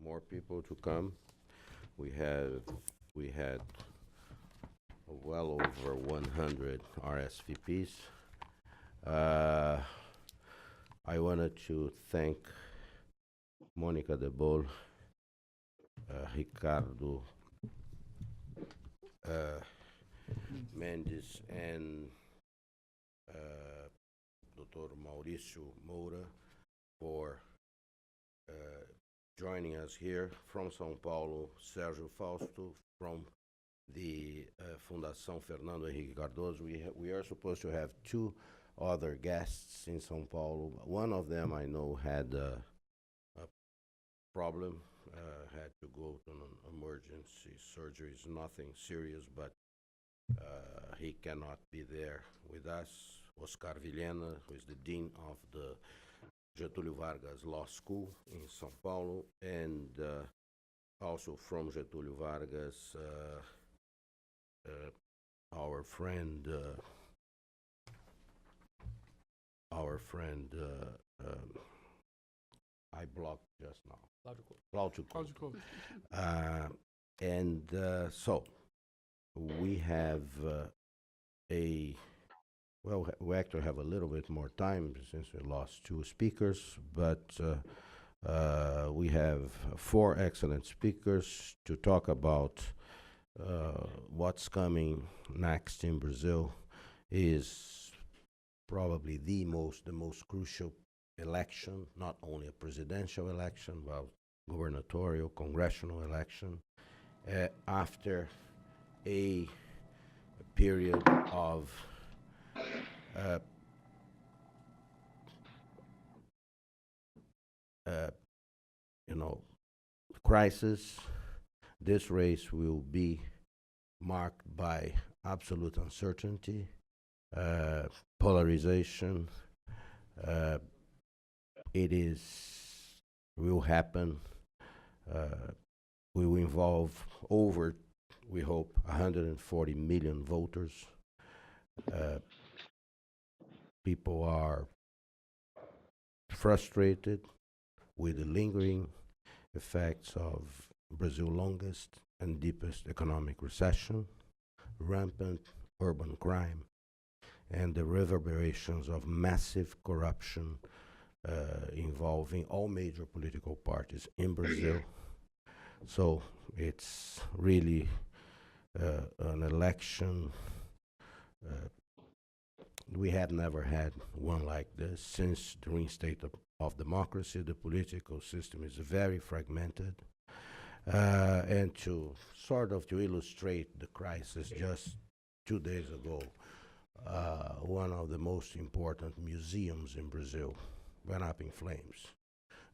more people to come. We had well over 100 RSVPs. Uh, I wanted to thank Monica de Bol, Ricardo uh, Mendes, and Dr. Mauricio Moura for uh, joining us here from São Paulo, Sérgio Fausto from the Fundação Fernando Henrique Cardoso. We are supposed to have two other guests in São Paulo. One of them I know had a problem, had to go to an emergency surgery. It's nothing serious, but he cannot be there with us. Oscar Vilhena, who is the dean of the Getúlio Vargas Law School in São Paulo, and also from Getúlio Vargas, our friend, I blocked just now. Logical. And so we have we actually have a little bit more time since we lost two speakers, but we have four excellent speakers to talk about what's coming next in Brazil. Is probably the most crucial election, not only a presidential election, but gubernatorial, congressional election, after a period of uh, crisis. This race will be marked by absolute uncertainty, polarization. It will happen. We will involve over, we hope, 140 million voters. People are frustrated with the lingering effects of Brazil's longest and deepest economic recession, rampant urban crime, and the reverberations of massive corruption involving all major political parties in Brazil. So it's really an election. We have never had one like this since the reinstatement of democracy. The political system is very fragmented. And to illustrate the crisis, just 2 days ago, one of the most important museums in Brazil went up in flames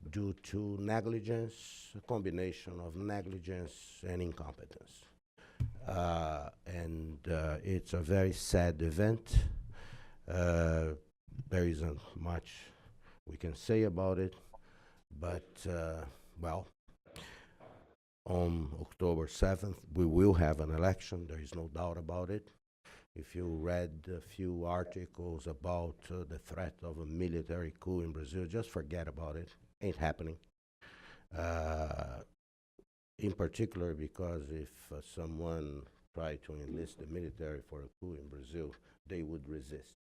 due to negligence, a combination of negligence and incompetence. And it's a very sad event. There isn't much we can say about it, but, on October 7th, we will have an election. There is no doubt about it. If you read a few articles about the threat of a military coup in Brazil, just forget about it. Ain't happening. In particular, because if someone tried to enlist the military for a coup in Brazil, they would resist.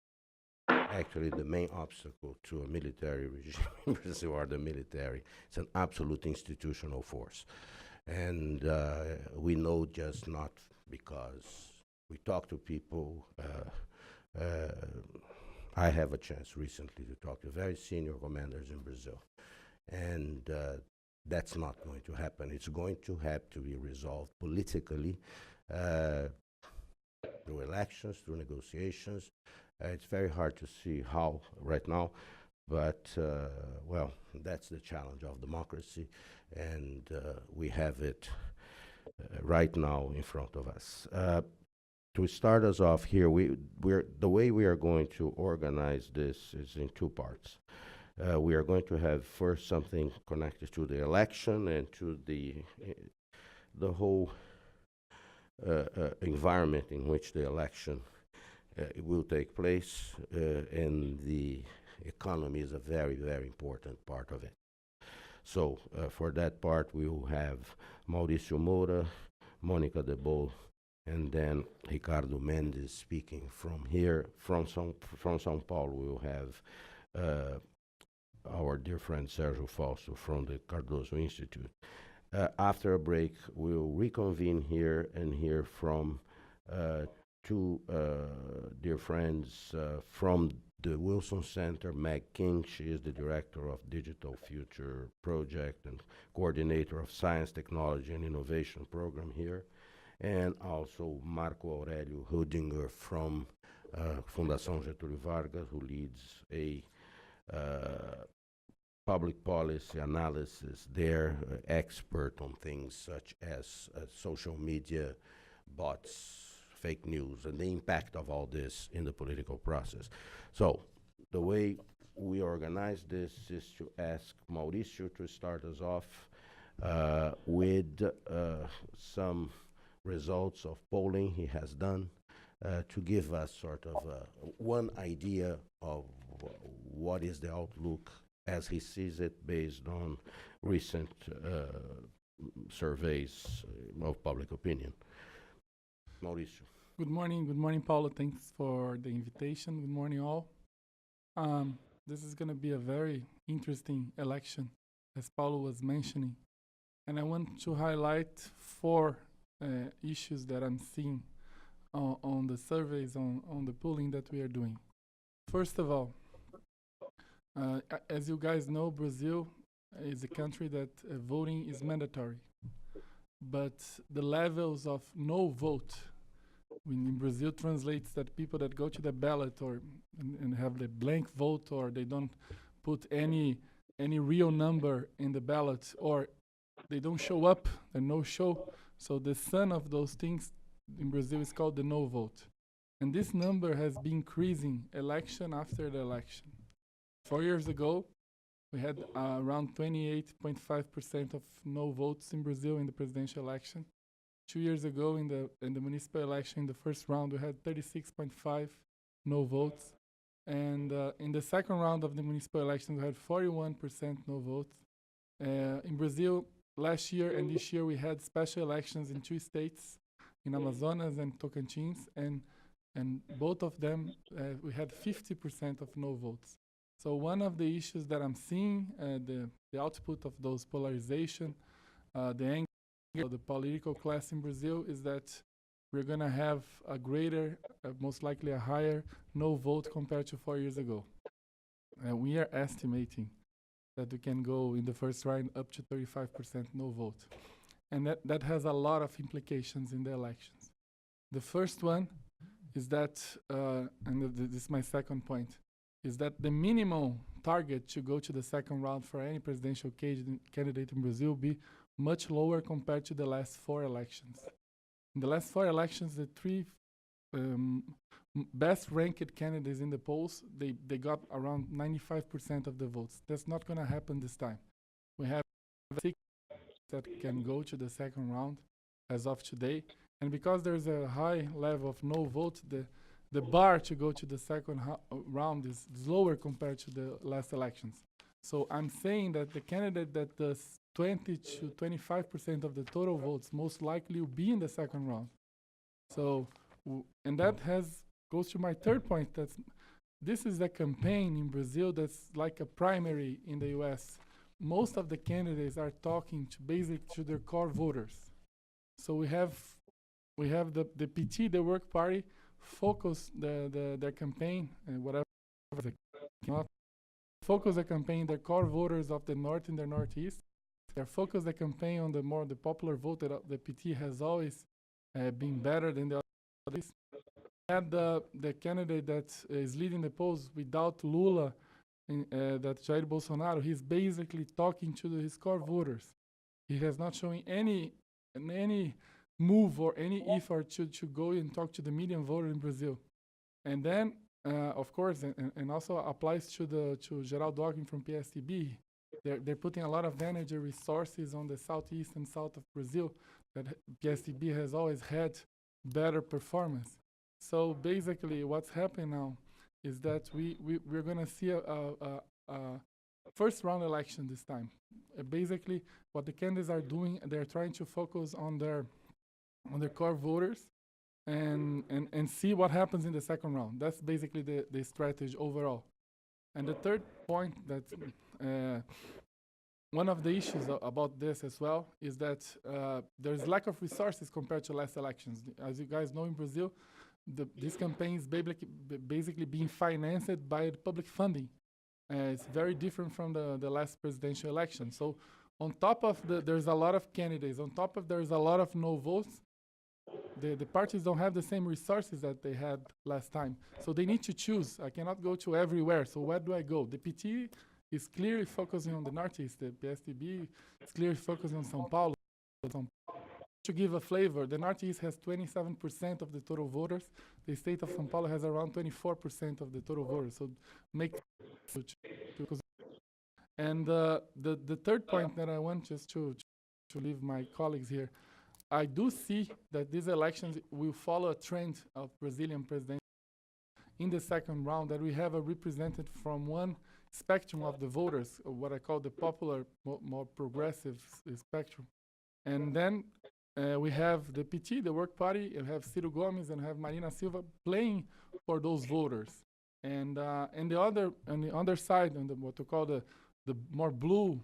Actually, the main obstacle to a military regime in Brazil are the military. It's an absolute institutional force. And we know, just not because we talk to people. I have a chance recently to talk to very senior commanders in Brazil. And that's not going to happen. It's going to have to be resolved politically through elections, through negotiations. It's very hard to see how right now, but, that's the challenge of democracy, and we have it right now in front of us. To start us off here, the way we are going to organize this is in two parts. We are going to have first something connected to the election and to the whole environment in which the election it will take place, and the economy is a very, very important part of it. So for that part, we will have Mauricio Moura, Monica De Bol, and then Ricardo Mendes speaking from here. From São Paulo, we will have our dear friend Sergio Fausto from the Cardoso Institute. After a break, we'll reconvene here and hear from two dear friends from the Wilson Center. Meg King, she is the director of Digital Future Project and coordinator of Science, Technology, and Innovation program here. And also Marco Aurelio Hudinger from Fundação Getúlio Vargas, who leads a public policy analysis there, expert on things such as social media, bots, fake news, and the impact of all this in the political process. So the way we organize this is to ask Mauricio to start us off with some results of polling he has done to give us sort of one idea of what is the outlook as he sees it based on recent surveys of public opinion. Mauricio. Good morning, Paulo. Thanks for the invitation. Good morning, all. This is going to be a very interesting election, as Paulo was mentioning. And I want to highlight four issues that I'm seeing on the surveys, on the polling that we are doing. First of all, as you guys know, Brazil is a country that voting is mandatory. But the levels of no vote in Brazil translates that people that go to the ballot or and have the blank vote, or they don't put any real number in the ballot, or they don't show up, they're no show. So the sum of those things in Brazil is called the no vote. And this number has been increasing election after the election. 4 years ago, we had around 28.5% of no votes in Brazil in the presidential election. 2 years ago, in the municipal election, in the first round, we had 36.5 no votes. And in the second round of the municipal election, we had 41% no votes. In Brazil, last year and this year, we had special elections in 2 states, in Amazonas and Tocantins, and both of them, we had 50% of no votes. So one of the issues that I'm seeing, the output of those polarization, the anger of the political class in Brazil, is that we're going to have a greater, most likely a higher no vote compared to 4 years ago. We are estimating that we can go in the first round up to 35% no vote. And that has a lot of implications in the elections. The first one is that, and this is my second point, is that the minimum target to go to the second round for any presidential candidate in Brazil will be much lower compared to the last 4 elections. In the last 4 elections, the 3 best ranked candidates in the polls, they got around 95% of the votes. That's not going to happen this time. We have 6 that can go to the second round as of today. And because there's a high level of no vote, the bar to go to the second round is lower compared to the last elections. So I'm saying that the candidate that does 20 to 25% of the total votes most likely will be in the second round. So, and that goes to my third point, that this is a campaign in Brazil that's like a primary in the US. Most of the candidates are talking to their core voters. So we have the PT, the Work Party, focus their campaign and whatever they cannot focus the campaign their core voters of the north and the northeast. They focus the campaign on the popular vote that the PT has always been better than the others. And the candidate that is leading the polls without Lula, that Jair Bolsonaro, he's basically talking to his core voters. He has not shown any move or any effort to go and talk to the median voter in Brazil. And then, of course, and also applies to Geraldo Alckmin from PSDB. They're putting a lot of energy resources on the southeast and south of Brazil that PSDB has always had better performance. So basically what's happening now is that we're going to see a first round election this time. Basically, what the candidates are doing, they're trying to focus on their core voters and see what happens in the second round. That's basically the strategy overall. And the third point that one of the issues about this as well is that there's lack of resources compared to last elections. As you guys know, in Brazil, this campaign is basically being financed by public funding. It's very different from the last presidential election. So on top of there's a lot of candidates, on top of there's a lot of no votes, the parties don't have the same resources that they had last time. So they need to choose. I cannot go to everywhere. So where do I go? The PT is clearly focusing on the Northeast. The PSDB is clearly focusing on São Paulo. To give a flavor, the Northeast has 27% of the total voters. The state of São Paulo has around 24% of the total voters. So make and the third point that I want just to leave my colleagues here, I do see that these elections will follow a trend of Brazilian presidential in the second round, that we have a represented from one spectrum of the voters, what I call the popular, more progressive spectrum. And then we have the PT, the Work Party, and have Ciro Gomes and have Marina Silva playing for those voters. And on the other side, on what we call the more blue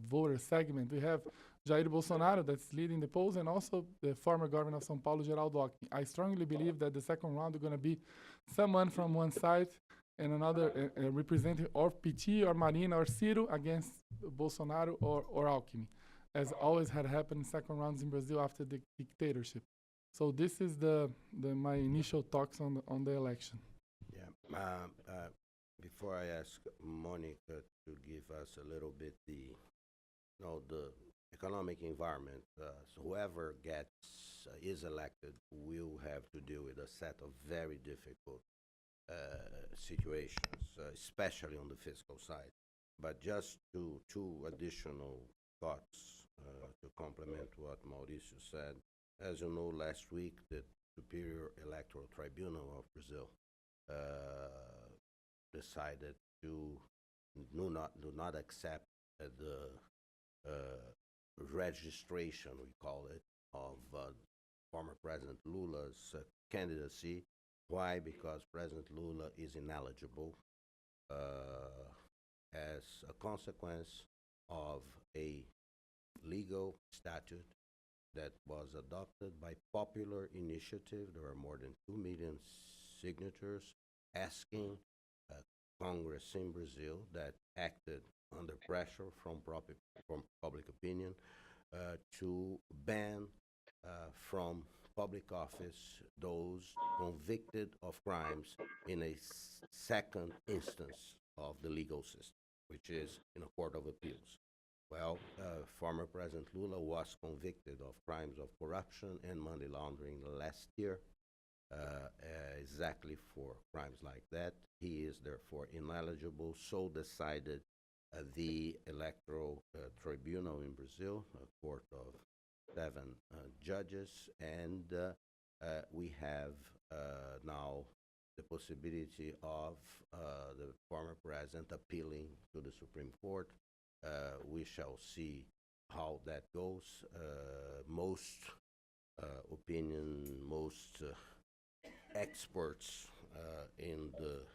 voter segment, we have Jair Bolsonaro that's leading the polls, and also the former governor of São Paulo, Geraldo Alckmin. I strongly believe that the second round is going to be someone from one side and another representing or PT or Marina or Ciro against Bolsonaro or Alckmin, as always had happened in second rounds in Brazil after the dictatorship. So this is my initial thoughts on the election. Yeah. Before I ask Monica to give us a little bit the economic environment, so whoever is elected will have to deal with a set of very difficult situations, especially on the fiscal side. But just two additional thoughts to complement what Mauricio said. As you know, last week the Superior Electoral Tribunal of Brazil decided to do not accept the registration, we call it, of former President Lula's candidacy. Why? Because President Lula is ineligible as a consequence of a legal statute that was adopted by popular initiative. There are more than 2 million signatures asking Congress in Brazil that acted under pressure from public opinion to ban from public office those convicted of crimes in a second instance of the legal system, which is in a court of appeals. Well, former President Lula was convicted of crimes of corruption and money laundering last year, exactly for crimes like that. He is therefore ineligible, so decided the Electoral Tribunal in Brazil, a court of 7 judges, and we have now the possibility of the former president appealing to the Supreme Court. We shall see how that goes. Most experts in the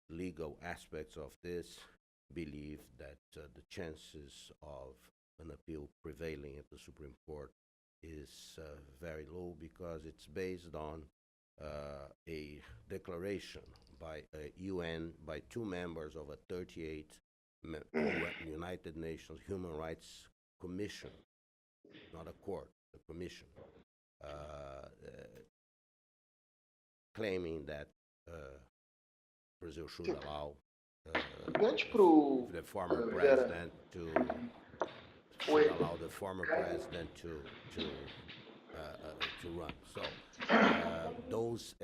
legal aspects of this believe that the chances of an appeal prevailing at the Supreme Court is very low, because it's based on a declaration by by 2 members of a 38 United Nations Human Rights Commission, not a court, a commission, claiming that Brazil should allow the former president to run. So those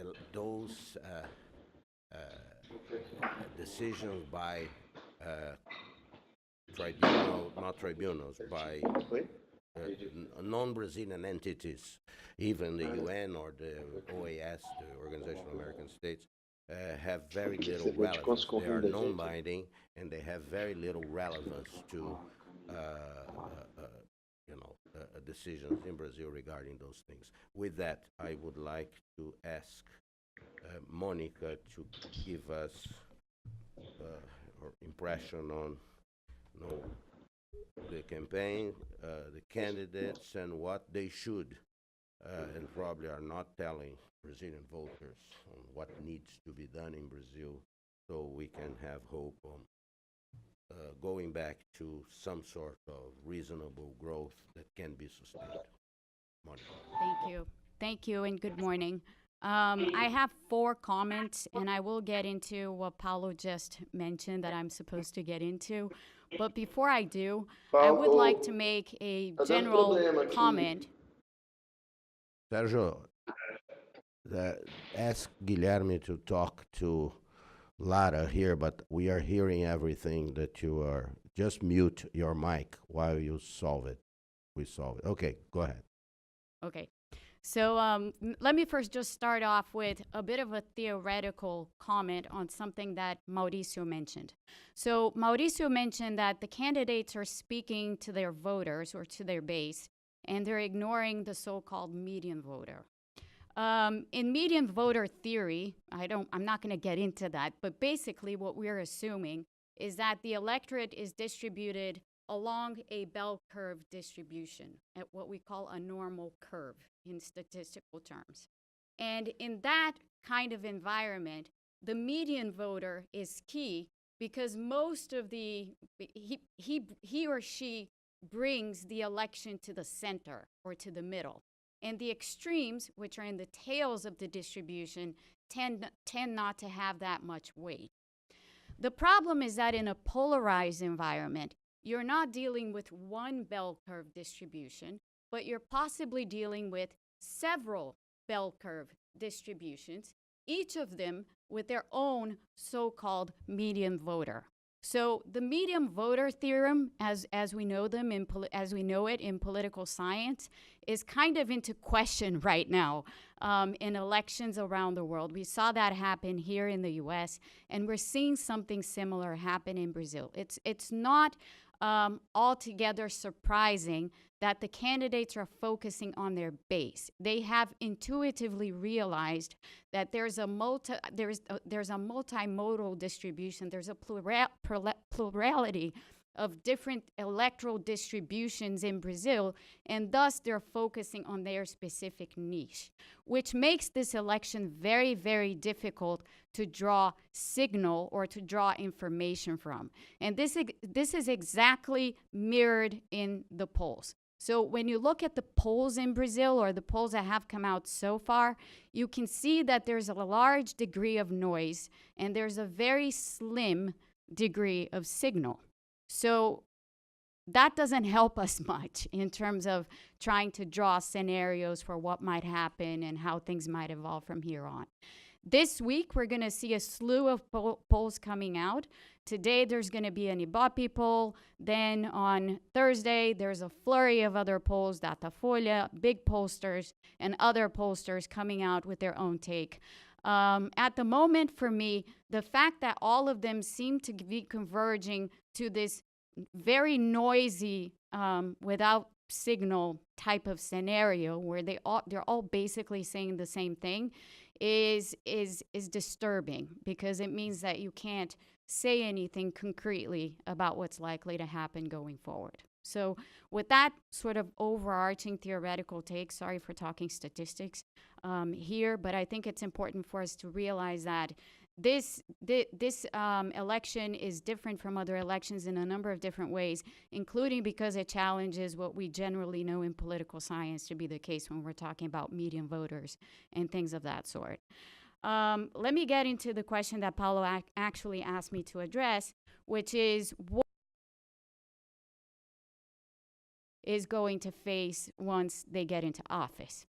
decisions by by non-Brazilian entities, even the UN or the OAS, the Organization of American States, have very little relevance. They are non-binding, and they have very little relevance to decisions in Brazil regarding those things. With that, I would like to ask Monica to give us her impression on the campaign, the candidates, and what they should and probably are not telling Brazilian voters on what needs to be done in Brazil so we can have hope on going back to some sort of reasonable growth that can be sustained. Monica. Thank you. Thank you, and good morning. I have 4 comments, and I will get into what Paulo just mentioned that I'm supposed to get into. But before I do, I would like to make a general comment. Sergio, ask Guilherme to talk to Lara here, but we are hearing everything that you are. Just mute your mic while you solve it. We solve it. Okay, go ahead. Okay. So let me first just start off with a bit of a theoretical comment on something that Mauricio mentioned. So Mauricio mentioned that the candidates are speaking to their voters or to their base, and they're ignoring the so-called median voter. In median voter theory, I'm not going to get into that, but basically what we're assuming is that the electorate is distributed along a bell curve distribution at what we call a normal curve in statistical terms. And in that kind of environment, the median voter is key because most of he or she brings the election to the center or to the middle. And the extremes, which are in the tails of the distribution, tend not to have that much weight. The problem is that in a polarized environment, you're not dealing with one bell curve distribution, but you're possibly dealing with several bell curve distributions, each of them with their own so-called median voter. So the median voter theorem, as we know it in political science, is kind of into question right now in elections around the world. We saw that happen here in the U.S., and we're seeing something similar happen in Brazil. It's not altogether surprising that the candidates are focusing on their base. They have intuitively realized that there's a multimodal distribution. There's a plurality of different electoral distributions in Brazil, and thus they're focusing on their specific niche, which makes this election very, very difficult to draw signal or to draw information from. And this is exactly mirrored in the polls. So when you look at the polls in Brazil or the polls that have come out so far, you can see that there's a large degree of noise and there's a very slim degree of signal. So that doesn't help us much in terms of trying to draw scenarios for what might happen and how things might evolve from here on. This week, we're going to see a slew of polls coming out. Today, there's going to be an Ibope poll. Then on Thursday, there's a flurry of other polls, Datafolha, big pollsters, and other pollsters coming out with their own take. At the moment, for me, the fact that all of them seem to be converging to this very noisy, without signal type of scenario where they're all basically saying the same thing is disturbing, because it means that you can't say anything concretely about what's likely to happen going forward. So with that sort of overarching theoretical take, sorry for talking statistics here, but I think it's important for us to realize that this election is different from other elections in a number of different ways, including because it challenges what we generally know in political science to be the case when we're talking about median voters and things of that sort. Let me get into the question that Paulo actually asked me to address, which is what is going to face once they get into office.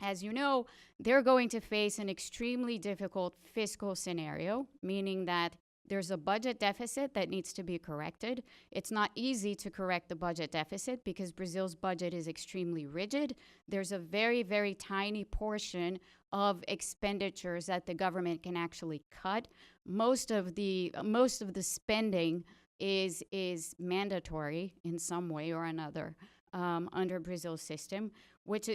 As you know, they're going to face an extremely difficult fiscal scenario, meaning that There's a budget deficit that needs to be corrected. It's not easy to correct the budget deficit because Brazil's budget is extremely rigid. There's a very, very tiny portion of expenditures that the government can actually cut. Most of the spending is mandatory in some way or another under Brazil's system,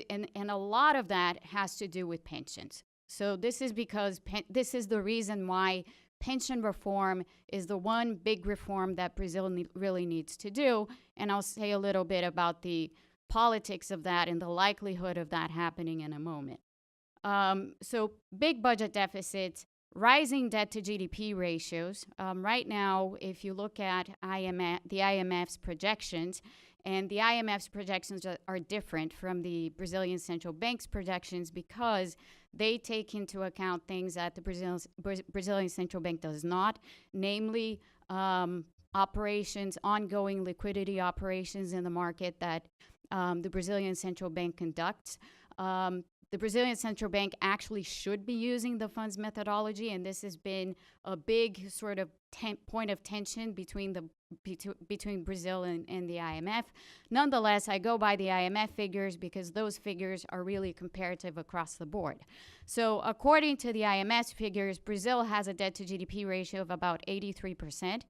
and a lot of that has to do with pensions. So this is because this is the reason why pension reform is the one big reform that Brazil really needs to do. And I'll say a little bit about the politics of that and the likelihood of that happening in a moment. So big budget deficits, rising debt to GDP ratios. Right now, if you look at the IMF's projections, and the IMF's projections are different from the Brazilian Central Bank's projections because they take into account things that the Brazilian Central Bank does not, namely ongoing liquidity operations in the market that the Brazilian Central Bank conducts. The Brazilian Central Bank actually should be using the funds methodology, and this has been a big sort of point of tension between Brazil and the IMF. Nonetheless, I go by the IMF figures because those figures are really comparative across the board. So according to the IMF figures, Brazil has a debt to GDP ratio of about 83%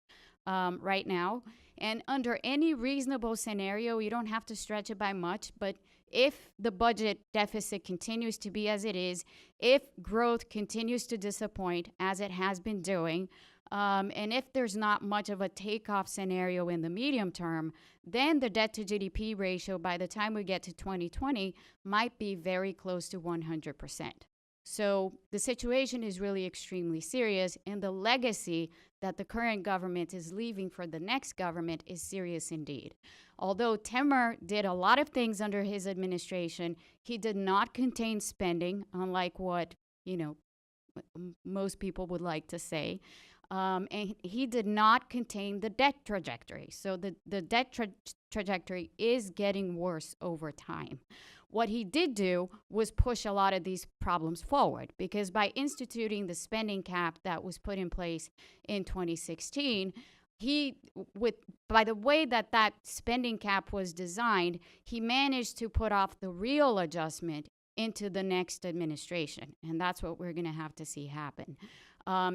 right now. And under any reasonable scenario, you don't have to stretch it by much, but if the budget deficit continues to be as it is, if growth continues to disappoint as it has been doing, and if there's not much of a takeoff scenario in the medium term, then the debt to GDP ratio by the time we get to 2020 might be very close to 100%. So the situation is really extremely serious, and the legacy that the current government is leaving for the next government is serious indeed. Although Temer did a lot of things under his administration, he did not contain spending, unlike what, most people would like to say. And he did not contain the debt trajectory. So the debt trajectory is getting worse over time. What he did do was push a lot of these problems forward, because by instituting the spending cap that was put in place in 2016, by the way that spending cap was designed, he managed to put off the real adjustment into the next administration. And that's what we're going to have to see happen.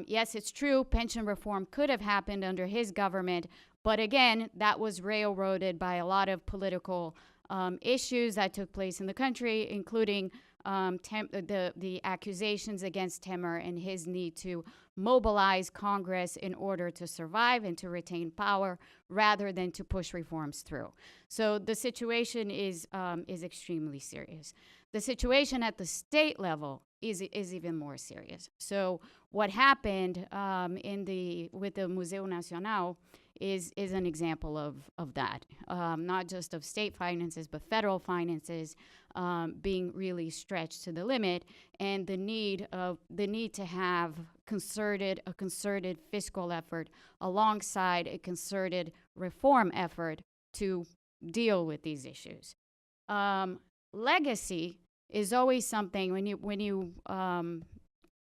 Yes, it's true, pension reform could have happened under his government, but again, that was railroaded by a lot of political issues that took place in the country, including the accusations against Temer and his need to mobilize Congress in order to survive and to retain power rather than to push reforms through. So the situation is extremely serious. The situation at the state level is even more serious. So what happened with the Museu Nacional is an example of that, not just of state finances, but federal finances being really stretched to the limit, and the need to have a concerted fiscal effort alongside a concerted reform effort to deal with these issues. Legacy is always something when you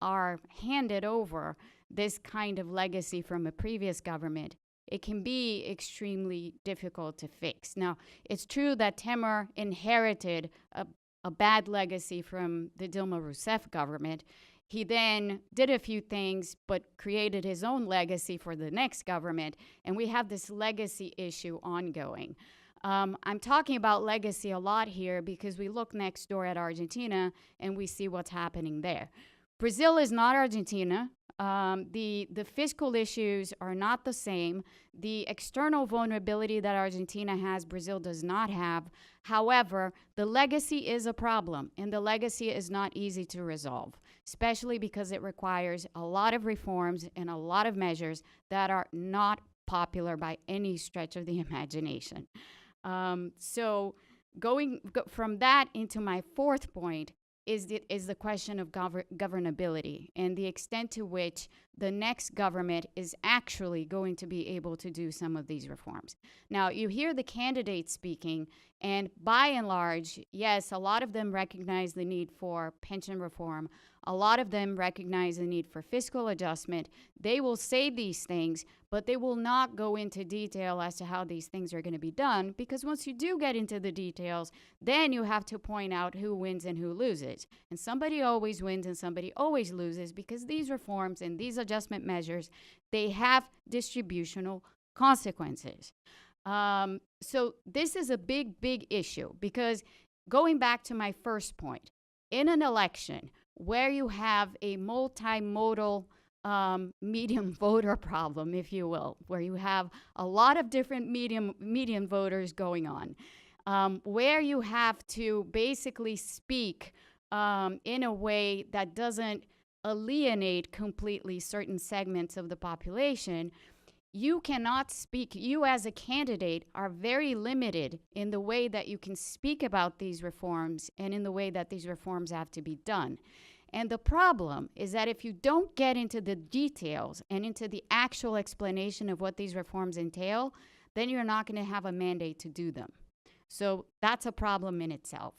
are handed over this kind of legacy from a previous government. It can be extremely difficult to fix. Now, it's true that Temer inherited a bad legacy from the Dilma Rousseff government. He then did a few things, but created his own legacy for the next government, and we have this legacy issue ongoing. I'm talking about legacy a lot here because we look next door at Argentina and we see what's happening there. Brazil is not Argentina. The fiscal issues are not the same. The external vulnerability that Argentina has, Brazil does not have. However, the legacy is a problem, and the legacy is not easy to resolve, especially because it requires a lot of reforms and a lot of measures that are not popular by any stretch of the imagination. So going from that into my fourth point is the question of governability and the extent to which the next government is actually going to be able to do some of these reforms. Now, you hear the candidates speaking, And by and large, yes, a lot of them recognize the need for pension reform. A lot of them recognize the need for fiscal adjustment. They will say these things, but they will not go into detail as to how these things are going to be done, because once you do get into the details, then you have to point out who wins and who loses. And somebody always wins and somebody always loses, because these reforms and these adjustment measures, they have distributional consequences. So this is a big, big issue, because going back to my first point, in an election where you have a multimodal medium voter problem, if you will, where you have a lot of different medium voters going on, where you have to basically speak in a way that doesn't alienate completely certain segments of the population, you cannot speak. You as a candidate are very limited in the way that you can speak about these reforms and in the way that these reforms have to be done. And the problem is that if you don't get into the details and into the actual explanation of what these reforms entail, then you're not going to have a mandate to do them. So that's a problem in itself.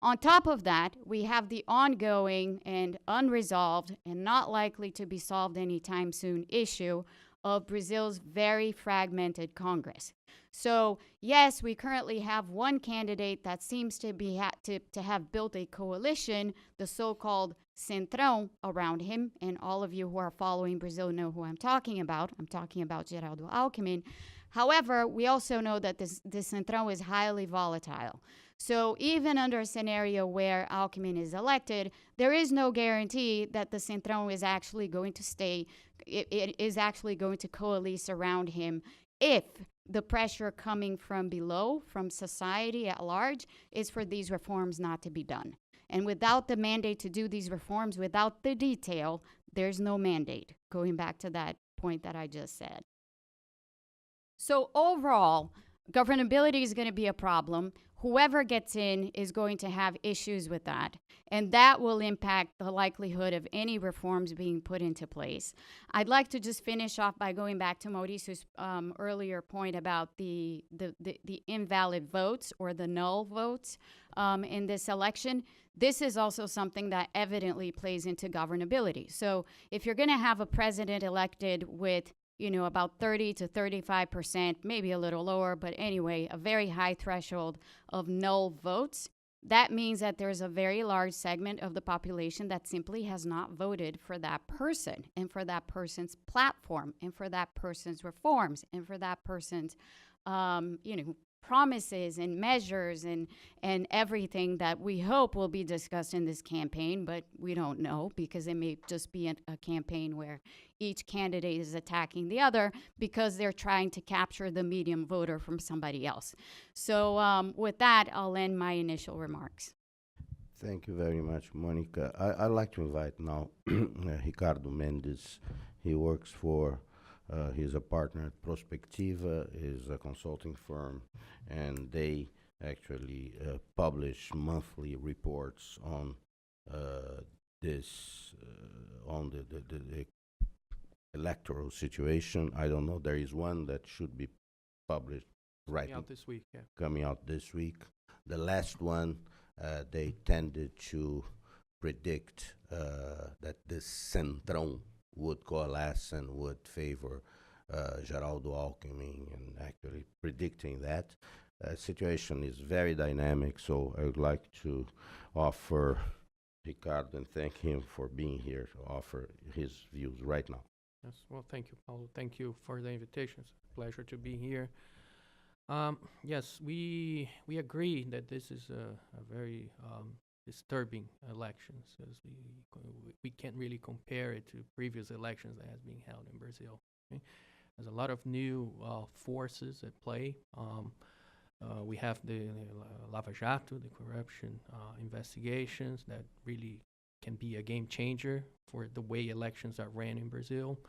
On top of that, we have the ongoing and unresolved and not likely to be solved anytime soon issue of Brazil's very fragmented Congress. So yes, we currently have one candidate that seems to be to have built a coalition, the so-called Centrão, around him. And all of you who are following Brazil know who I'm talking about. I'm talking about Geraldo Alckmin. However, we also know that this Centrão is highly volatile. So even under a scenario where Alckmin is elected, there is no guarantee that the Centrão is actually going to stay, it is actually going to coalesce around him if the pressure coming from below, from society at large, is for these reforms not to be done. And without the mandate to do these reforms, without the detail, there's no mandate, going back to that point that I just said. So overall, governability is going to be a problem. Whoever gets in is going to have issues with that, and that will impact the likelihood of any reforms being put into place. I'd like to just finish off by going back to Mauricio's earlier point about the invalid votes or the null votes in this election. This is also something that evidently plays into governability. So if you're going to have a president elected with about 30 to 35%, maybe a little lower, but anyway, a very high threshold of null votes, that means that there's a very large segment of the population that simply has not voted for that person and for that person's platform and for that person's reforms and for that person's, promises and measures and everything that we hope will be discussed in this campaign, but we don't know, because it may just be a campaign where each candidate is attacking the other because they're trying to capture the medium voter from somebody else. So with that, I'll end my initial remarks. Thank you very much, Monica. I'd like to invite now Ricardo Mendes. He works for, he's a partner at Prospectiva, is a consulting firm, and they actually publish monthly reports on this, on the electoral situation. I don't know, there is one that should be published Coming out this week, yeah. coming out this week. The last one, they tended to predict that this Centrão would coalesce and would favor Geraldo Alckmin, and actually predicting that. Situation is very dynamic, so I would like to offer Ricardo and thank him for being here to offer his views right now. Yes, well, thank you, Paulo. Thank you for the invitation. It's a pleasure to be here. Yes, we agree that this is a very disturbing elections, as we can't really compare it to previous elections that has been held in Brazil. Okay? There's a lot of new forces at play. We have the Lava Jato, the corruption investigations that really can be a game changer for the way elections are ran in Brazil.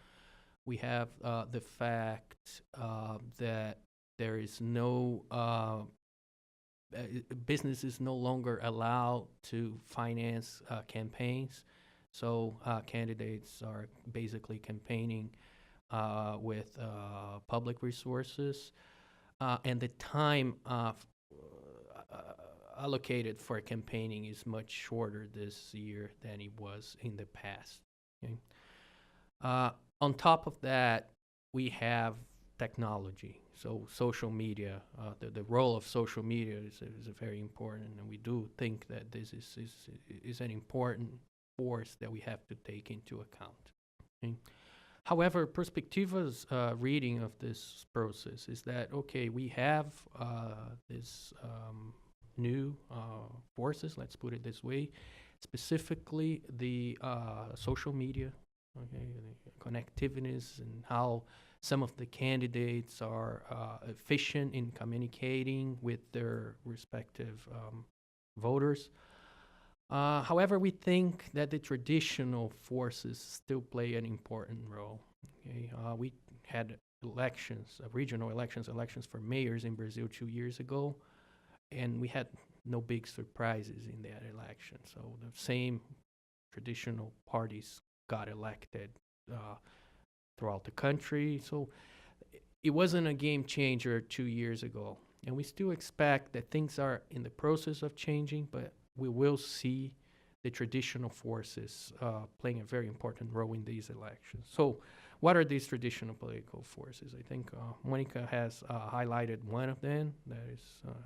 We have the fact that there is no business is no longer allowed to finance campaigns. So candidates are basically campaigning with public resources. And the time allocated for campaigning is much shorter this year than it was in the past. Okay? On top of that, we have technology. So social media, the role of social media is very important, and we do think that this is an important force that we have to take into account. Okay? However, Perspectiva's reading of this process is that, okay, we have this new forces, let's put it this way, specifically the social media, okay, the connectiveness and how some of the candidates are efficient in communicating with their respective voters. However, we think that the traditional forces still play an important role. Okay? We had elections, regional elections for mayors in Brazil 2 years ago, and we had no big surprises in that election. So the same traditional parties got elected throughout the country. So it wasn't a game changer 2 years ago. And we still expect that things are in the process of changing, but we will see the traditional forces playing a very important role in these elections. So what are these traditional political forces? I think Monica has highlighted one of them that is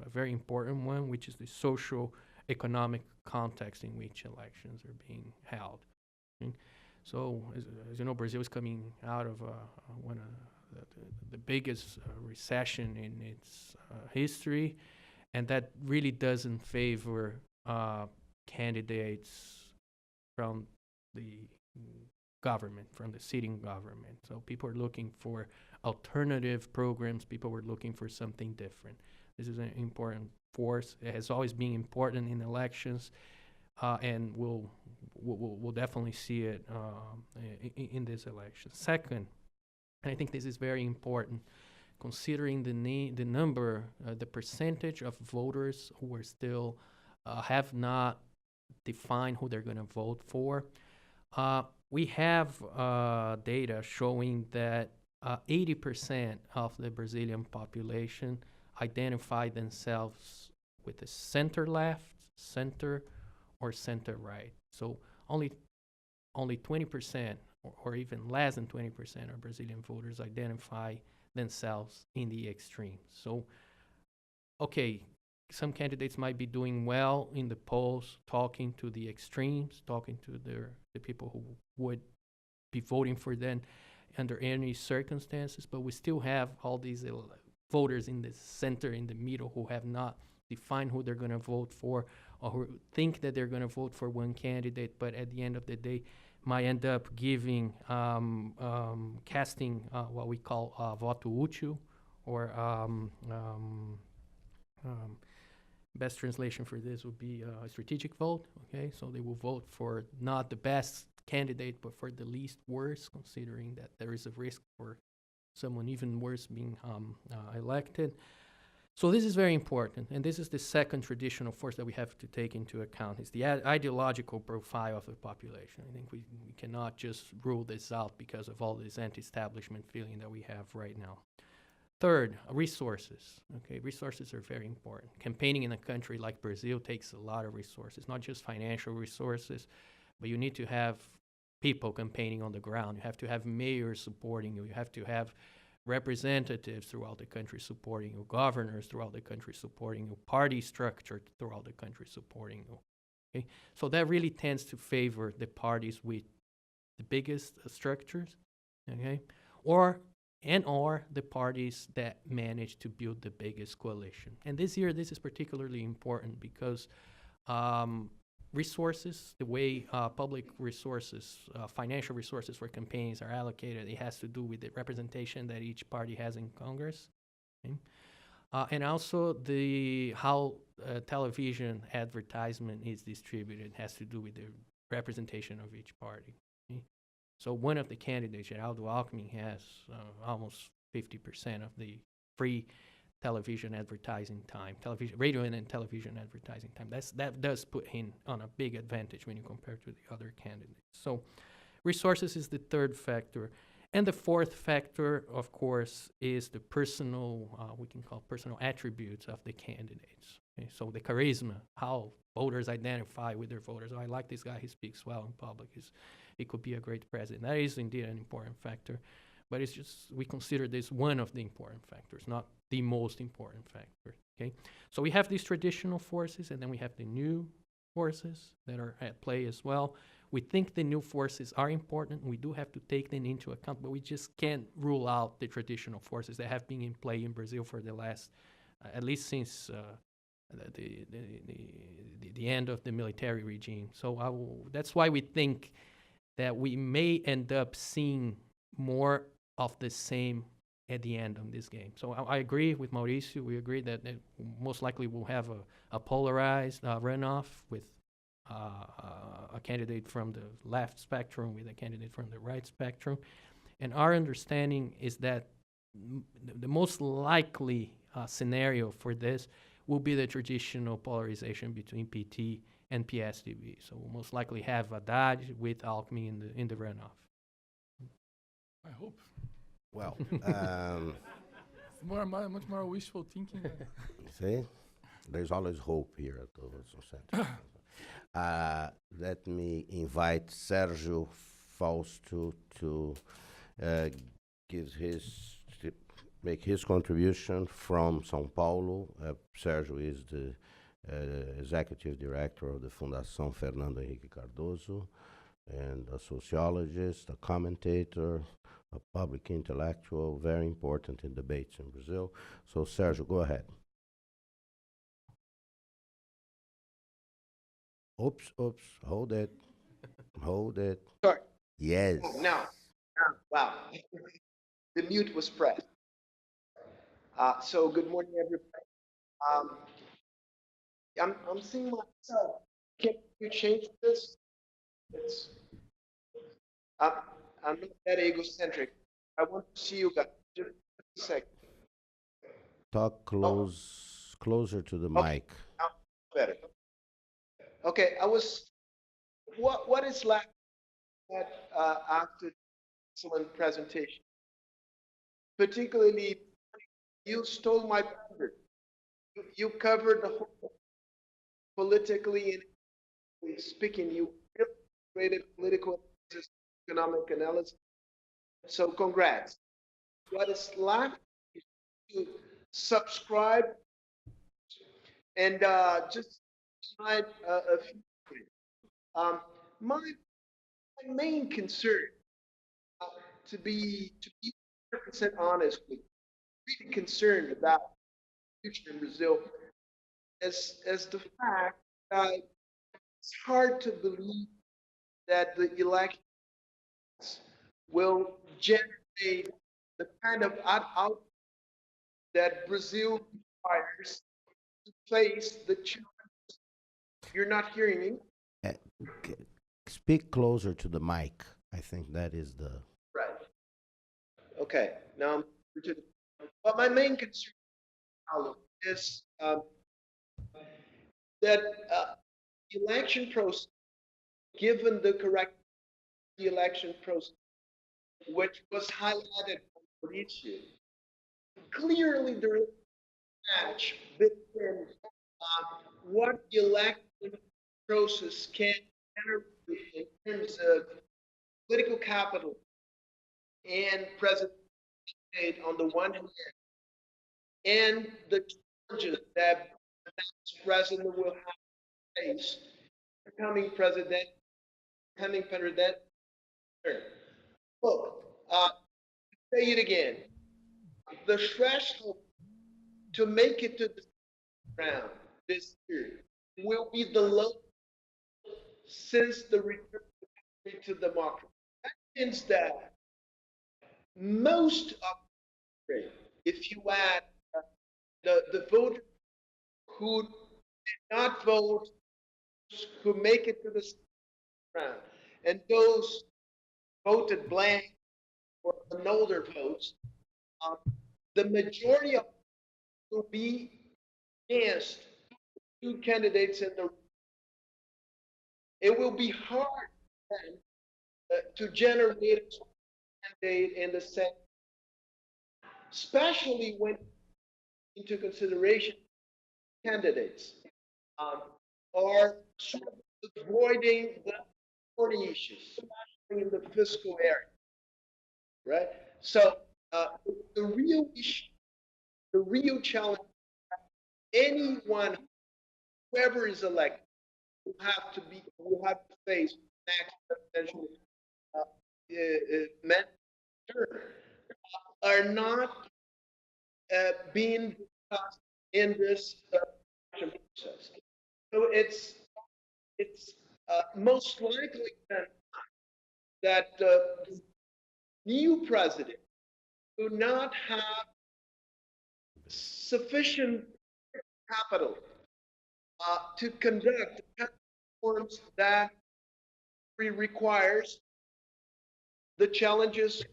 a very important one, which is the social economic context in which elections are being held. Okay? So as you know, Brazil is coming out of one of the biggest recession in its history, and that really doesn't favor candidates from the government, from the sitting government. So people are looking for alternative programs. People were looking for something different. This is an important force. It has always been important in elections, and we'll definitely see it in this election. Second, and I think this is very important, considering the number, the percentage of voters who are still have not defined who they're going to vote for. We have data showing that 80% of the Brazilian population identify themselves with the center left, center, or center right. So only 20% or even less than 20% of Brazilian voters identify themselves in the extremes. So, okay, some candidates might be doing well in the polls, talking to the extremes, talking to the people who would be voting for them under any circumstances, but we still have all these voters in the center, in the middle, who have not defined who they're going to vote for, or who think that they're going to vote for one candidate, but at the end of the day might end up giving, casting what we call voto útil, or best translation for this would be a strategic vote. Okay, so they will vote for not the best candidate, but for the least worst, considering that there is a risk for someone even worse being elected. So this is very important, and this is the second traditional force that we have to take into account, is the ideological profile of the population. I think we cannot just rule this out because of all this anti-establishment feeling that we have right now. Third, resources. Okay, resources are very important. Campaigning in a country like Brazil takes a lot of resources, not just financial resources, but you need to have people campaigning on the ground. You have to have mayors supporting you. You have to have representatives throughout the country supporting you, governors throughout the country supporting you, party structure throughout the country supporting you. Okay, so that really tends to favor the parties with the biggest structures, okay, or the parties that manage to build the biggest coalition. And this year, this is particularly important because resources, the way public resources, financial resources for campaigns are allocated, it has to do with the representation that each party has in Congress. Okay? And also how television advertisement is distributed has to do with the representation of each party. Okay? So one of the candidates, Geraldo Alckmin, has almost 50% of the free television advertising time, radio and television advertising time. That does put him on a big advantage when you compare to the other candidates. So resources is the third factor. And the fourth factor, of course, is the personal, we can call personal attributes of the candidates. Okay? So the charisma, how voters identify with their voters. Oh, I like this guy, he speaks well in public. He could be a great president. That is indeed an important factor. But it's just, we consider this one of the important factors, not the most important factor. Okay? So we have these traditional forces, and then we have the new forces that are at play as well. We think the new forces are important. We do have to take them into account, but we just can't rule out the traditional forces that have been in play in Brazil for the last, at least since the end of the military regime. So that's why we think that we may end up seeing more of the same at the end of this game. So I agree with Mauricio. We agree that most likely we'll have a polarized runoff with a candidate from the left spectrum with a candidate from the right spectrum. And our understanding is that the most likely scenario for this will be the traditional polarization between PT and PSDB. So we'll most likely have Haddad with Alckmin in the runoff. I hope. Well, It's much more wishful thinking. see, there's always hope here at the Wilson Center. Let me invite Sergio Fausto to make his contribution from São Paulo. Sergio is the executive director of the Fundação Fernando Henrique Cardoso, and a sociologist, a commentator, a public intellectual, very important in debates in Brazil. So, Sergio, go ahead. Oops, hold it. Hold it. Sorry. Yes. Now, wow. The mute was pressed. So good morning, everybody. I'm seeing myself. Can you change this? It's, I'm not that egocentric. I want to see you guys. Just a second. Talk closer to the Okay. mic. Now, better. Okay, what is left after excellent presentation? Particularly, you stole my thunder. You covered the whole politically and speaking. You created political analysis, economic analysis. So congrats. What is left is to subscribe and just slide a few things. My main concern, to be 100% honest with you, really concerned about the future in Brazil, as the fact that it's hard to believe that the elections will generate the kind of outcome that Brazil requires to face the challenge. You're not hearing me? C- Speak closer to the mic. I think that is the. Right. Okay. Now, but my main concern, Paulo, is that the election process, given the correct election process, which was highlighted by Mauricio, clearly there is a match between what the election process can generate in terms of political capital and president on the one hand, and the challenges that the next president will have to face, becoming president. Look, say it again. The threshold to make it to the round this year will be the lowest since the return to democracy. That means that most of the rate, if you add the voters who did not vote, who make it to the round, and those voted blank or another votes, the majority of will be against two candidates in the. It will be hard then to generate mandate in the Senate, especially when into consideration candidates are sort of avoiding the thorny issues, especially in the fiscal area, right? So the real issue, the real challenge, anyone, whoever is elected, will have to face next presidential term, are not being discussed in this election process. So it's most likely that the new president do not have sufficient capital to conduct the reforms that requires. The challenges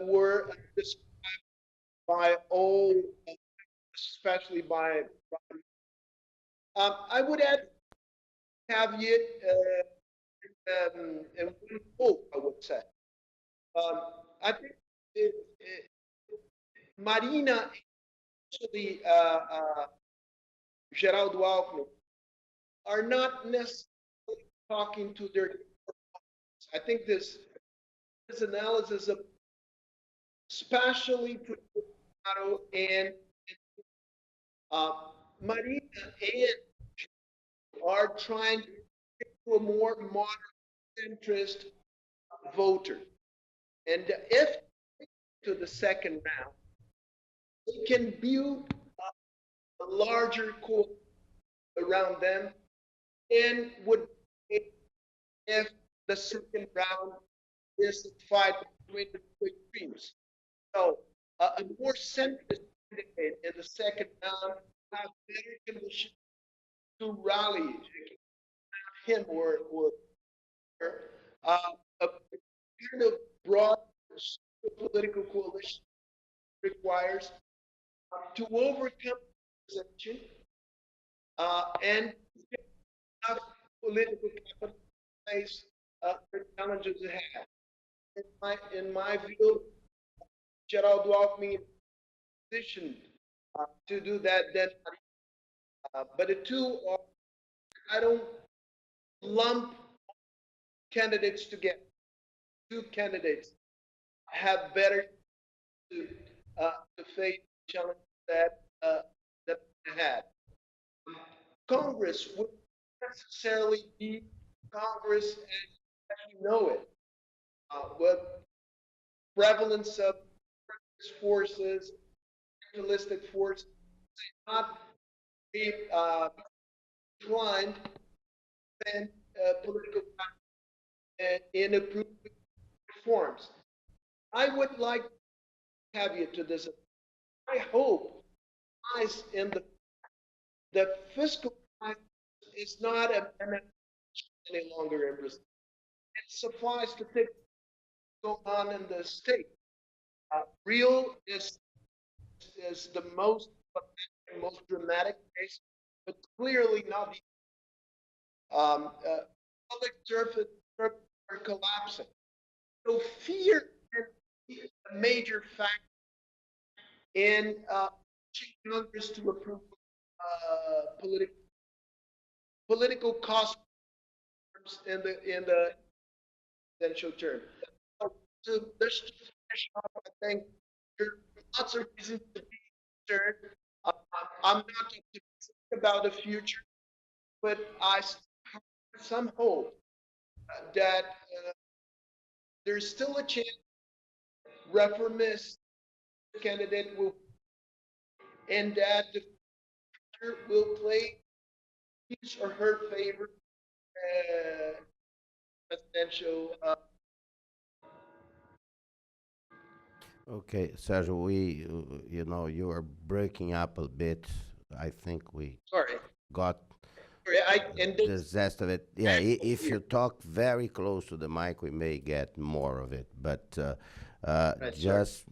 were described by all, especially by. I would add caveat and one hope, I would say. I think Marina, actually, Geraldo Alckmin, are not necessarily talking to their. I think this analysis of especially to Bolsonaro and Marina and are trying to get to a more modern centrist voter. And if to the second round, they can build a larger core around them and would, if the second round is a fight between the two extremes. So a more centrist candidate in the second round have better conditions to rally him or a kind of broad political coalition requires to overcome opposition and have political capital to face the challenges ahead. In my view, Geraldo Alckmin positioned to do that. Then, but the two are, I don't lump candidates together. Two candidates have better to face challenges that that they had. Congress would necessarily be Congress as you know it, with prevalence of forces, nationalistic forces, not be inclined and political in approving reforms. I would like caveat to this. I hope lies in the fiscal crisis is not any longer in Brazil. It suffices to think what's going on in the state. Real is the most dramatic case, but clearly not the public service are collapsing. So fear can be a major factor in pushing Congress to approve political cost in the presidential term. So there's I think there are lots of reasons to be concerned. I'm not optimistic about the future, but I have some hope that there's still a chance reformist candidate will, and that the future will play his or her favorite presidential. Okay, Sergio, you know, you are breaking up a bit. I think we Sorry, got and the zest of it. Yeah, if you talk very close to the mic, we may get more of it. But Right, just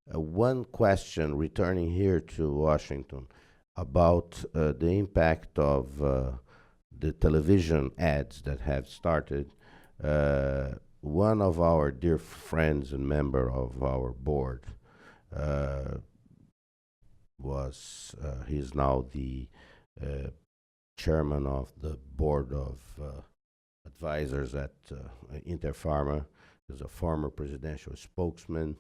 one question returning here to Washington about the impact of the television ads that have started. one of our dear friends and member of our board uh, he's now the uh, chairman of the board of advisors at Interpharma. He's a former presidential spokesman.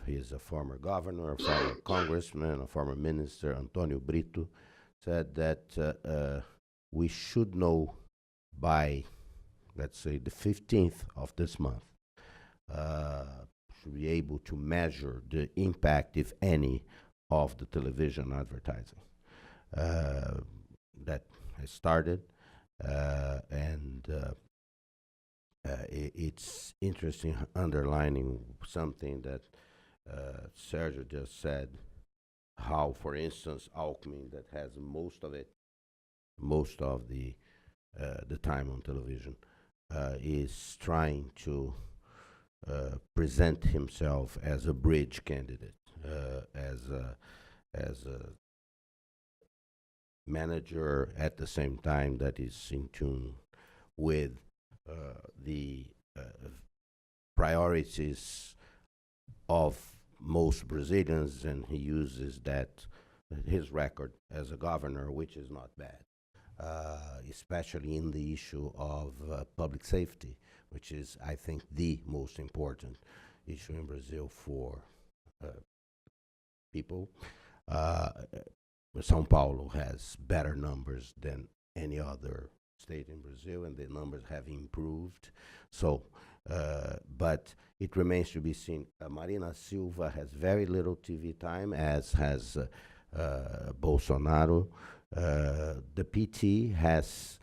He's a former governor, a former congressman, a former minister. Antonio Brito said that we should know by, let's say, the 15th of this month, should be able to measure the impact, if any, of the television advertising. That has started, and it's interesting underlining something that Sergio just said, how, for instance, Alckmin, that has most of the time on television, is trying to present himself as a bridge candidate, as a manager at the same time that is in tune with the priorities of most Brazilians, and he uses that his record as a governor, which is not bad, especially in the issue of public safety, which is, I think, the most important issue in Brazil for people. São Paulo has better numbers than any other state in Brazil, and the numbers have improved. So, but it remains to be seen. Marina Silva has very little TV time, as has Bolsonaro. The PT has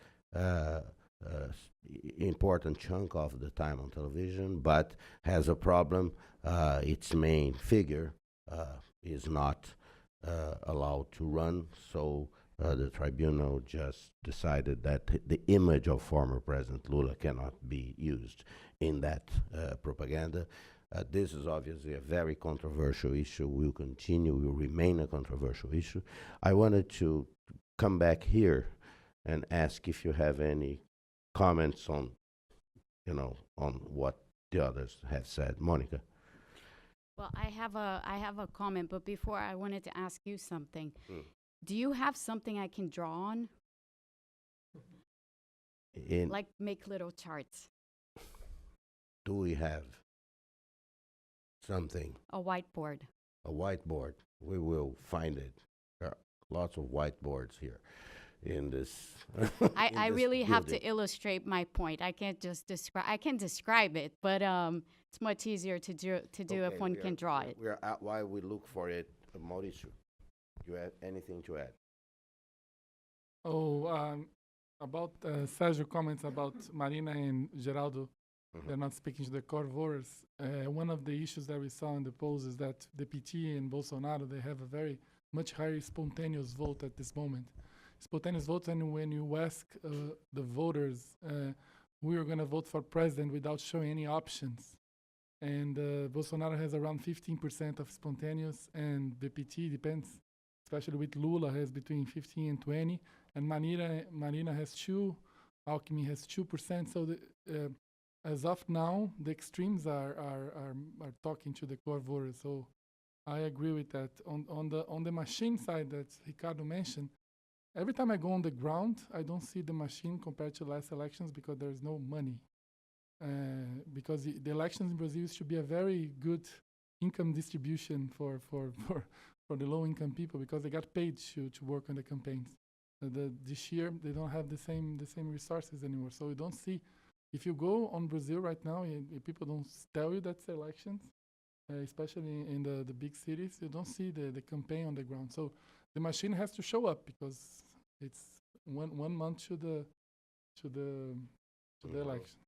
important chunk of the time on television, but has a problem. Its main figure is not allowed to run, so the tribunal just decided that the image of former President Lula cannot be used in that propaganda. This is obviously a very controversial issue, will remain a controversial issue. I wanted to come back here and ask if you have any comments on, on what the others have said. Monica. Well, I have a comment, but before I wanted to ask you something. Mm. Do you have something I can draw on? Like make little charts. Do we have something? A whiteboard. A whiteboard. We will find it. There are lots of whiteboards here in this. I really have to illustrate my point. I can't just describe. I can describe it, but it's much easier to do if one can draw it. We're at while we look for it. Mauricio, do you have anything to add? About Sergio comments about Marina and Geraldo, they're not speaking to the core voters. One of the issues that we saw in the polls is that the PT and Bolsonaro, they have a very much higher spontaneous vote at this moment. Spontaneous vote, and when you ask the voters, we are going to vote for president without showing any options. And Bolsonaro has around 15% of spontaneous, and the PT depends, especially with Lula, has between 15 and 20, and Marina has 2, Alckmin has 2%. So as of now, the extremes are talking to the core voters. So I agree with that. On the machine side that Ricardo mentioned, every time I go on the ground, I don't see the machine compared to last elections because there's no money. Because the elections in Brazil used to be a very good income distribution for the low-income people because they got paid to work on the campaigns. This year they don't have the same resources anymore. So you don't see. If you go on Brazil right now, people don't tell you that's elections, especially in the big cities. You don't see the campaign on the ground. So the machine has to show up because it's one month to the election.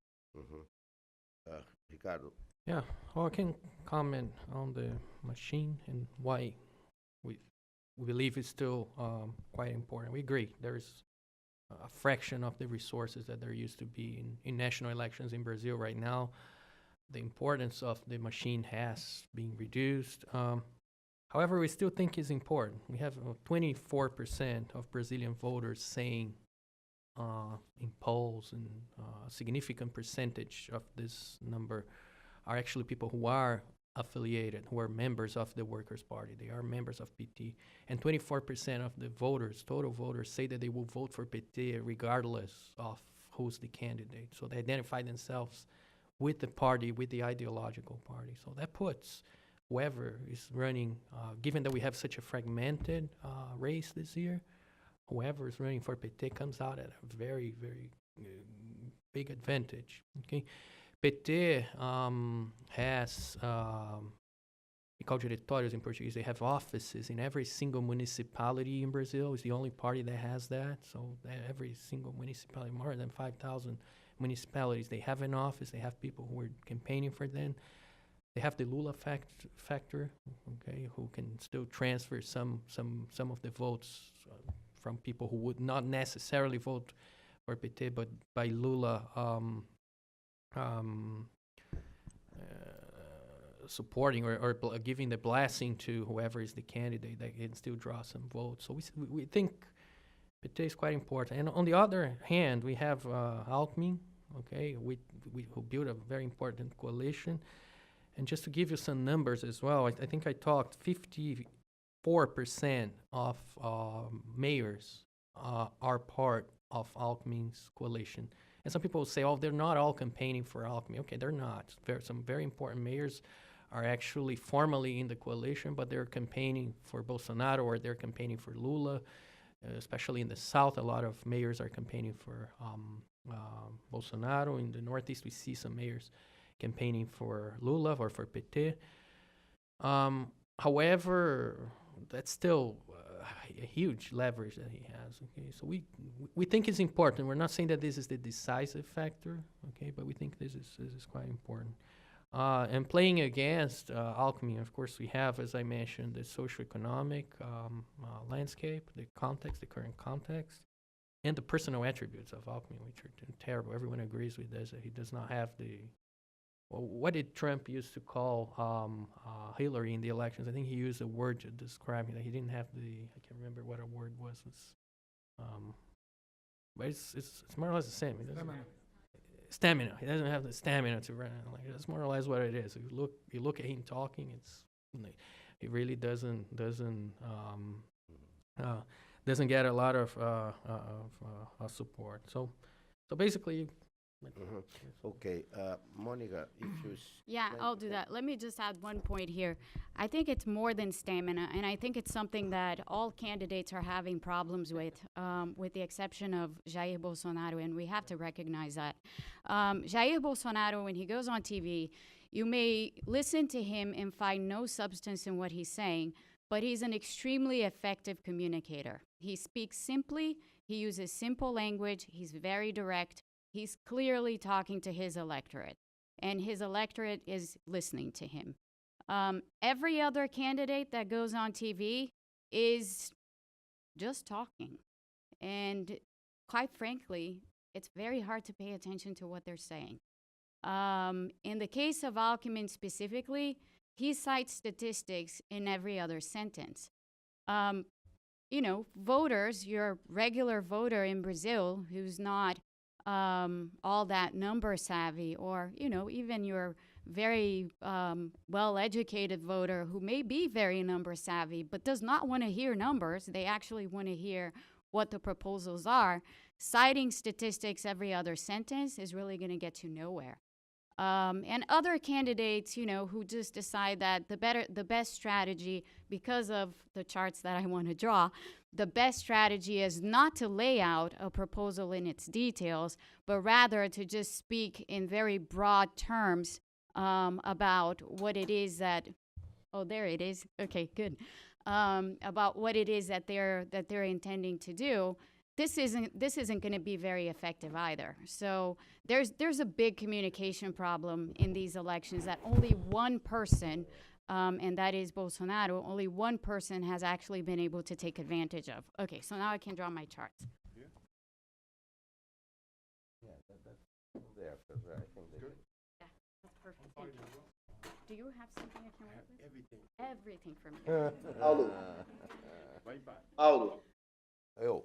Ricardo. Yeah, well, I can comment on the machine and why we believe it's still quite important. We agree there's a fraction of the resources that there used to be in national elections in Brazil right now. The importance of the machine has been reduced. However, we still think it's important. We have 24% of Brazilian voters saying in polls, and a significant percentage of this number are actually people who are affiliated, who are members of the Workers' Party. They are members of PT. And 24% of the voters, total voters, say that they will vote for PT regardless of who's the candidate. So they identify themselves with the party, with the ideological party. So that puts whoever is running, given that we have such a fragmented race this year, whoever is running for PT comes out at a very, very big advantage. Okay, PT has, we call diretórios in Portuguese. They have offices in every single municipality in Brazil. It's the only party that has that. So every single municipality, more than 5,000 municipalities, they have an office. They have people who are campaigning for them. They have the Lula factor, okay, who can still transfer some of the votes from people who would not necessarily vote for PT, but by Lula supporting or giving the blessing to whoever is the candidate, that can still draw some votes. So we think PT is quite important. And on the other hand, we have Alckmin, okay, who built a very important coalition. And just to give you some numbers as well, I think I talked 54% of mayors are part of Alckmin's coalition. And some people say, oh, they're not all campaigning for Alckmin. Okay, they're not. Some very important mayors are actually formally in the coalition, but they're campaigning for Bolsonaro or they're campaigning for Lula. Especially in the South, a lot of mayors are campaigning for Bolsonaro. In the Northeast, we see some mayors campaigning for Lula or for PT. However, that's still a huge leverage that he has. Okay, so we think it's important. We're not saying that this is the decisive factor. Okay, but we think this is quite important. And playing against Alckmin, of course, we have, as I mentioned, the socioeconomic landscape, the context, the current context, and the personal attributes of Alckmin, which are terrible. Everyone agrees with this. That he does not have the. Well, what did Trump used to call Hillary in the elections? I think he used a word to describe that he didn't have the. I can't remember what a word was. But it's more or less the same. Stamina. He doesn't have the stamina to run. Like, that's more or less what it is. If you look at him talking, he really doesn't get a lot of support. So basically. Okay, Monica, if you... Yeah, I'll do that. Let me just add one point here. I think it's more than stamina, and I think it's something that all candidates are having problems with the exception of Jair Bolsonaro, and we have to recognize that. Jair Bolsonaro, when he goes on TV, you may listen to him and find no substance in what he's saying, but he's an extremely effective communicator. He speaks simply, he uses simple language, he's very direct. He's clearly talking to his electorate, and his electorate is listening to him. Every other candidate that goes on TV is just talking. And quite frankly, it's very hard to pay attention to what they're saying. In the case of Alckmin specifically, he cites statistics in every other sentence. Voters, your regular voter in Brazil who's not all that number savvy, or even your very well-educated voter who may be very number savvy but does not want to hear numbers. They actually want to hear what the proposals are. Citing statistics every other sentence is really going to get you nowhere. And other candidates, who just decide that the best strategy, because of the charts that I want to draw, the best strategy is not to lay out a proposal in its details, but rather to just speak in very broad terms about what it is that, oh, there it is. Okay, good. About what it is that they're intending to do. This isn't going to be very effective either. So there's a big communication problem in these elections that only one person, and that is Bolsonaro, only one person has actually been able to take advantage of. Okay, so now I can draw my charts. Yeah, that's there, because I think they... Yeah, that's perfect. Thank you. Do you have something I can work with? Everything. Everything for me. Paulo. Bye-bye. Paulo, Eu.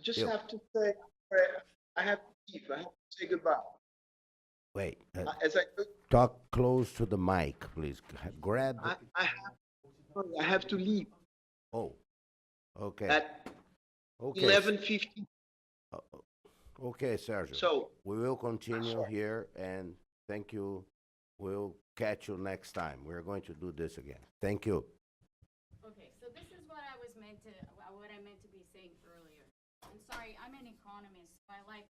just Bill. have to say, I have to leave. I have to say goodbye. Wait, As I, talk close to the mic, please. Grab the, I have to leave oh, okay, at okay. 11:50. Okay, Sergio. So We will continue sorry. here, and thank you. We'll catch you next time. We're going to do this again. Thank you. Okay, so this is what I was meant to, what I meant to be saying earlier. I'm sorry, I'm an economist, so I like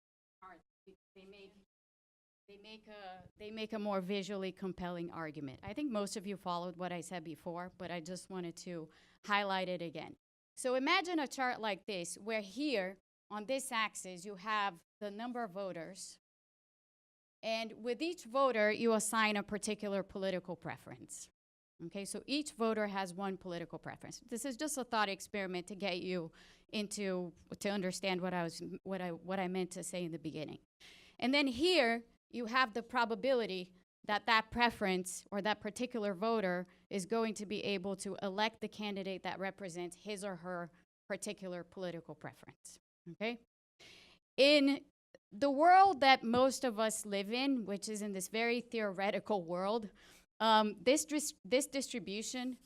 art because they make a more visually compelling argument. I think most of you followed what I said before, but I just wanted to highlight it again. So imagine a chart like this, where here on this axis you have the number of voters, and with each voter you assign a particular political preference. Okay, so each voter has one political preference. This is just a thought experiment to get you to understand what I meant to say in the beginning. And then here you have the probability that that preference or that particular voter is going to be able to elect the candidate that represents his or her particular political preference. Okay? In the world that most of us live in, which is in this very theoretical world, this distribution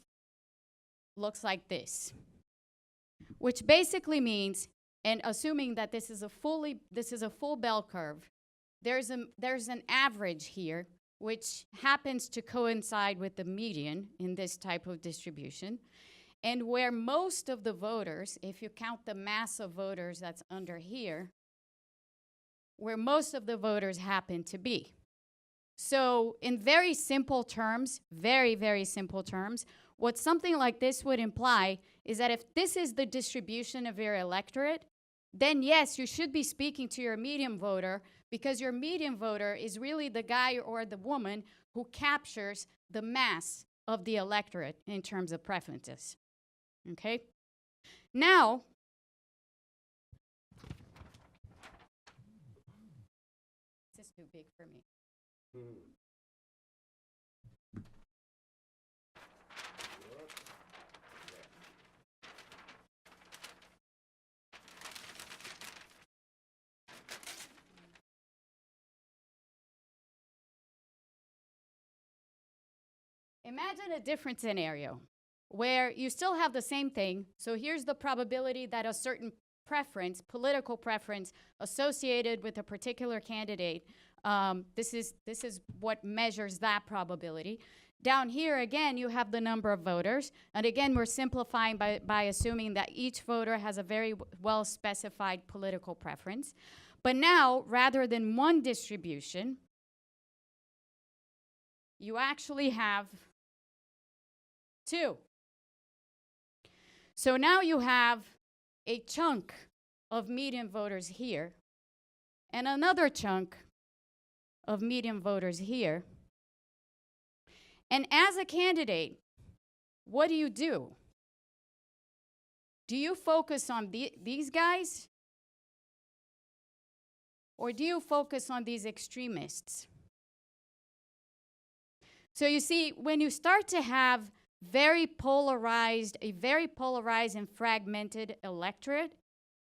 looks like this, which basically means, and assuming that this is a full bell curve, there's an average here, which happens to coincide with the median in this type of distribution, and where most of the voters, if you count the mass of voters that's under here, where most of the voters happen to be. So in very simple terms, very, very simple terms, what something like this would imply is that if this is the distribution of your electorate, then yes, you should be speaking to your median voter, because your median voter is really the guy or the woman who captures the mass of the electorate in terms of preferences. Okay? Now, this is too big for me. Imagine a different scenario where you still have the same thing. So here's the probability that a certain preference, political preference associated with a particular candidate, this is what measures that probability. Down here, again, you have the number of voters. And again, we're simplifying by assuming that each voter has a very well-specified political preference. But now, rather than one distribution, you actually have two. So now you have a chunk of median voters here and another chunk of median voters here. And as a candidate, what do? Do you focus on these guys? Or do you focus on these extremists? So you see, when you start to have a very polarized and fragmented electorate,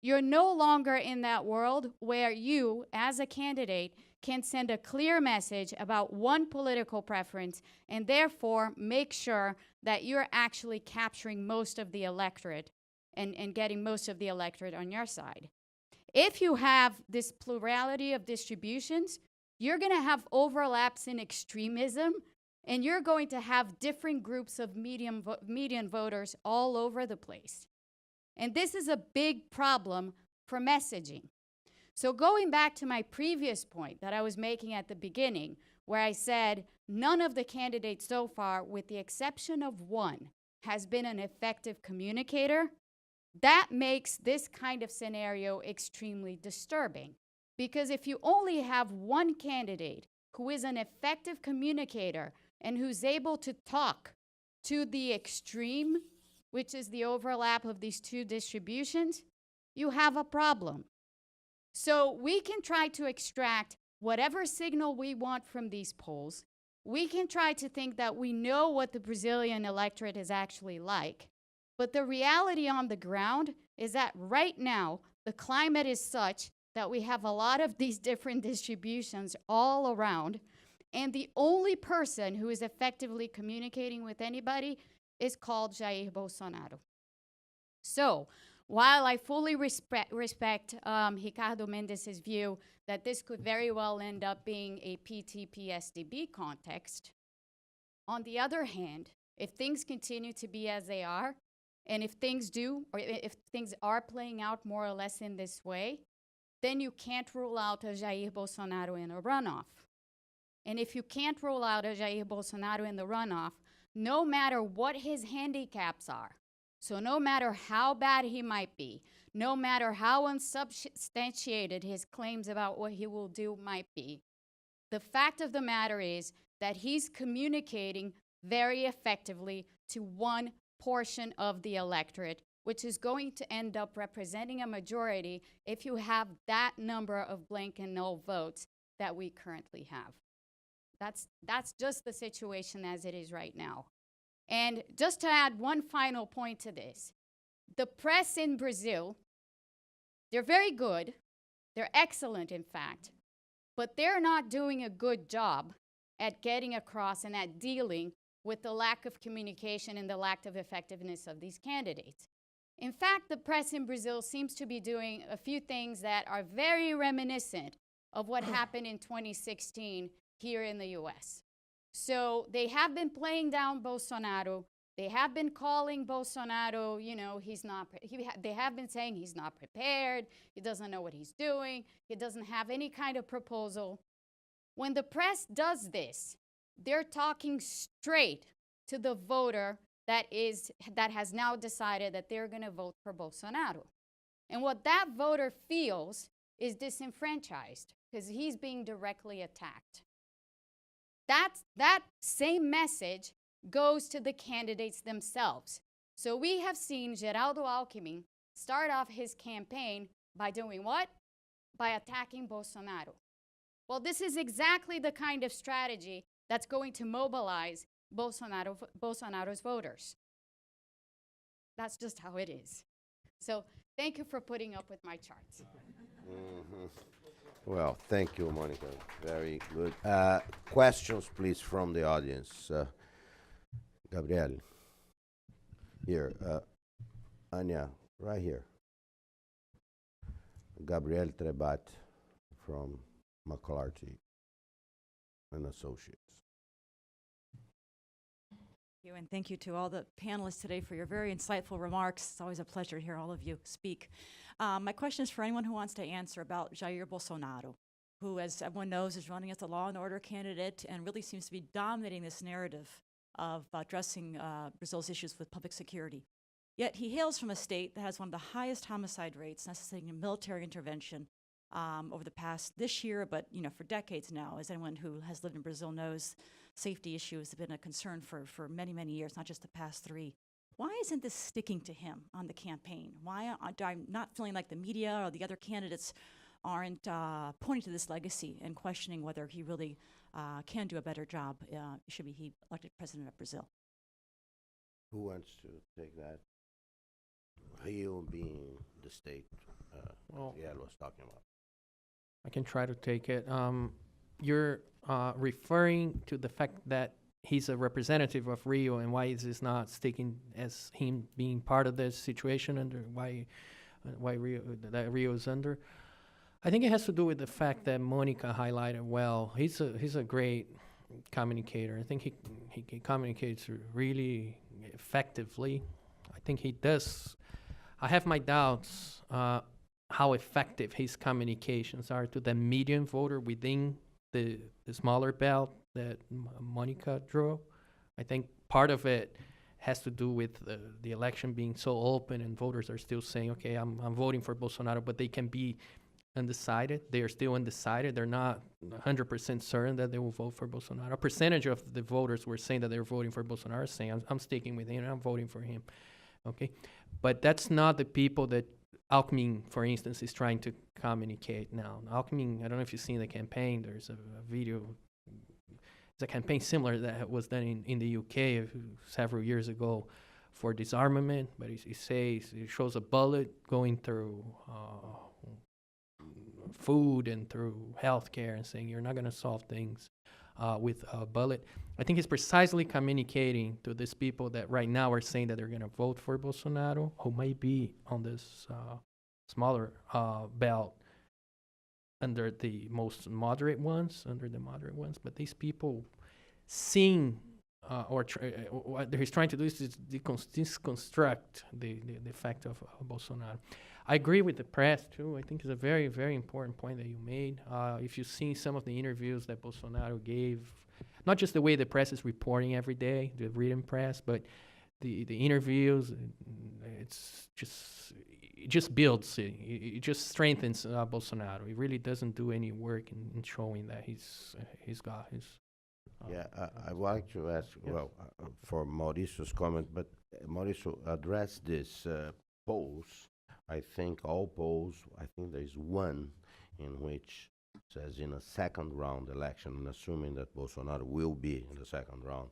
you're no longer in that world where you, as a candidate, can send a clear message about one political preference and therefore make sure that you're actually capturing most of the electorate and getting most of the electorate on your side. If you have this plurality of distributions, you're going to have overlaps in extremism, and you're going to have different groups of median voters all over the place. And this is a big problem for messaging. So going back to my previous point that I was making at the beginning, where I said none of the candidates so far, with the exception of one, has been an effective communicator, that makes this kind of scenario extremely disturbing. Because if you only have one candidate who is an effective communicator and who's able to talk to the extreme, which is the overlap of these two distributions, you have a problem. So we can try to extract whatever signal we want from these polls. We can try to think that we know what the Brazilian electorate is actually like. But the reality on the ground is that right now, the climate is such that we have a lot of these different distributions all around, and the only person who is effectively communicating with anybody is called Jair Bolsonaro. So, while I fully respect Ricardo Mendes' view that this could very well end up being a PT-PSDB context, on the other hand, if things continue to be as they are, and if things are playing out more or less in this way, then you can't rule out a Jair Bolsonaro in a runoff. And if you can't rule out a Jair Bolsonaro in the runoff, no matter what his handicaps are, so no matter how bad he might be, no matter how unsubstantiated his claims about what he will do might be, the fact of the matter is that he's communicating very effectively to one portion of the electorate, which is going to end up representing a majority if you have that number of blank and null votes that we currently have. That's just the situation as it is right now. And just to add one final point to this, the press in Brazil, they're very good, they're excellent in fact, but they're not doing a good job at getting across and at dealing with the lack of communication and the lack of effectiveness of these candidates. In fact, the press in Brazil seems to be doing a few things that are very reminiscent of what happened in 2016 here in the US. So they have been playing down Bolsonaro. They have been calling Bolsonaro, you know, they have been saying he's not prepared, he doesn't know what he's doing, he doesn't have any kind of proposal. When the press does this, they're talking straight to the voter that has now decided that they're going to vote for Bolsonaro. And what that voter feels is disenfranchised because he's being directly attacked. That same message goes to the candidates themselves. So we have seen Geraldo Alckmin start off his campaign by doing what? By attacking Bolsonaro. Well, this is exactly the kind of strategy that's going to mobilize Bolsonaro's voters. That's just how it is. So thank you for putting up with my charts. Mm-hmm. Well, thank you, Monica. Very good. Questions, please, from the audience. Gabriel. Here. Anya, right here. Gabriel Trebat from McClarty and Associates. Thank you, and thank you to all the panelists today for your very insightful remarks. It's always a pleasure to hear all of you speak. My question is for anyone who wants to answer about Jair Bolsonaro, who, as everyone knows, is running as a law and order candidate and really seems to be dominating this narrative of addressing Brazil's issues with public security. Yet he hails from a state that has one of the highest homicide rates necessitating military intervention over the past this year, but for decades now. As anyone who has lived in Brazil knows, safety issues have been a concern for many, many years, not just the past 3. Why isn't this sticking to him on the campaign? Why I'm not feeling like the media or the other candidates aren't pointing to this legacy and questioning whether he really can do a better job should he elected president of Brazil? Who wants to take that? Rio being the state Gabriel was talking about. I can try to take it. You're referring to the fact that he's a representative of Rio, and why is this not sticking as him being part of this situation, and why Rio is under? I think it has to do with the fact that Monica highlighted well. He's a great communicator. I think he communicates really effectively. I think he does. I have my doubts how effective his communications are to the median voter within the smaller belt that Monica drew. I think part of it has to do with the election being so open and voters are still saying, okay, I'm voting for Bolsonaro, but they can be undecided. They are still undecided. They're not 100% certain that they will vote for Bolsonaro. A percentage of the voters were saying that they're voting for Bolsonaro, saying, I'm sticking with him, I'm voting for him. Okay, but that's not the people that Alckmin, for instance, is trying to communicate now. Alckmin, I don't know if you've seen the campaign. There's a video. It's a campaign similar that was done in the UK several years ago, for disarmament, but it says it shows a bullet going through food and through healthcare, and saying you're not going to solve things with a bullet. I think he's precisely communicating to these people that right now are saying that they're going to vote for Bolsonaro, who may be on this smaller belt under the moderate ones, but these people seeing what he's trying to do is deconstruct the effect of Bolsonaro. I agree with the press too. I think it's a very, very important point that you made. If you've seen some of the interviews that Bolsonaro gave, not just the way the press is reporting every day, the written press, but the interviews, it just builds it just strengthens Bolsonaro. It really doesn't do any work in showing that he's got his. I'd like to ask, for Mauricio's comment, but Mauricio addressed this polls. I think all polls, I think there is one in which says in a second round election, and assuming that Bolsonaro will be in the second round,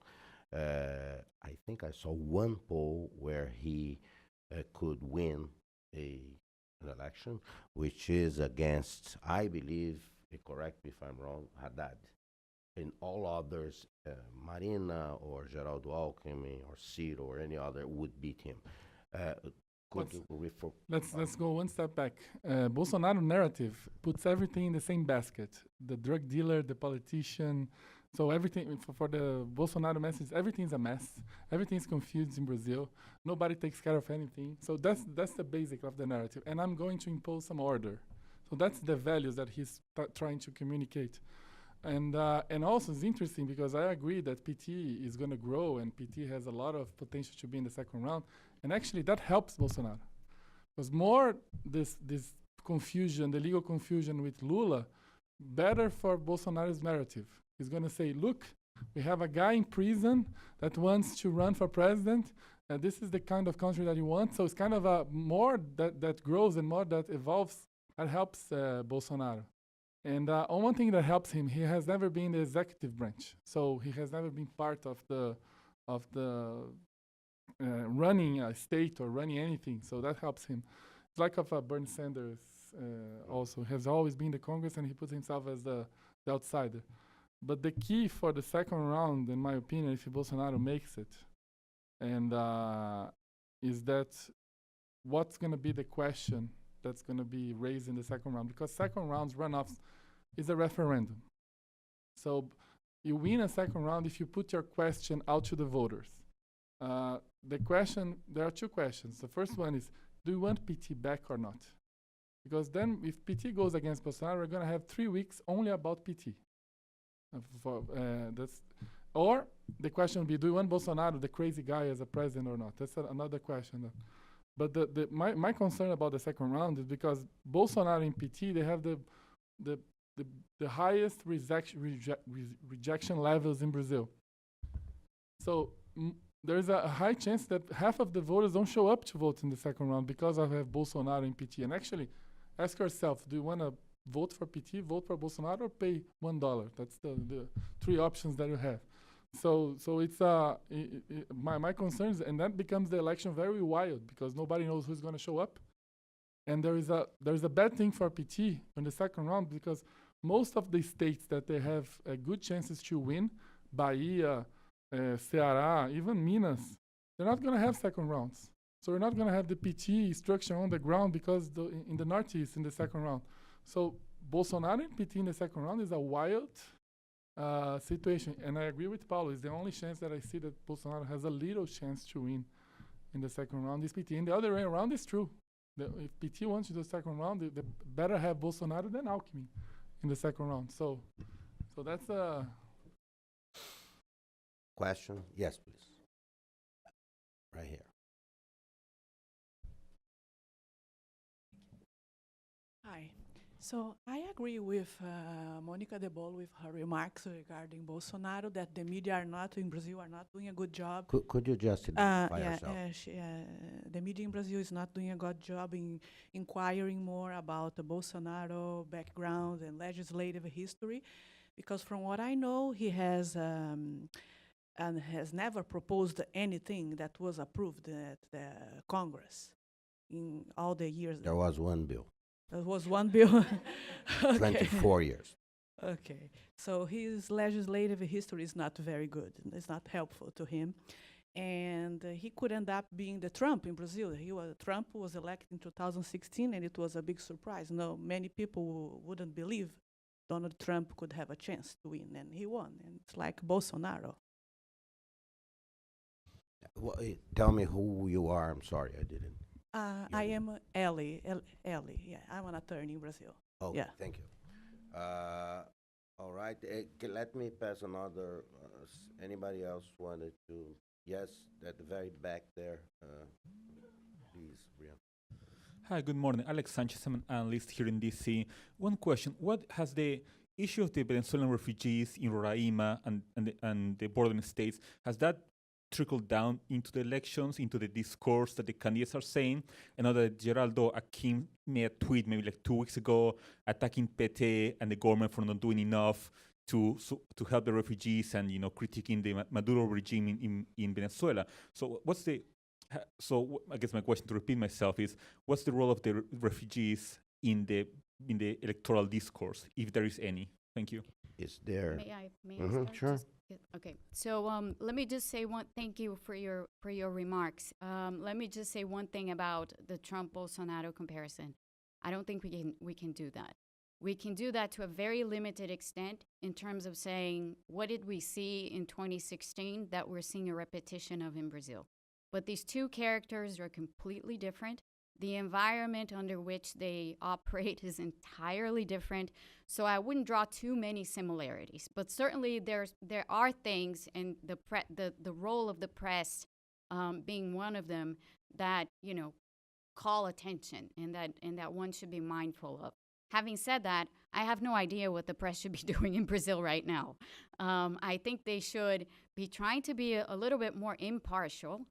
I think I saw one poll where he could win an election, which is against, I believe, correct me if I'm wrong, Haddad. In all others, Marina or Geraldo Alckmin or Ciro or any other would beat him. Let's go one step back. Bolsonaro narrative puts everything in the same basket: the drug dealer, the politician. So everything for the Bolsonaro message, everything's a mess. Everything's confused in Brazil. Nobody takes care of anything. So that's the basic of the narrative. And I'm going to impose some order. So that's the values that he's trying to communicate. And also it's interesting because I agree that PT is going to grow and PT has a lot of potential to be in the second round. And actually that helps Bolsonaro. Because more this confusion, the legal confusion with Lula, better for Bolsonaro's narrative. He's going to say, look, we have a guy in prison that wants to run for president. And this is the kind of country that you want. So it's kind of a more that grows and more that evolves that helps Bolsonaro. And one thing that helps him, he has never been in the executive branch, so he has never been part of the running a state or running anything. So that helps him. It's like of Bernie Sanders also has always been the Congress, and he puts himself as the outsider. But the key for the second round, in my opinion, if Bolsonaro makes it, and is that what's going to be the question that's going to be raised in the second round? Because second round's runoffs is a referendum. So you win a second round if you put your question out to the voters. There are two questions. The first one is, do you want PT back or not? Because then if PT goes against Bolsonaro, we're going to have 3 weeks only about PT. Or the question would be, do you want Bolsonaro, the crazy guy, as a president or not? That's another question. But my concern about the second round is because Bolsonaro and PT, they have the highest rejection levels in Brazil. So there's a high chance that half of the voters don't show up to vote in the second round because I have Bolsonaro and PT. And actually, ask yourself, do you want to vote for PT, vote for Bolsonaro, or pay $1? That's the three options that you have. So it's my concerns, and that becomes the election very wild because nobody knows who's going to show up. And there is a bad thing for PT in the second round because most of the states that they have good chances to win, Bahia, Ceará, even Minas, they're not going to have second rounds. So we're not going to have the PT structure on the ground because in the Northeast in the second round. So Bolsonaro and PT in the second round is a wild situation. And I agree with Paulo. It's the only chance that I see that Bolsonaro has a little chance to win in the second round is PT. And the other way around is true. If PT wants to do the second round, they better have Bolsonaro than Alckmin in the second round. So that's a question. Yes, please. Right here. Hi. So I agree with Monica De Bolo with her remarks regarding Bolsonaro that the media in Brazil are not doing a good job. Could you just identify yourself? The media in Brazil is not doing a good job in inquiring more about the Bolsonaro background and legislative history, because from what I know, he has and has never proposed anything that was approved at the Congress in all the years. There was one bill, There was one bill. Okay. 24 years. Okay, so his legislative history is not very good. It's not helpful to him, and he could end up being the Trump in Brazil. Trump was elected in 2016, and it was a big surprise. No, many people wouldn't believe Donald Trump could have a chance to win, and he won. And it's like Bolsonaro. Well, tell me who you are. I'm sorry, I didn't. I am Ellie. Ellie, yeah, I'm an attorney in Brazil. Oh, Yeah. thank you. All right, let me pass another, anybody else wanted to, yes, at the very back there, please, Brian. Hi, good morning. Alex Sanchez, I'm an analyst here in DC. One question, what has the issue of the Venezuelan refugees in Roraima and the bordering states, has that trickled down into the elections, into the discourse that the candidates are saying? I know that Geraldo Akim made a tweet maybe like 2 weeks ago attacking PT and the government for not doing enough to help the refugees and, you know, critiquing the Maduro regime in Venezuela. So what's the, I guess my question, to repeat myself, is what's the role of the refugees in the electoral discourse, if there is any? Thank you. Is there? May I Mhm, start? sure. Okay. So let me just say thank you for your remarks. Let me just say one thing about the Trump-Bolsonaro comparison. I don't think we can do that. We can do that to a very limited extent in terms of saying, what did we see in 2016 that we're seeing a repetition of in Brazil? But these two characters are completely different. The environment under which they operate is entirely different. So I wouldn't draw too many similarities. But certainly there are things, and the role of the press being one of them, that, you know, call attention and that one should be mindful of. Having said that, I have no idea what the press should be doing in Brazil right now. I think they should be trying to be a little bit more impartial.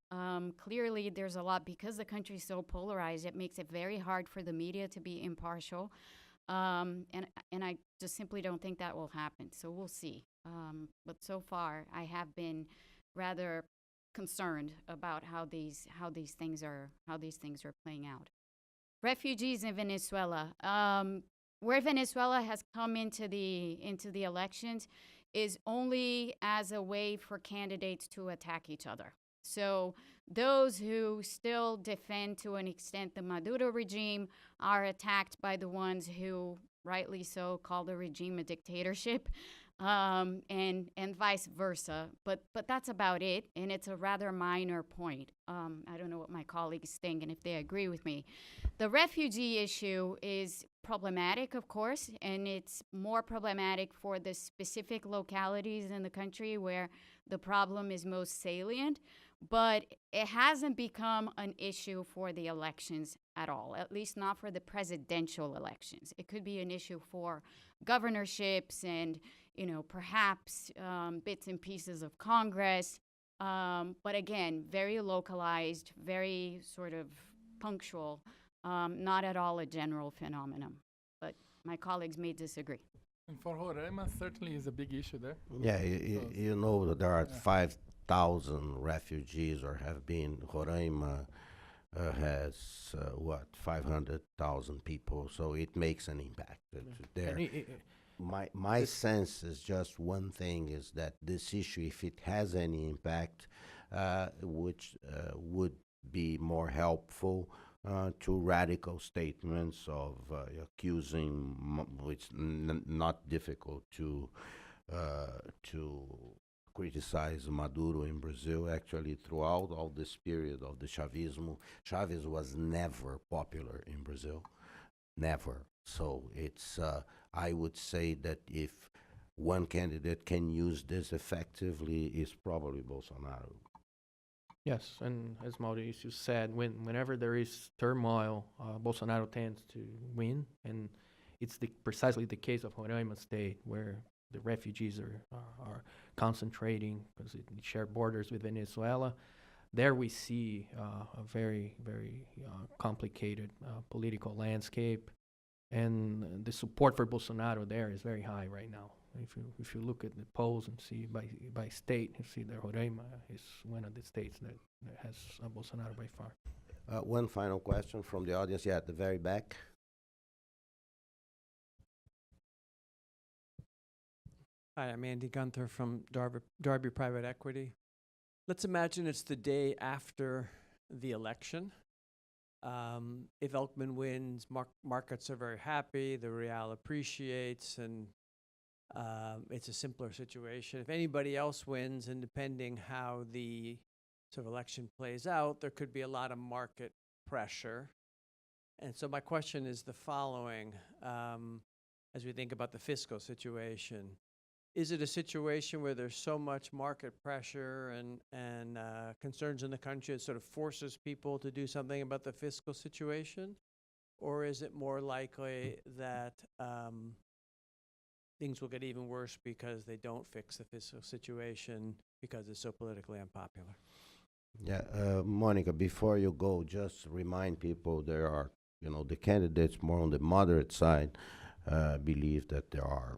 Clearly, there's a lot, because the country is so polarized, it makes it very hard for the media to be impartial. And I just simply don't think that will happen. So we'll see. But so far, I have been rather concerned about how these things are playing out. Refugees in Venezuela. Where Venezuela has come into the elections is only as a way for candidates to attack each other. So those who still defend, to an extent, the Maduro regime are attacked by the ones who, rightly so, call the regime a dictatorship, and vice versa. But that's about it, and it's a rather minor point. I don't know what my colleagues think and if they agree with me. The refugee issue is problematic, of course, and it's more problematic for the specific localities in the country where the problem is most salient. But it hasn't become an issue for the elections at all, at least not for the presidential elections. It could be an issue for governorships and, you know, perhaps bits and pieces of Congress. But again, very localized, very sort of punctual, not at all a general phenomenon. But my colleagues may disagree. And for Roraima, certainly is a big issue there. Yeah, you know that there are 5,000 refugees, or have been. Roraima has, 500,000 people, so it makes an impact. There. My sense is just one thing, is that this issue, if it has any impact, which would be more helpful to radical statements of accusing, which not difficult to criticize Maduro in Brazil. Actually, throughout all this period of the Chavismo, Chavez was never popular in Brazil, never. So it's, I would say that if one candidate can use this effectively, is probably Bolsonaro. Yes, and as Mauricio said, whenever there is turmoil, Bolsonaro tends to win, and it's precisely the case of Roraima State, where the refugees are concentrating because it share borders with Venezuela. There we see a very, very complicated political landscape, and the support for Bolsonaro there is very high right now. If you look at the polls and see by state, you see that Roraima is one of the states that has Bolsonaro by far. One final question from the audience, yeah, at the very back. Hi, I'm Andy Gunther from Darby Private Equity. Let's imagine it's the day after the election. If Elkman wins, markets are very happy, the real appreciates, and it's a simpler situation. If anybody else wins, and depending how the sort of election plays out, there could be a lot of market pressure. And so my question is the following, as we think about the fiscal situation. Is it a situation where there's so much market pressure and concerns in the country it sort of forces people to do something about the fiscal situation? Or is it more likely that things will get even worse because they don't fix the fiscal situation because it's so politically unpopular? Yeah, Monica, before you go, just remind people there are, the candidates more on the moderate side believe that there are,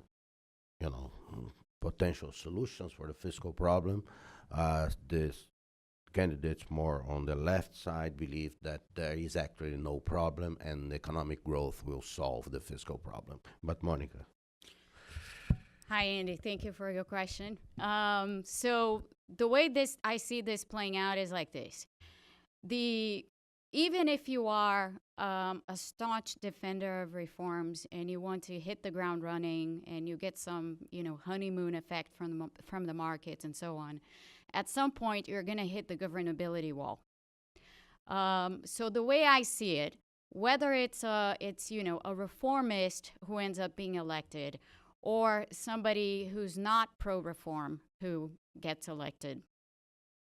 potential solutions for the fiscal problem. This candidates more on the left side believe that there is actually no problem and economic growth will solve the fiscal problem. But Monica. Hi, Andy. Thank you for your question. So the way I see this playing out is like this. Even if you are a staunch defender of reforms and you want to hit the ground running and you get some, honeymoon effect from the markets and so on, at some point you're going to hit the governability wall. So the way I see it, whether it's a reformist who ends up being elected or somebody who's not pro-reform who gets elected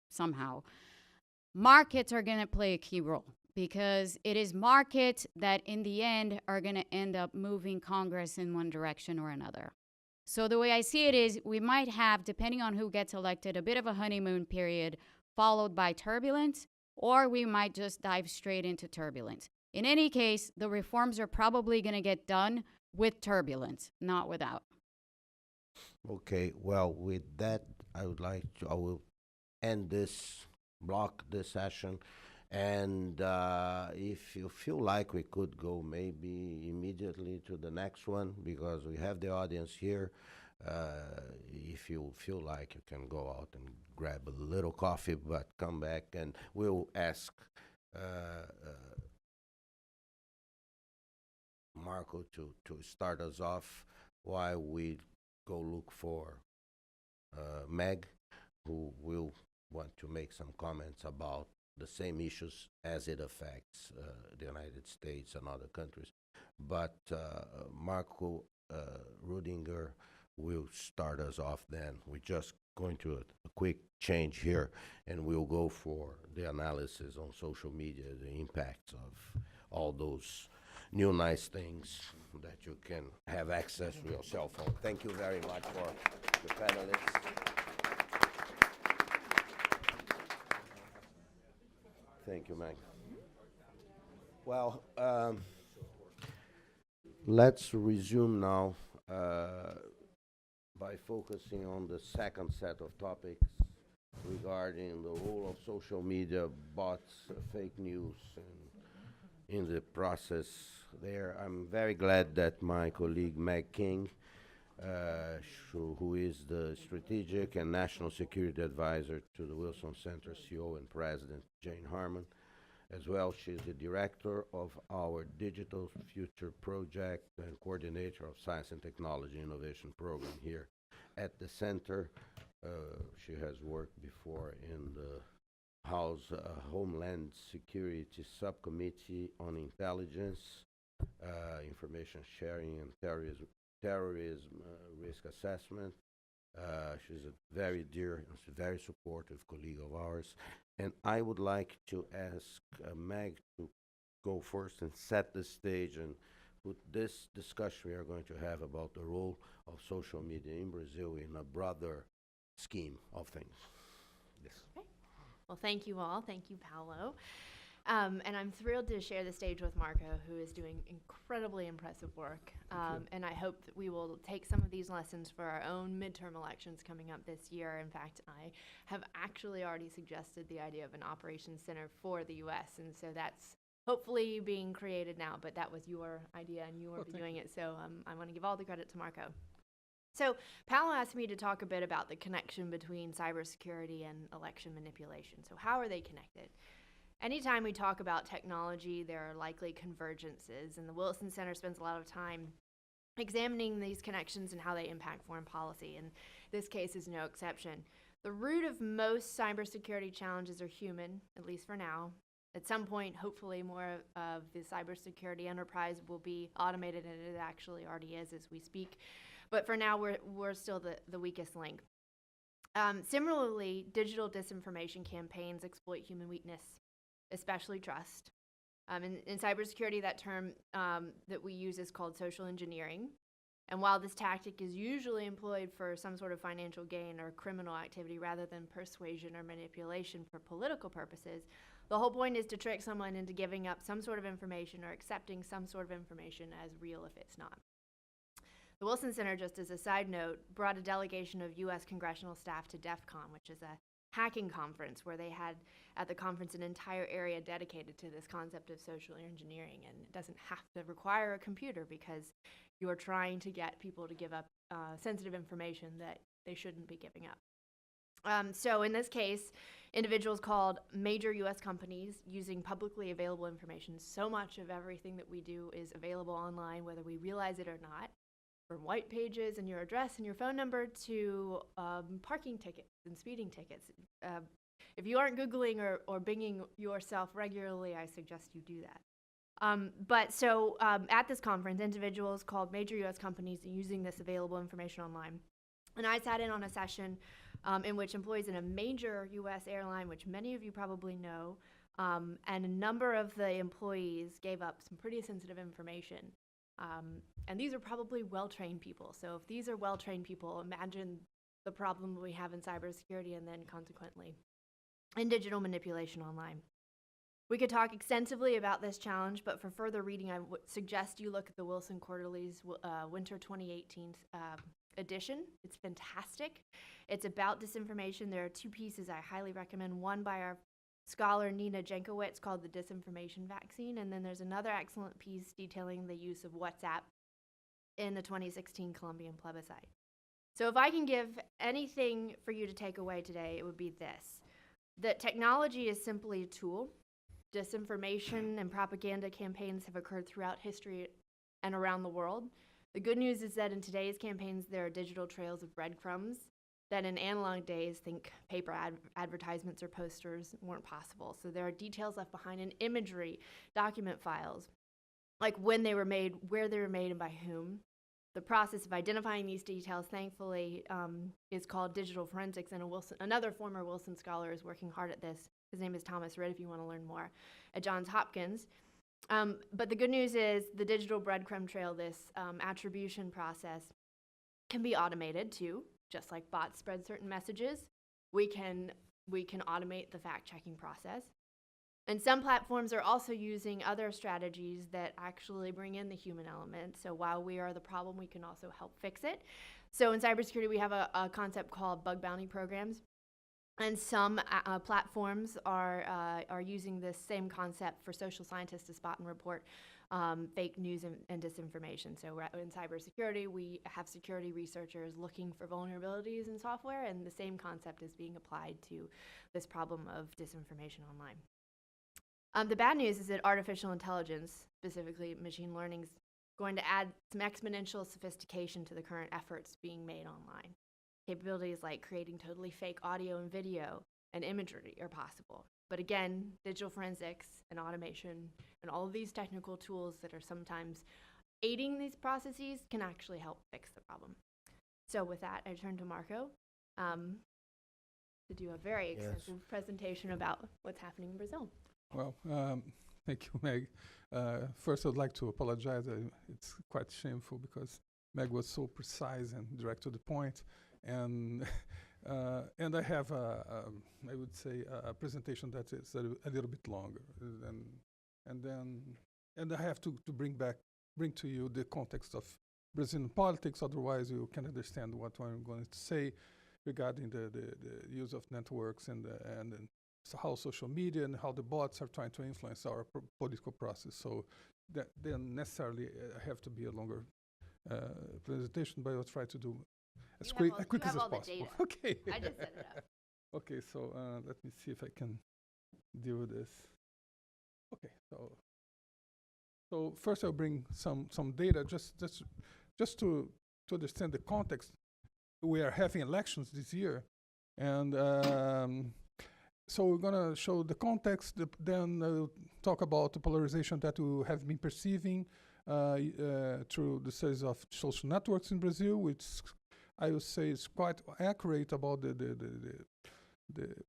somehow, markets are going to play a key role because it is markets that in the end are going to end up moving Congress in one direction or another. So the way I see it is we might have, depending on who gets elected, a bit of a honeymoon period followed by turbulence, or we might just dive straight into turbulence. In any case, the reforms are probably going to get done with turbulence, not without. Okay, well, with that, I will end this session. And if you feel like we could go maybe immediately to the next one, because we have the audience here. If you feel like you can go out and grab a little coffee, but come back and we'll ask Marco to start us off while we go look for Meg, who will want to make some comments about the same issues as it affects the United States and other countries. But Marco Rudinger will start us off then. We're just going to a quick change here, and we'll go for the analysis on social media, the impacts of all those new nice things that you can have access to your cell phone. Thank you very much for the panelists. Thank you, Meg. Well, let's resume now by focusing on the second set of topics regarding the role of social media, bots, fake news, and in the process there. I'm very glad that my colleague Meg King, who is the Strategic and National Security Advisor to the Wilson Center CEO and President Jane Harman, as well. She's the director of our Digital Future Project and coordinator of Science and Technology Innovation Program here at the center. She has worked before in the House Homeland Security Subcommittee on Intelligence, Information Sharing and Terrorism Risk Assessment. She's a very dear and very supportive colleague of ours. And I would like to ask Meg to go first and set the stage and put this discussion we are going to have about the role of social media in Brazil in a broader scheme of things. Yes. Okay. Well, thank you all. Thank you, Paulo. And I'm thrilled to share the stage with Marco, who is doing incredibly impressive work. And I hope that we will take some of these lessons for our own midterm elections coming up this year. In fact, I have actually already suggested the idea of an operations center for the U.S., and so that's hopefully being created now, but that was your idea and you were doing it, so I want to give all the credit to Marco. So Paolo asked me to talk a bit about the connection between cybersecurity and election manipulation. So how are they connected? Anytime we talk about technology, there are likely convergences, and the Wilson Center spends a lot of time examining these connections and how they impact foreign policy, and this case is no exception. The root of most cybersecurity challenges are human, at least for now. At some point, hopefully, more of the cybersecurity enterprise will be automated, and it actually already is as we speak. But for now, we're still the weakest link. Similarly, digital disinformation campaigns exploit human weakness, especially trust. In cybersecurity, that term that we use is called social engineering. And while this tactic is usually employed for some sort of financial gain or criminal activity rather than persuasion or manipulation for political purposes, the whole point is to trick someone into giving up some sort of information or accepting some sort of information as real if it's not. The Wilson Center, just as a side note, brought a delegation of U.S. congressional staff to DEF CON, which is a hacking conference where they had at the conference an entire area dedicated to this concept of social engineering. And it doesn't have to require a computer because you're trying to get people to give up sensitive information that they shouldn't be giving up. So in this case, individuals called major U.S. companies using publicly available information. So much of everything that we do is available online, whether we realize it or not. From white pages and your address and your phone number to parking tickets and speeding tickets. If you aren't Googling or Binging yourself regularly, I suggest you do that. But at this conference, individuals called major U.S. companies using this available information online. And I sat in on a session in which employees in a major U.S. airline, which many of you probably know, and a number of the employees gave up some pretty sensitive information. And these are probably well-trained people. So if these are well-trained people, imagine the problem we have in cybersecurity and then consequently in digital manipulation online. We could talk extensively about this challenge, but for further reading, I would suggest you look at the Wilson Quarterly's Winter 2018 edition. It's fantastic. It's about disinformation. There are two pieces I highly recommend. One by our scholar Nina Jankowicz called The Disinformation Vaccine, and then there's another excellent piece detailing the use of WhatsApp in the 2016 Colombian plebiscite. So if I can give anything for you to take away today, it would be this: that technology is simply a tool. Disinformation and propaganda campaigns have occurred throughout history and around the world. The good news is that in today's campaigns, there are digital trails of breadcrumbs that in analog days, think paper advertisements or posters, weren't possible. So there are details left behind in imagery, document files, like when they were made, where they were made, and by whom. The process of identifying these details, thankfully, is called digital forensics, and another former Wilson scholar is working hard at this. His name is Thomas Ridd, if you want to learn more, at Johns Hopkins. But the good news is the digital breadcrumb trail, this attribution process, can be automated too. Just like bots spread certain messages, we can automate the fact-checking process. And some platforms are also using other strategies that actually bring in the human element. So while we are the problem, we can also help fix it. So in cybersecurity, we have a concept called bug bounty programs. And some platforms are using this same concept for social scientists to spot and report fake news and disinformation. So in cybersecurity, we have security researchers looking for vulnerabilities in software, and the same concept is being applied to this problem of disinformation online. The bad news is that artificial intelligence, specifically machine learning, is going to add some exponential sophistication to the current efforts being made online. Capabilities like creating totally fake audio and video and imagery are possible. But again, digital forensics and automation and all of these technical tools that are sometimes aiding these processes can actually help fix the problem. So with that, I turn to Marco to do a very extensive presentation about what's happening in Brazil. Well, thank you, Meg. First, I'd like to apologize. It's quite shameful because Meg was so precise and direct to the point. And And I have, I would say, a presentation that is a little bit longer, and I have to bring to you the context of Brazilian politics. Otherwise, you can understand what I'm going to say regarding the use of networks and so how social media and how the bots are trying to influence our political process. So that then necessarily have to be a longer presentation, but I'll try to do as quick as possible. Data. Okay. I just set it up. Okay, so let me see if I can deal with this. Okay, so first I'll bring some data just to understand the context. We are having elections this year, and so we're gonna show the context. Then talk about the polarization that we have been perceiving through the studies of social networks in Brazil, which I would say is quite accurate about the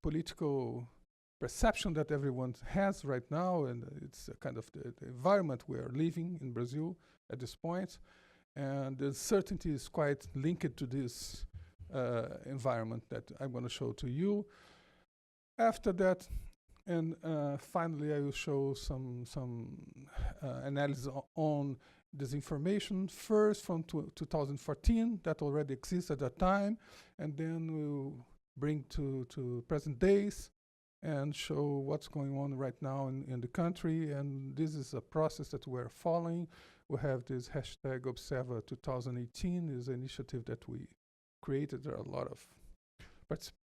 political perception that everyone has right now, and it's a kind of the environment we are living in Brazil at this point. And the uncertainty is quite linked to this environment that I'm going to show to you. After that, and finally, I will show some analysis on disinformation, first from 2014, that already exists at that time, and then we'll bring to present days and show what's going on right now in the country. And this is a process that we're following. We have this hashtag Observa 2018 is an initiative that we created. There are a lot of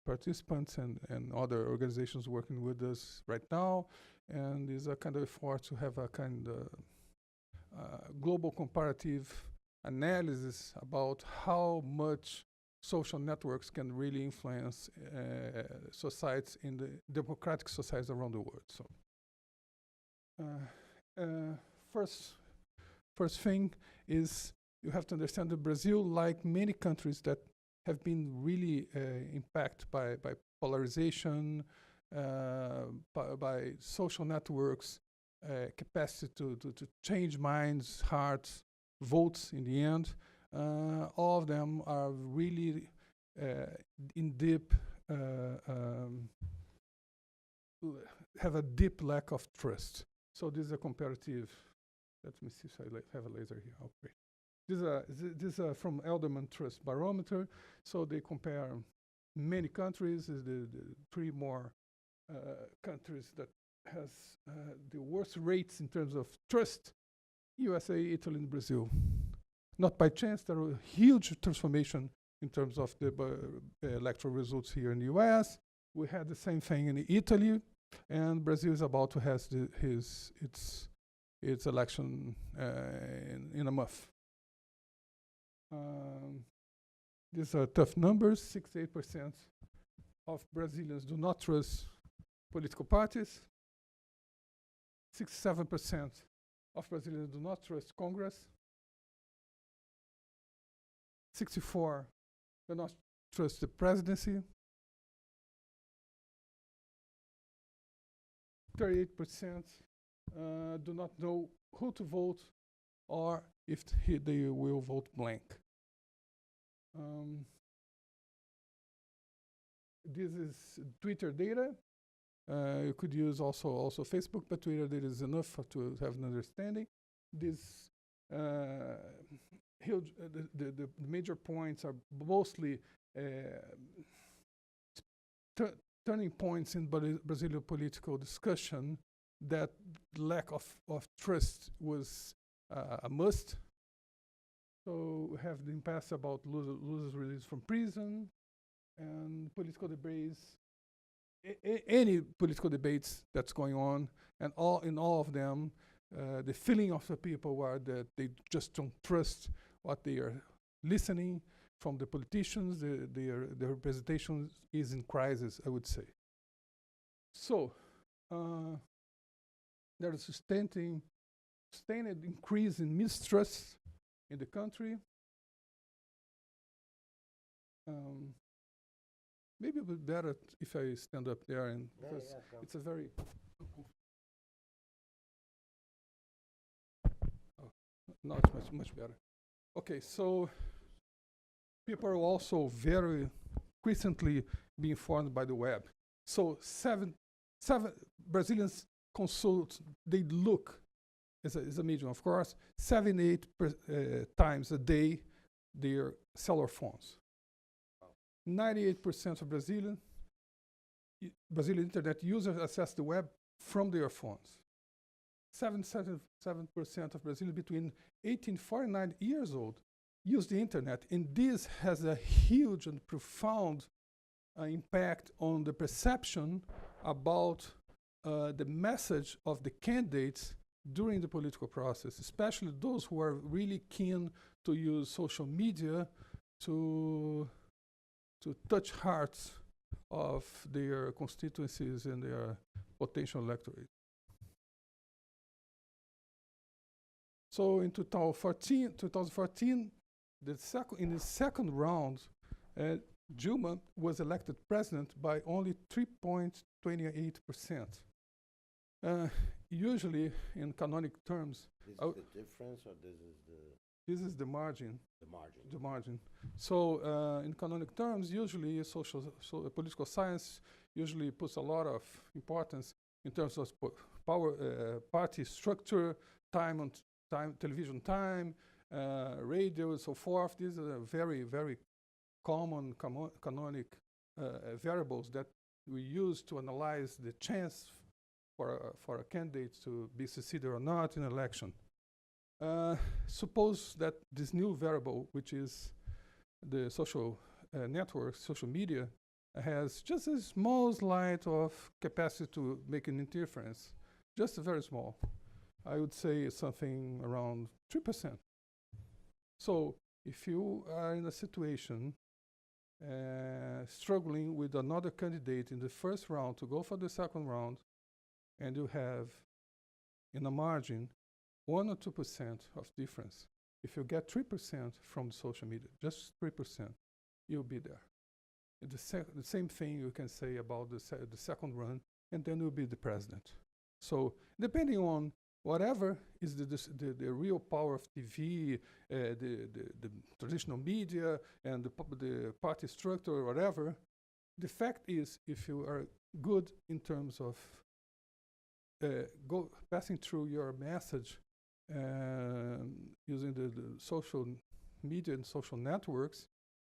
participants and other organizations working with us right now, and is a kind of effort to have a kind of global comparative analysis about how much social networks can really influence societies in the democratic societies around the world. So first thing is you have to understand that Brazil, like many countries that have been really impacted by polarization, by social networks, capacity to change minds, hearts, votes in the end. All of them are really in deep, have a deep lack of trust. So this is a comparative. Let me see if I have a laser here. Okay. These are from Elderman Trust Barometer. So they compare many countries. The three more countries that has the worst rates in terms of trust: USA, Italy, and Brazil. Not by chance, there was a huge transformation in terms of the electoral results here in the US. We had the same thing in Italy, and Brazil is about to have its election in a month. These are tough numbers. 68% of Brazilians do not trust political parties. 67% of Brazilians do not trust Congress. 64% do not trust the presidency. 38% do not know who to vote or if they will vote blank. This is Twitter data. You could use also Facebook, but Twitter data is enough to have an understanding. This huge, the major points are mostly turning points in Brazilian political discussion. That lack of trust was a must. So we have the impasse about losers released from prison and political debates, any political debates that's going on, and in all of them, the feeling of the people were that they just don't trust what they are listening from the politicians. Their representation is in crisis, I would say. So there is a sustained increase in mistrust in the country. Maybe it would be better if I stand up there, and because it's a very now it's much better. Okay, so people are also very increasingly be informed by the web. So seven Brazilians consult, they look, as a medium, of course, 7-8 times a day their cellular phones. 98% of Brazilian internet users access the web from their phones. 77% of Brazilians between 18 and 49 years old use the internet, and this has a huge and profound impact on the perception about the message of the candidates during the political process, especially those who are really keen to use social media to touch hearts of their constituencies and their potential electorate. So in 2014, in the second round, Dilma was elected president by only 3.28%. Usually, in canonic terms, This is the difference, or this is the margin. the margin? The margin. So, in canonic terms, usually political science usually puts a lot of importance in terms of power, party structure, television time, radio, and so forth. These are very, very common canonic variables that we use to analyze the chance for a candidate to be succeeded or not in an election. Suppose that this new variable, which is the social network, social media, has just a small slight of capacity to make an interference, just very small. I would say something around 3%. So if you are in a situation struggling with another candidate in the first round to go for the second round, and you have in a margin 1 or 2% of difference, if you get 3% from social media, just 3%, you'll be there. The same thing you can say about the second run, and then you'll be the president. So depending on whatever is the real power of TV, the traditional media, and the party structure or whatever, the fact is, if you are good in terms of passing through your message using the social media and social networks,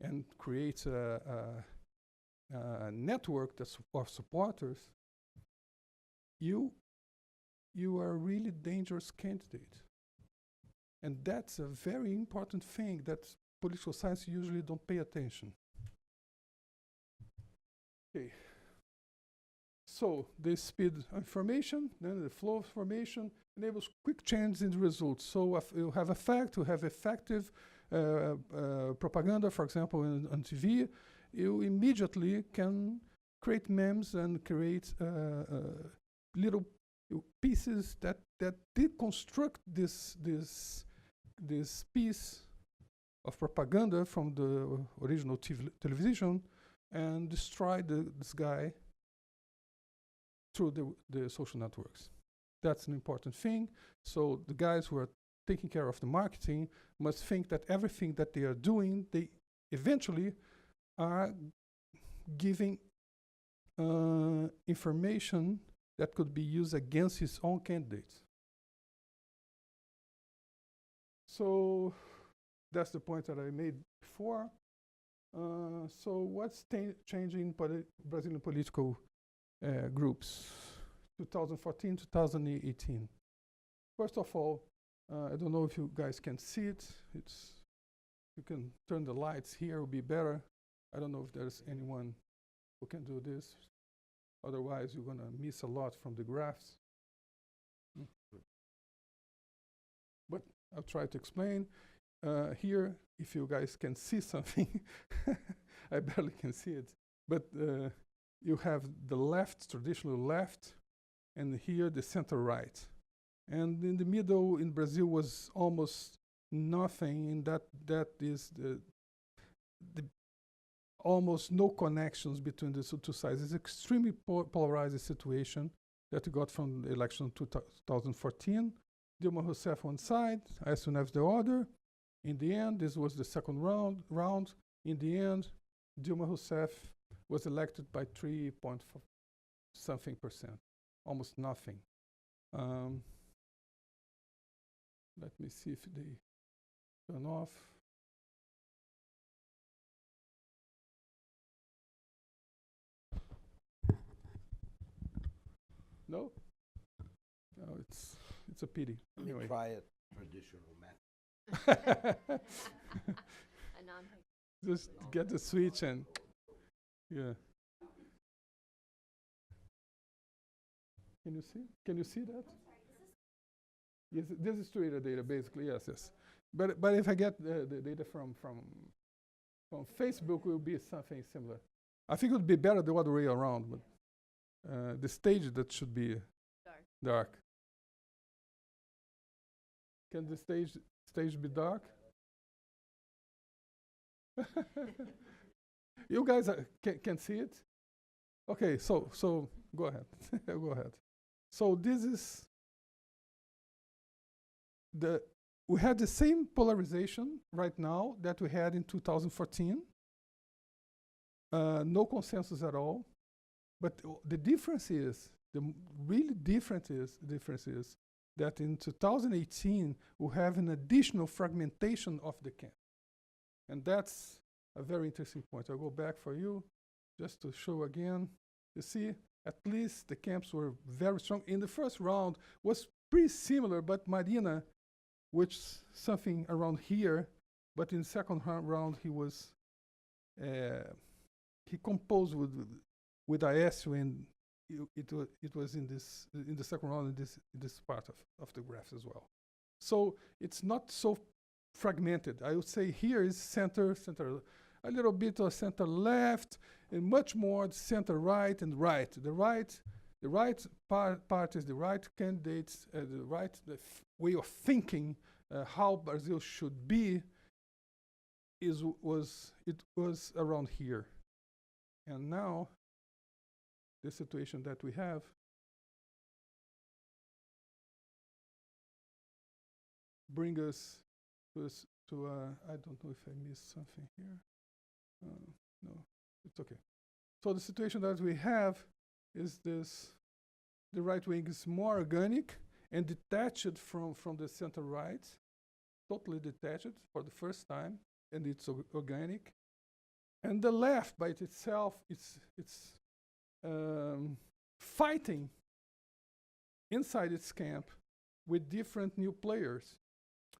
and create a network of supporters, you are a really dangerous candidate. And that's a very important thing that political science usually don't pay attention. Okay. So the speed of information, then the flow of information enables quick change in the results. So if you have effect, you have effective propaganda, for example, on TV, you immediately can create memes and create little pieces that deconstruct this piece of propaganda from the original television and destroy this guy through the social networks. That's an important thing. So the guys who are taking care of the marketing must think that everything that they are doing, they eventually are giving information that could be used against his own candidates. So that's the point that I made before. So what's changing in Brazilian political groups, 2014, 2018? First of all, I don't know if you guys can see it. You can turn the lights here, it will be better. I don't know if there's anyone who can do this. Otherwise, you're gonna miss a lot from the graphs. But I'll try to explain. Here, if you guys can see something, I barely can see it. But you have the left, traditional left, and here the center right. And in the middle in Brazil was almost nothing, and that is the almost no connections between the two sides. It's extremely polarized situation that we got from the election 2014. Dilma Rousseff one side, Aécio Neves the other. In the end, this was the second round. In the end, Dilma Rousseff was elected by 3.something%, almost nothing. Let me see if they turn off. No? No, it's a pity. Let me Anyway. try it traditional method. A non Just get the switch and, yeah. Can you see? Can you see that? Yes, this is Twitter data, basically. Yes, yes. But if I get the data from Facebook, it will be something similar. I think it would be better the other way around, but the stage that should be dark. Can the stage be dark? You guys can see it? Okay, so go ahead. Go ahead. So this is we had the same polarization right now that we had in 2014. No consensus at all. But the difference is, the really difference is that in 2018, we have an additional fragmentation of the camp. And that's a very interesting point. I'll go back for you just to show again. You see, at least the camps were very strong. In the first round was pretty similar, but Marina, which something around here, but in the second round he was, he composed with Aécio, and it was in the second round in this part of the graph as well. So it's not so fragmented. I would say here is center, a little bit of center left, and much more center right and right. The right part is the right candidates, the right way of thinking how Brazil should be. It was around here, and now the situation that we have bring us to I don't know if I missed something here. No, it's okay. So the situation that we have is this: the right wing is more organic and detached from the center right, totally detached for the first time, and it's organic. And the left by itself, it's fighting inside its camp with different new players.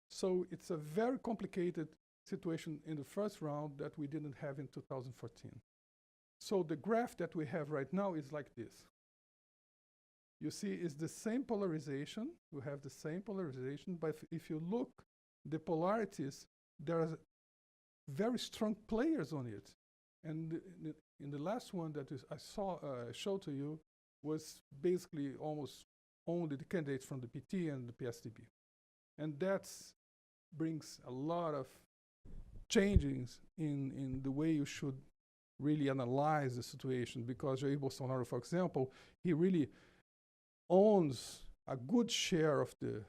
So it's a very complicated situation in the first round that we didn't have in 2014. So the graph that we have right now is like this. You see, it's the same polarization. We have the same polarization, but if you look, the polarities, there are very strong players on it. And in the last one that I showed to you was basically almost only the candidates from the PT and the PSDB. And that brings a lot of changes in the way you should really analyze the situation, because Jair Bolsonaro, for example, he really owns a good share of the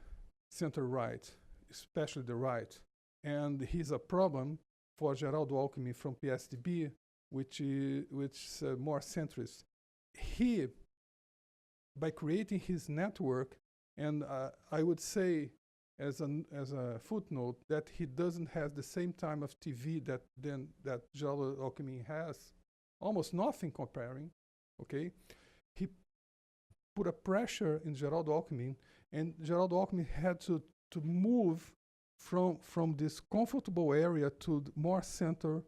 center-right, especially the right. And he's a problem for Geraldo Alckmin from PSDB, which is more centrist. He, by creating his network, and I would say as a footnote that he doesn't have the same time of TV that Geraldo Alckmin has, almost nothing comparing, okay? He put a pressure in Geraldo Alckmin, and Geraldo Alckmin had to move from this comfortable area to more center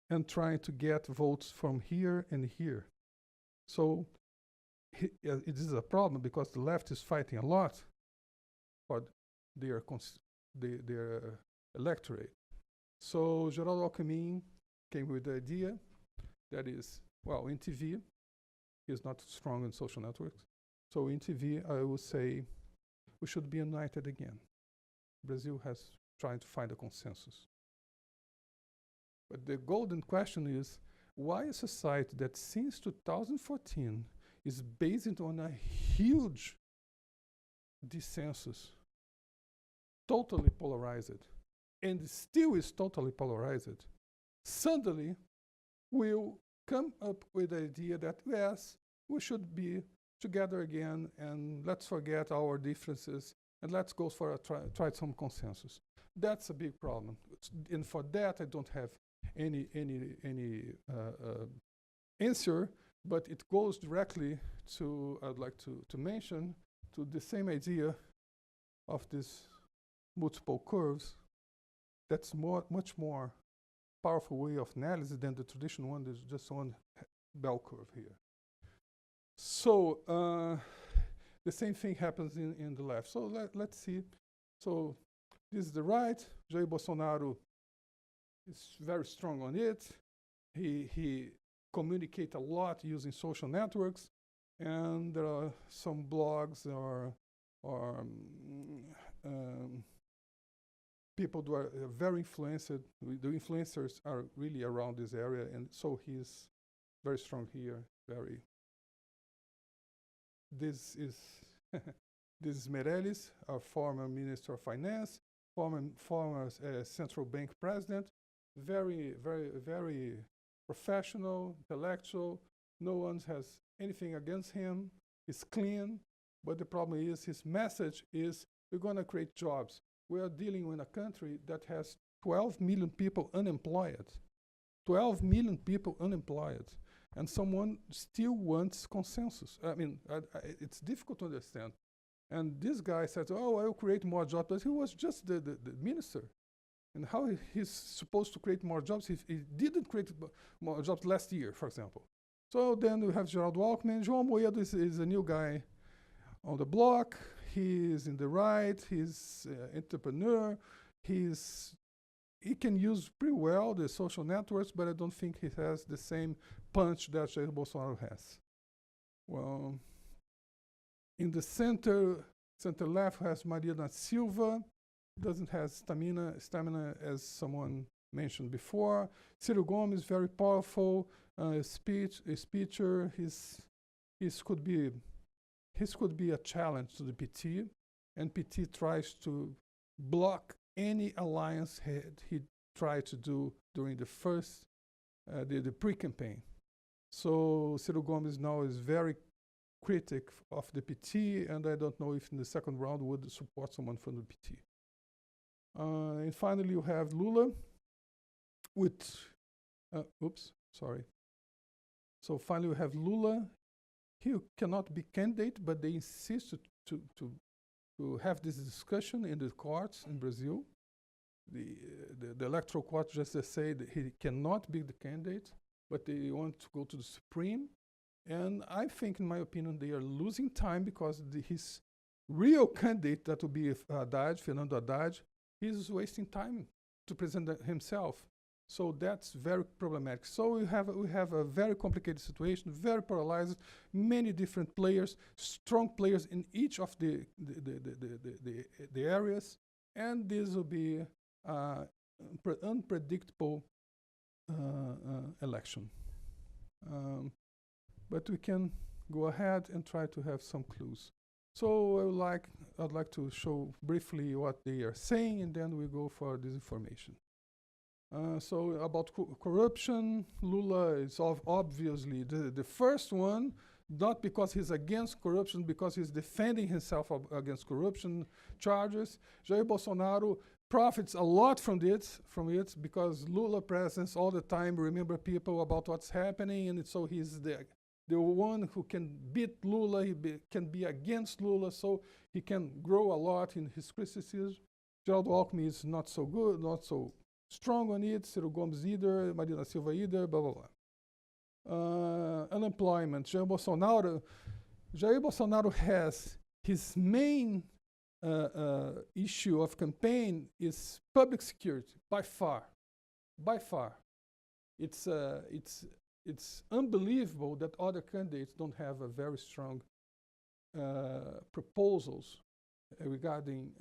and trying to get votes from here and here. So it is a problem because the left is fighting a lot for their electorate. So Geraldo Alckmin came with the idea that is, well, in TV, he's not strong in social networks. So in TV, I would say we should be united again. Brazil has tried to find a consensus. But the golden question is, why a society that since 2014 is based on a huge dissensus, totally polarized, and still is totally polarized, suddenly will come up with the idea that, yes, we should be together again, and let's forget our differences, and let's go for try some consensus. That's a big problem. And for that, I don't have any answer, but it goes directly to, I'd like to mention, to the same idea of this multiple curves. That's much more powerful way of analysis than the traditional one. There's just one bell curve here. So the same thing happens in the left. So let's see. So this is the right. Jair Bolsonaro is very strong on it. He communicates a lot using social networks, and there are some blogs or people who are very influenced. The influencers are really around this area, and so he's very strong here. This is this is Meirelles, our former Minister of Finance, former central bank president. Very professional, intellectual. No one has anything against him. He's clean, but the problem is his message is we're going to create jobs. We are dealing with a country that has 12 million people unemployed. 12 million people unemployed. And someone still wants consensus. I mean, it's difficult to understand. And this guy said, oh, I will create more jobs. But he was just the minister. And how he's supposed to create more jobs if he didn't create more jobs last year, for example. So then we have Geraldo Alckmin. João Moedo is a new guy on the block. He's in the right. He's an entrepreneur. He can use pretty well the social networks, but I don't think he has the same punch that Jair Bolsonaro has. Well, in the center left has Marina Silva. Doesn't have stamina as someone mentioned before. Ciro Gomes, very powerful speecher. His could be a challenge to the PT, and PT tries to block any alliance he tried to do during the first the pre-campaign. So Ciro Gomes now is very critic of the PT, and I don't know if in the second round would support someone from the PT. And finally, you have Lula with, So finally, we have Lula. He cannot be candidate, but they insist to have this discussion in the courts in Brazil. The electoral court just say that he cannot be the candidate, but they want to go to the Supreme. And I think, in my opinion, they are losing time because his real candidate, that will be Fernando Haddad, he's wasting time to present himself. So that's very problematic. So we have a very complicated situation, very polarized, many different players, strong players in each of the areas, and this will be unpredictable election. But we can go ahead and try to have some clues. So I'd like to show briefly what they are saying, and then we go for disinformation. So about corruption, Lula is obviously the first one, not because he's against corruption, because he's defending himself against corruption charges. Jair Bolsonaro profits a lot from it because Lula presence all the time remember people about what's happening, and so he's the one who can beat Lula, can be against Lula, so he can grow a lot in his criticism. Geraldo Alckmin is not so good, not so strong on it, Ciro Gomes either, Marina Silva either, blah, blah, blah. Unemployment, Jair Bolsonaro has his main issue of campaign is public security, by far. It's unbelievable that other candidates don't have a very strong proposals regarding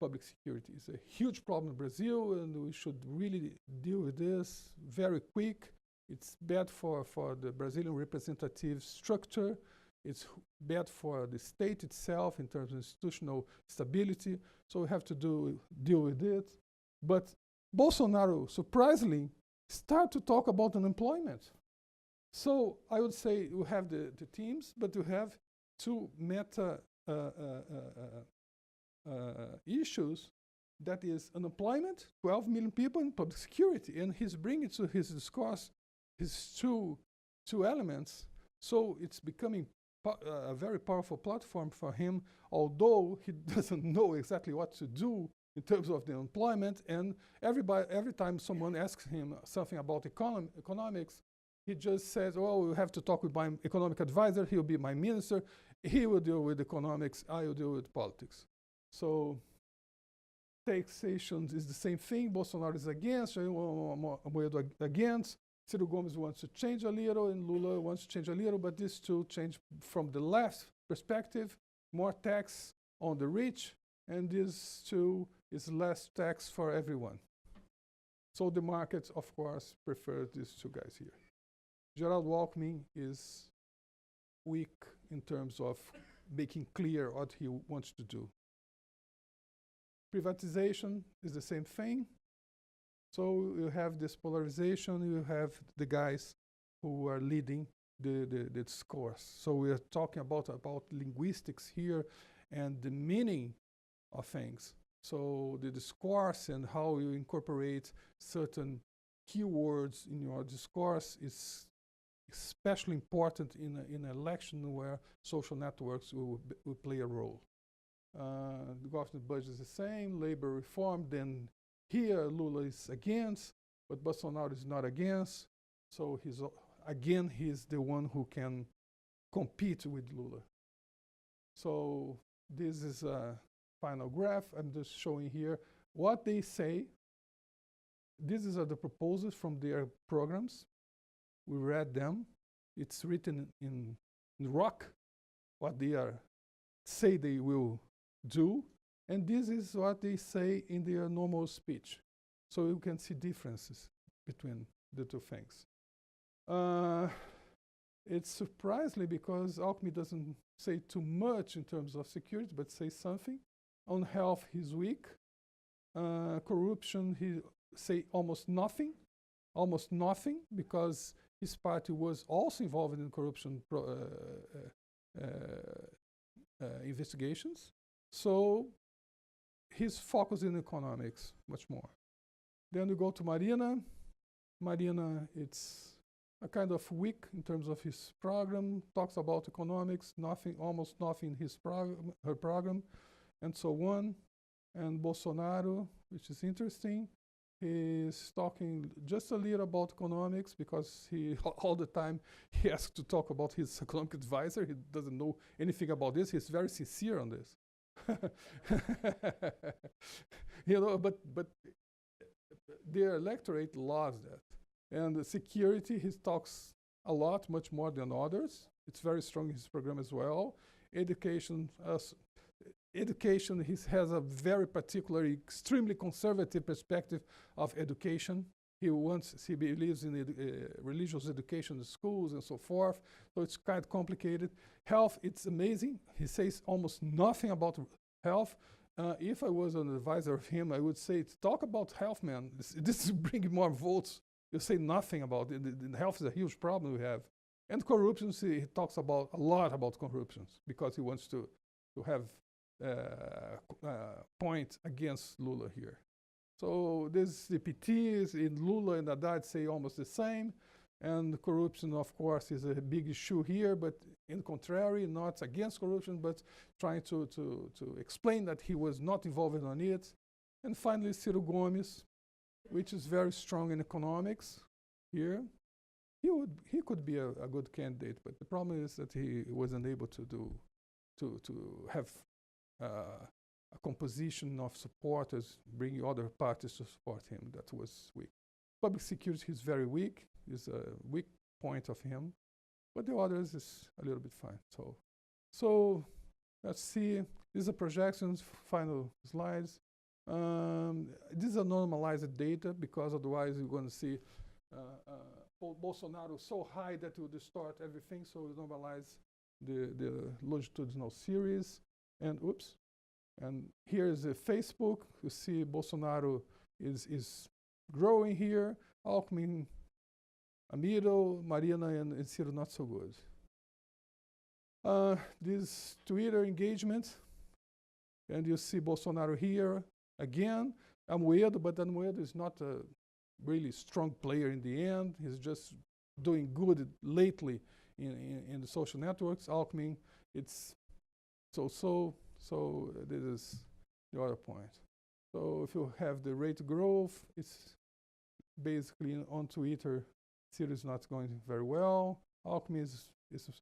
public security. It's a huge problem in Brazil, and we should really deal with this very quick. It's bad for the Brazilian representative structure. It's bad for the state itself in terms of institutional stability. So we have to deal with it. But Bolsonaro, surprisingly, start to talk about unemployment. So I would say you have the teams, but you have two meta issues. That is unemployment, 12 million people, in public security. And he's bringing to his discourse his two elements. So it's becoming a very powerful platform for him, although he doesn't know exactly what to do in terms of the employment. And every time someone asks him something about economics, he just says, oh, we have to talk with my economic advisor. He'll be my minister. He will deal with economics. I will deal with politics. So taxation is the same thing. Bolsonaro is against, against. Ciro Gomes wants to change a little, and Lula wants to change a little, but these two change from the left perspective, more tax on the rich, and this two is less tax for everyone. So the markets, of course, prefer these two guys here. Gerald Alckmin is weak in terms of making clear what he wants to do. Privatization is the same thing. So you have this polarization, you have the guys who are leading the discourse. So we are talking about linguistics here and the meaning of things. So the discourse and how you incorporate certain keywords in your discourse is especially important in an election where social networks will play a role. The government budget is the same, labor reform, then here Lula is against, but Bolsonaro is not against. So he's the one who can compete with Lula. So this is a final graph. I'm just showing here what they say. These are the proposals from their programs. We read them. It's written in rock what they say they will do. And this is what they say in their normal speech. So you can see differences between the two things. It's surprisingly because Alckmin doesn't say too much in terms of security, but says something. On health, he's weak. Corruption, he say almost nothing, because his party was also involved in corruption investigations. So he's focused in economics much more. Then we go to Marina. Marina, it's a kind of weak in terms of his program, talks about economics, nothing, almost nothing in her program, and so on. And Bolsonaro, which is interesting, he's talking just a little about economics because he all the time he asks to talk about his economic advisor. He doesn't know anything about this. He's very sincere on this. But their electorate loves that. And the security, he talks a lot, much more than others. It's very strong in his program as well. Education, he has a very particular, extremely conservative perspective of education. He believes in religious education in schools and so forth. So it's quite complicated. Health, it's amazing. He says almost nothing about health. If I was an advisor of him, I would say, talk about health, man. This is bringing more votes. You say nothing about it. Health is a huge problem we have. And corruption, he talks a lot about corruption because he wants to have point against Lula here. So this CPT in Lula and Haddad say almost the same. And corruption, of course, is a big issue here, but in contrary, not against corruption, but trying to explain that he was not involved on it. And finally, Ciro Gomes, which is very strong in economics here. He could be a good candidate, but the problem is that he wasn't able to have a composition of supporters, bringing other parties to support him. That was weak. Public security is very weak. Is a weak point of him, but the others is a little bit fine. So let's see. These are projections, final slides. These are normalized data because otherwise you're going to see Bolsonaro so high that it will distort everything. So we normalize the longitudinal series. And oops. And here is Facebook. You see Bolsonaro is growing here. Alckmin, a middle, Marina and Ciro not so good. This Twitter engagement, and you see Bolsonaro here again. Amoedo, but Amoedo is not a really strong player in the end. He's just doing good lately in the social networks. Alckmin, it's so this is the other point. So if you have the rate growth, it's basically on Twitter, Ciro is not going very well. Alckmin is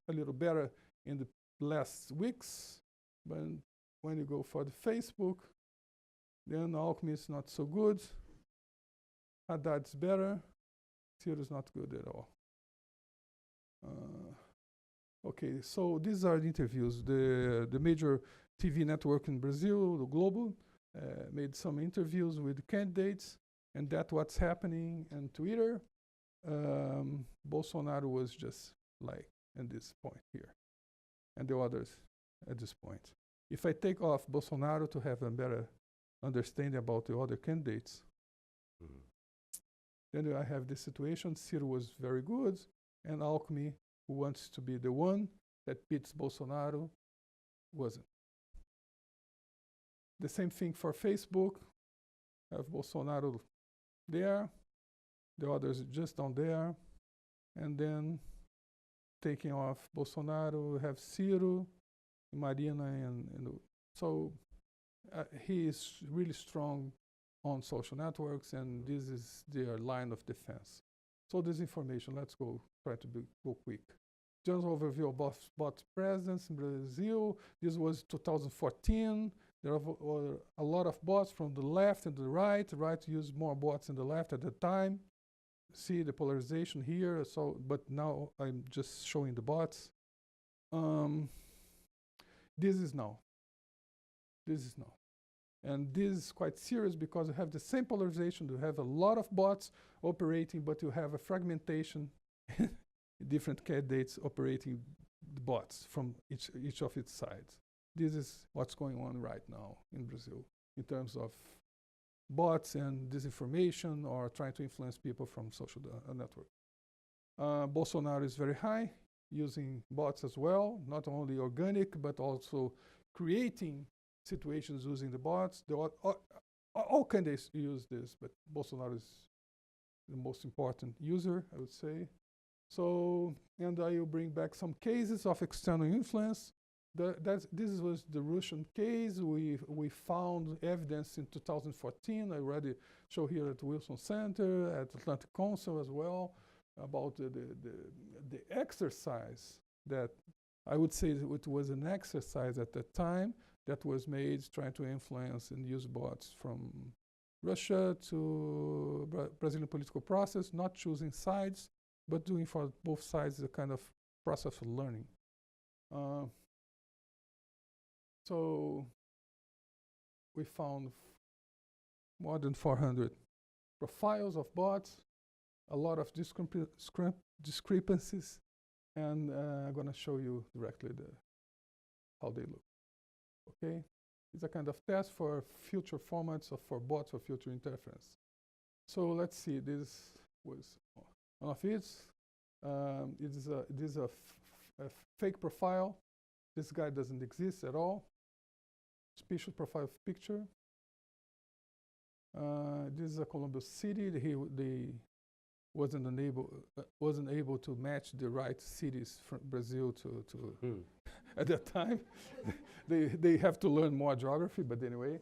a little better in the last weeks, but when you go for the Facebook, then Alckmin is not so good. Haddad's better. Ciro is not good at all. Okay, so these are the interviews. The major TV network in Brazil, the Globo, made some interviews with candidates, and that's what's happening on Twitter. Bolsonaro was just like at this point here, and the others at this point. If I take off Bolsonaro to have a better understanding about the other candidates, then I have this situation. Ciro was very good, and Alckmin, who wants to be the one that beats Bolsonaro, wasn't. The same thing for Facebook. Have Bolsonaro there, the others just down there, and then taking off Bolsonaro, we have Ciro, Marina, and so he is really strong on social networks, and this is their line of defense. So disinformation, let's try to go quick. Just overview of bot presence in Brazil. This was 2014. There were a lot of bots from the left and the right. The right used more bots than the left at the time. See the polarization here. So, but now I'm just showing the bots. This is now. And this is quite serious because you have the same polarization. You have a lot of bots operating, but you have a fragmentation, different candidates operating the bots from each of its sides. This is what's going on right now in Brazil in terms of bots and disinformation or trying to influence people from social network. Bolsonaro is very high, using bots as well, not only organic, but also creating situations using the bots. All candidates use this, but Bolsonaro is the most important user, I would say. So, and I will bring back some cases of external influence. This was the Russian case. We found evidence in 2014. I already show here at Wilson Center, at Atlantic Council as well, about the exercise that I would say it was an exercise at that time that was made trying to influence and use bots from Russia to Brazilian political process, not choosing sides, but doing for both sides a kind of process of learning. So we found more than 400 profiles of bots, a lot of discrepancies, and I'm going to show you directly how they look. Okay, it's a kind of test for future formats for bots or future interference. So let's see. This was one of it. This is a fake profile. This guy doesn't exist at all. Special profile picture. This is a Columbus City. They wasn't able to match the right cities from Brazil to at that time. they have to learn more geography, but anyway.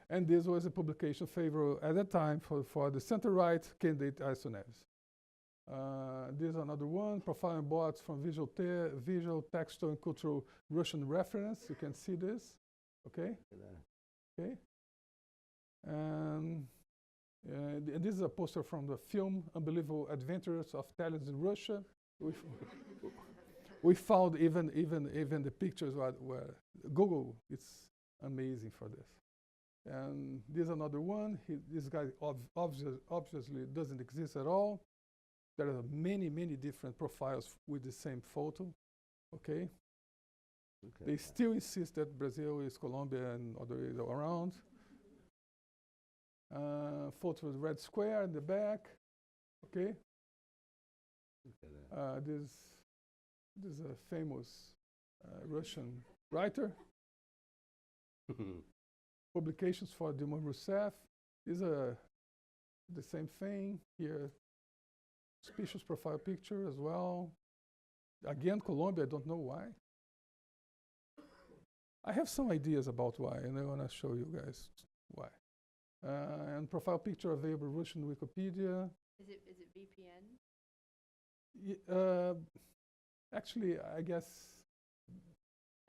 And this was a publication favorable at that time for the center-right candidate Aécio Neves. This is another one, profiling bots from visual, textual, and cultural Russian reference. You can see this, okay? Okay. And this is a poster from the film Unbelievable Adventures of Italians in Russia. We found even the pictures were Google. It's amazing for this. And this is another one. This guy obviously doesn't exist at all. There are many different profiles with the same photo. Okay. They still insist that Brazil is Colombia and other ways around. Photo with red square in the back. Okay. This is a famous Russian writer. Publications for Dilma Rousseff. These are the same thing here. Suspicious profile picture as well. Again, Colombia, I don't know why. I have some ideas about why, and I want to show you guys why. And profile picture available Russian Wikipedia. Is it VPN? Actually, I guess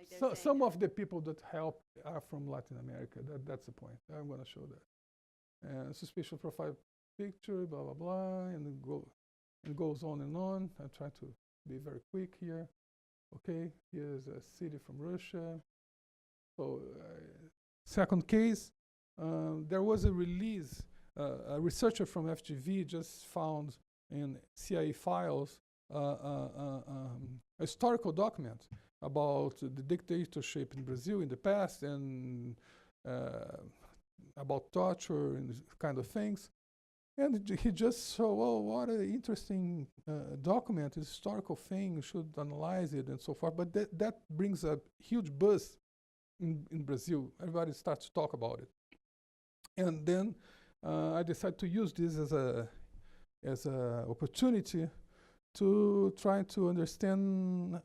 Like they're saying some that- of the people that help are from Latin America. That's the point. I'm going to show that. And suspicious profile picture, blah, blah, blah, and it goes on and on. I try to be very quick here. Okay, here's a city from Russia. So, second case, there was a release. A researcher from FGV just found in CIA files a historical document about the dictatorship in Brazil in the past and about torture and kind of things. And he just saw, oh, what an interesting document, historical thing, you should analyze it and so forth. But that brings a huge buzz in Brazil. Everybody starts to talk about it. And then I decided to use this as a opportunity to try to understand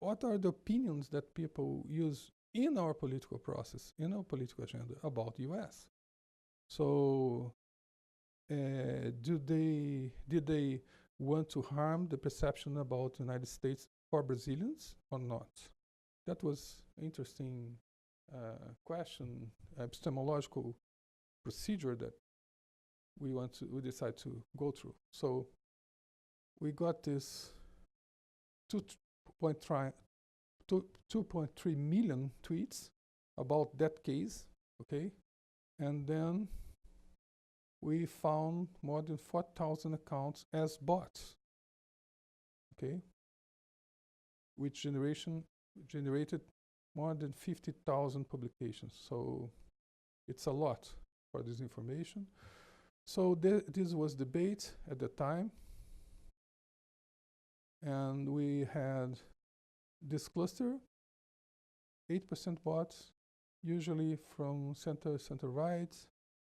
what are the opinions that people use in our political process, in our political agenda about the U.S. So did they want to harm the perception about the United States for Brazilians or not? That was an interesting question, epistemological procedure that we decide to go through. So we got this 2.3 million tweets about that case, okay? And then we found more than 4,000 accounts as bots, okay? Which generated more than 50,000 publications. So it's a lot for this information. So this was debate at the time. And we had this cluster, 8% bots, usually from center-right,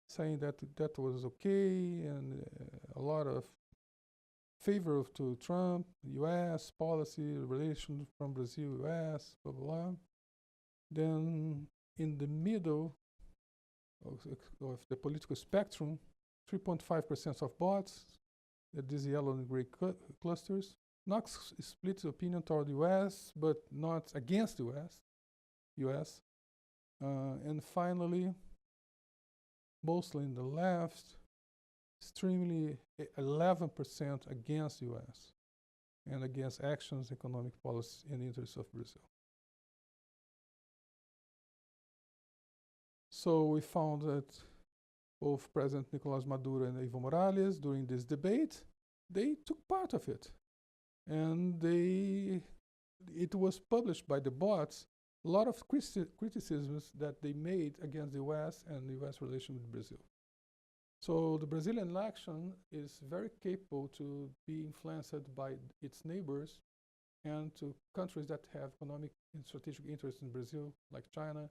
saying that that was okay, and a lot of favor to Trump, U.S. policy, relation from Brazil, U.S., blah, blah, blah. Then in the middle of the political spectrum, 3.5% of bots, these yellow and gray clusters. Not split opinion toward the U.S., but not against the U.S. And finally, mostly in the left, extremely 11% against the U.S. and against actions, economic policy, and interests of Brazil. So we found that both President Nicolás Maduro and Evo Morales, during this debate, they took part of it. And it was published by the bots, a lot of criticisms that they made against the U.S. and the U.S. relation with Brazil. So the Brazilian election is very capable to be influenced by its neighbors and to countries that have economic and strategic interests in Brazil, like China,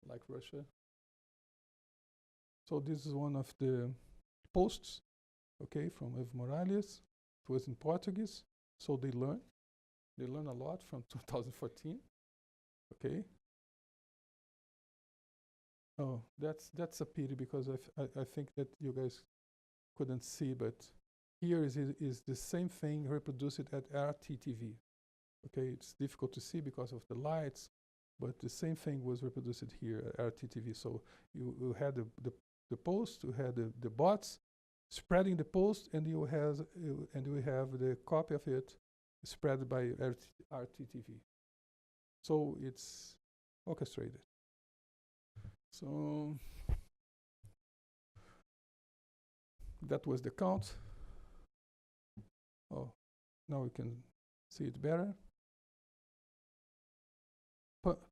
like Russia. So this is one of the posts, okay, from Evo Morales. It was in Portuguese. So they learn a lot from 2014, okay? Oh, that's a pity because I think that you guys couldn't see, but here is the same thing reproduced at RTTV, okay? It's difficult to see because of the lights, but the same thing was reproduced here at RTTV. So you had the post, you had the bots, spreading the post, and you have the copy of it spread by RTTV. So it's orchestrated. So that was the count. Oh, now we can see it better.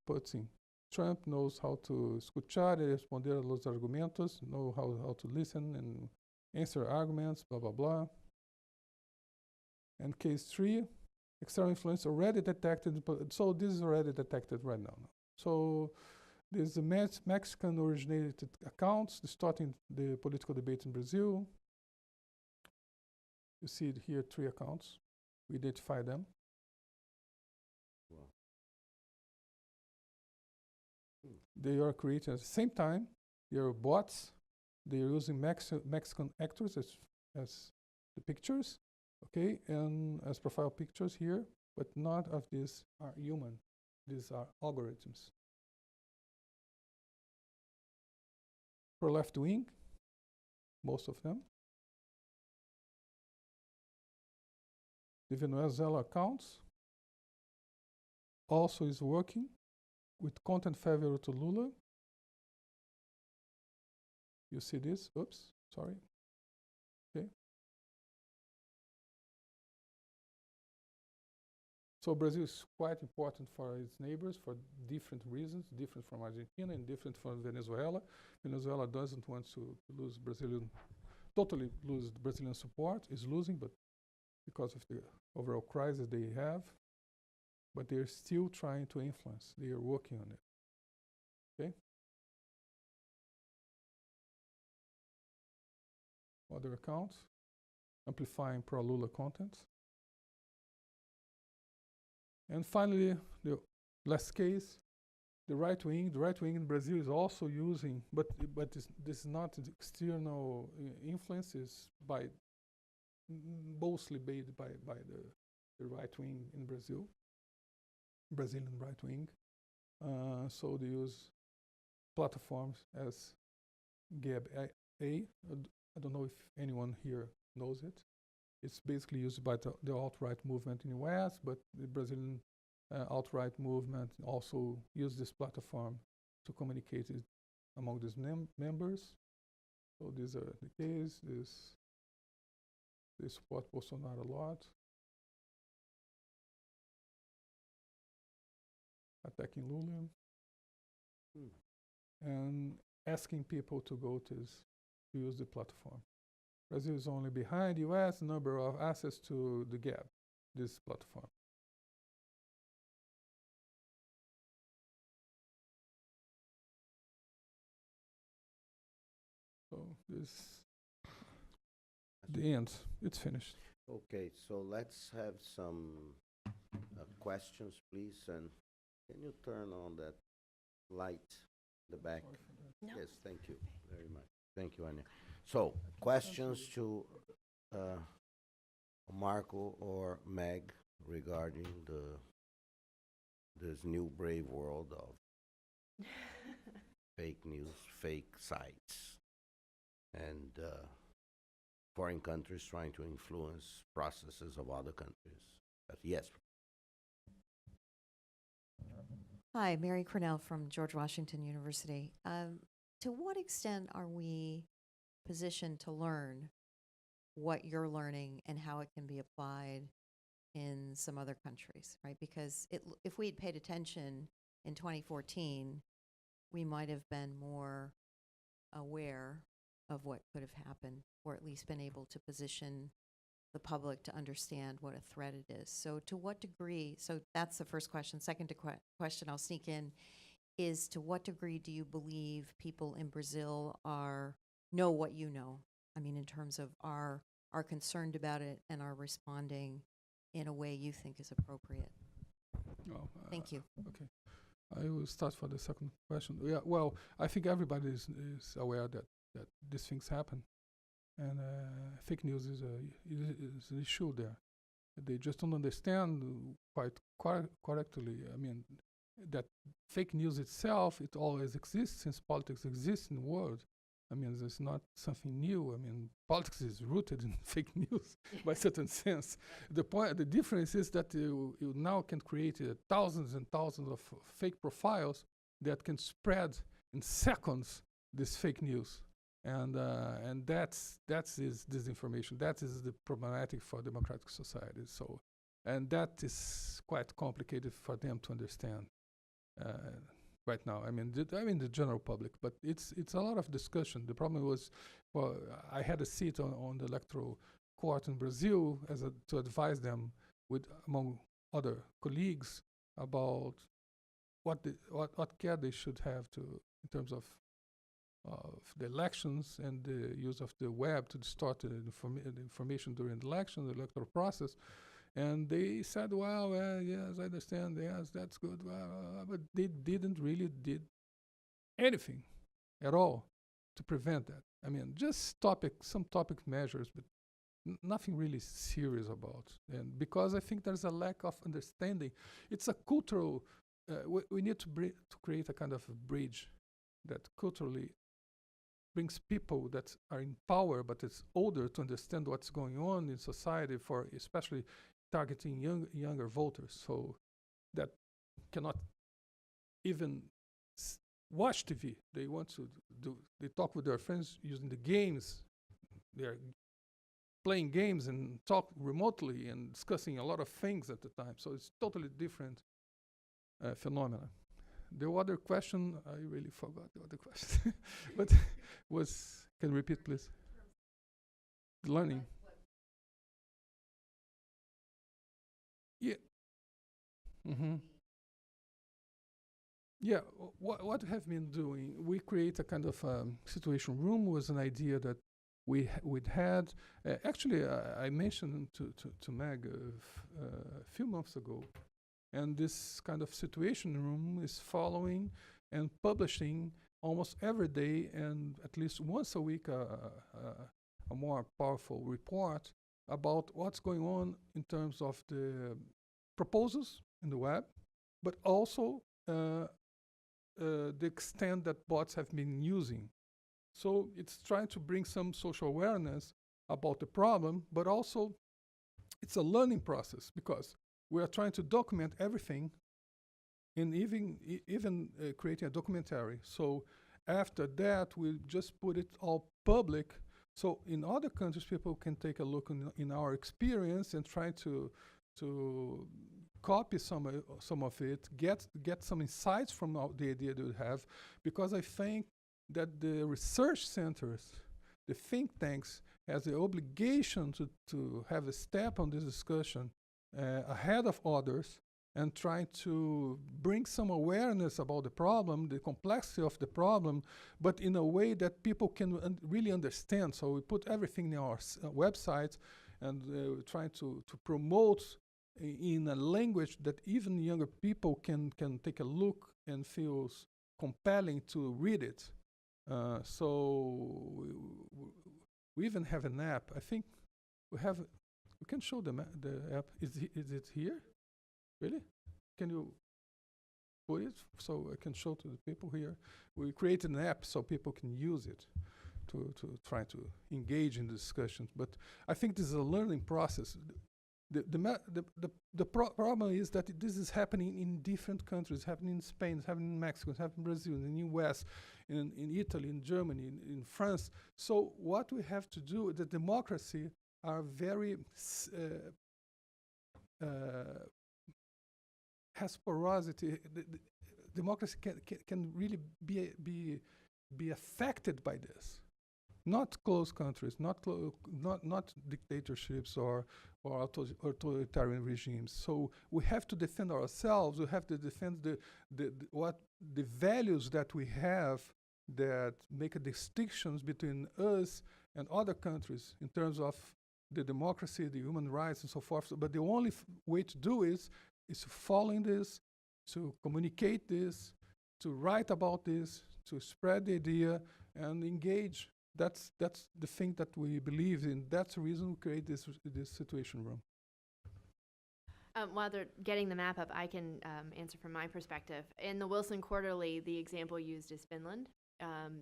Putin. Trump knows how to escuchar y responder a los argumentos, know how to listen and answer arguments, blah, blah, blah. And case 3, external influence already detected, so this is already detected right now. So there's the Mexican originated accounts distorting the political debate in Brazil. You see it here, 3 accounts. We identify them. Wow. They are created at the same time. They are bots. They are using Mexican actors as the pictures, okay, and as profile pictures here, but not of these are human. These are algorithms. For left wing, most of them. The Venezuela accounts also is working with content favorable to Lula. You see this? Oops, sorry. Okay. So Brazil is quite important for its neighbors for different reasons, different from Argentina and different from Venezuela. Venezuela doesn't want to lose totally lose Brazilian support, is losing, but because of the overall crisis they have, but they're still trying to influence. They are working on it, okay? Other accounts, amplifying pro-Lula content. And finally, the last case, the right wing. The right wing in Brazil is also using, but this is not external influences by mostly made by the right wing in Brazil, Brazilian right wing. So they use platforms as GAB-A. I don't know if anyone here knows it. It's basically used by the alt-right movement in the US, but the Brazilian alt-right movement also used this platform to communicate it among these members. So these are the case. They support Bolsonaro a lot. Attacking Lula. And asking people to go to use the platform. Brazil is only behind the US number of access to the GAP, this platform. So this, the end, it's finished. Okay, so let's have some questions, please. And can you turn on that light in the back? No. Yes, thank you very much. Thank you, Anya. So, questions to Marco or Meg regarding this new brave world of fake news, fake sites, and foreign countries trying to influence processes of other countries. Yes. Hi, Mary Cornell from George Washington University. To what extent are we positioned to learn what you're learning and how it can be applied in some other countries, right? Because if we had paid attention in 2014, we might have been more aware of what could have happened, or at least been able to position the public to understand what a threat it is. So to what degree, so that's the first question. Second question I'll sneak in is, to what degree do you believe people in Brazil know what you know? I mean, in terms of are concerned about it and are responding in a way you think is appropriate? Thank you. Okay. I will start for the second question. Yeah, well, I think everybody is aware that these things happen. And fake news is an issue there. They just don't understand quite correctly. I mean, that fake news itself, it always exists since politics exists in the world. I mean, it's not something new. I mean, politics is rooted in fake news by certain sense. The difference is that you now can create thousands and thousands of fake profiles that can spread in seconds this fake news. And that's is disinformation. That is the problematic for democratic society. So, and that is quite complicated for them to understand. right now. I mean, the general public, but it's a lot of discussion. The problem was, well, I had a seat on the electoral court in Brazil to advise them with among other colleagues about what care they should have in terms of the elections and the use of the web to distort the information during the election, the electoral process. And they said, well, yes, I understand, yes, that's good, but they didn't really did anything at all to prevent that. I mean, just some topic measures, but nothing really serious about. And because I think there's a lack of understanding, it's a cultural, we need to create a kind of a bridge that culturally brings people that are in power but it's older to understand what's going on in society, for especially targeting younger voters, so that cannot even watch TV. They want to they talk with their friends using the games. They're playing games and talk remotely and discussing a lot of things at the time. So it's totally different phenomena. The other question, I really forgot the other question, but can you repeat, please? Learning. Yeah. Mm-hmm. Yeah, what we have been doing, we create a kind of situation room. Was an idea that we'd had. Actually, I mentioned to Meg a few months ago, and this kind of situation room is following and publishing almost every day and at least once a week a more powerful report about what's going on in terms of the proposals in the web, but also the extent that bots have been using. So it's trying to bring some social awareness about the problem, but also it's a learning process because we are trying to document everything and even creating a documentary. So after that, we just put it all public. So in other countries, people can take a look in our experience and try to copy some of it, get some insights from the idea that we have, because I think that the research centers, the think tanks, has the obligation to have a step on this discussion ahead of others and try to bring some awareness about the problem, the complexity of the problem, but in a way that people can really understand. So we put everything in our website and we're trying to promote in a language that even younger people can take a look and feels compelling to read it. So we even have an app. I think we can show the app. Is it here? Really? Can you put it so I can show to the people here? We created an app so people can use it to try to engage in the discussions. But I think this is a learning process. The problem is that this is happening in different countries. It's happening in Spain, it's happening in Mexico, it's happening in Brazil, in the US, in Italy, in Germany, in France. So what we have to do, the democracy are very has porosity. The democracy can really be affected by this. Not closed countries, not dictatorships or authoritarian regimes. So we have to defend ourselves. We have to defend the values that we have that make a distinctions between us and other countries in terms of the democracy, the human rights, and so forth. But the only way to do is to follow this, to communicate this, to write about this, to spread the idea and engage. That's the thing that we believe in. That's the reason we create this situation room. While they're getting the map up, I can answer from my perspective. In the Wilson Quarterly, the example used is Finland.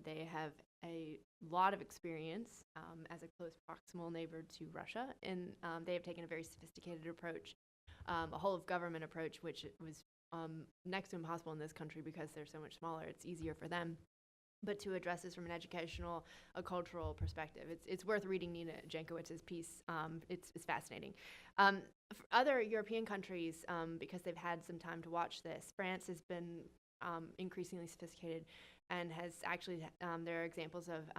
They have a lot of experience as a close proximal neighbor to Russia, and they have taken a very sophisticated approach, a whole of government approach, which was next to impossible in this country because they're so much smaller. It's easier for them. But to address this from an educational, a cultural perspective, it's worth reading Nina Jankowicz's piece. It's fascinating. For other European countries, because they've had some time to watch this, France has been increasingly sophisticated, and has actually, there are examples of,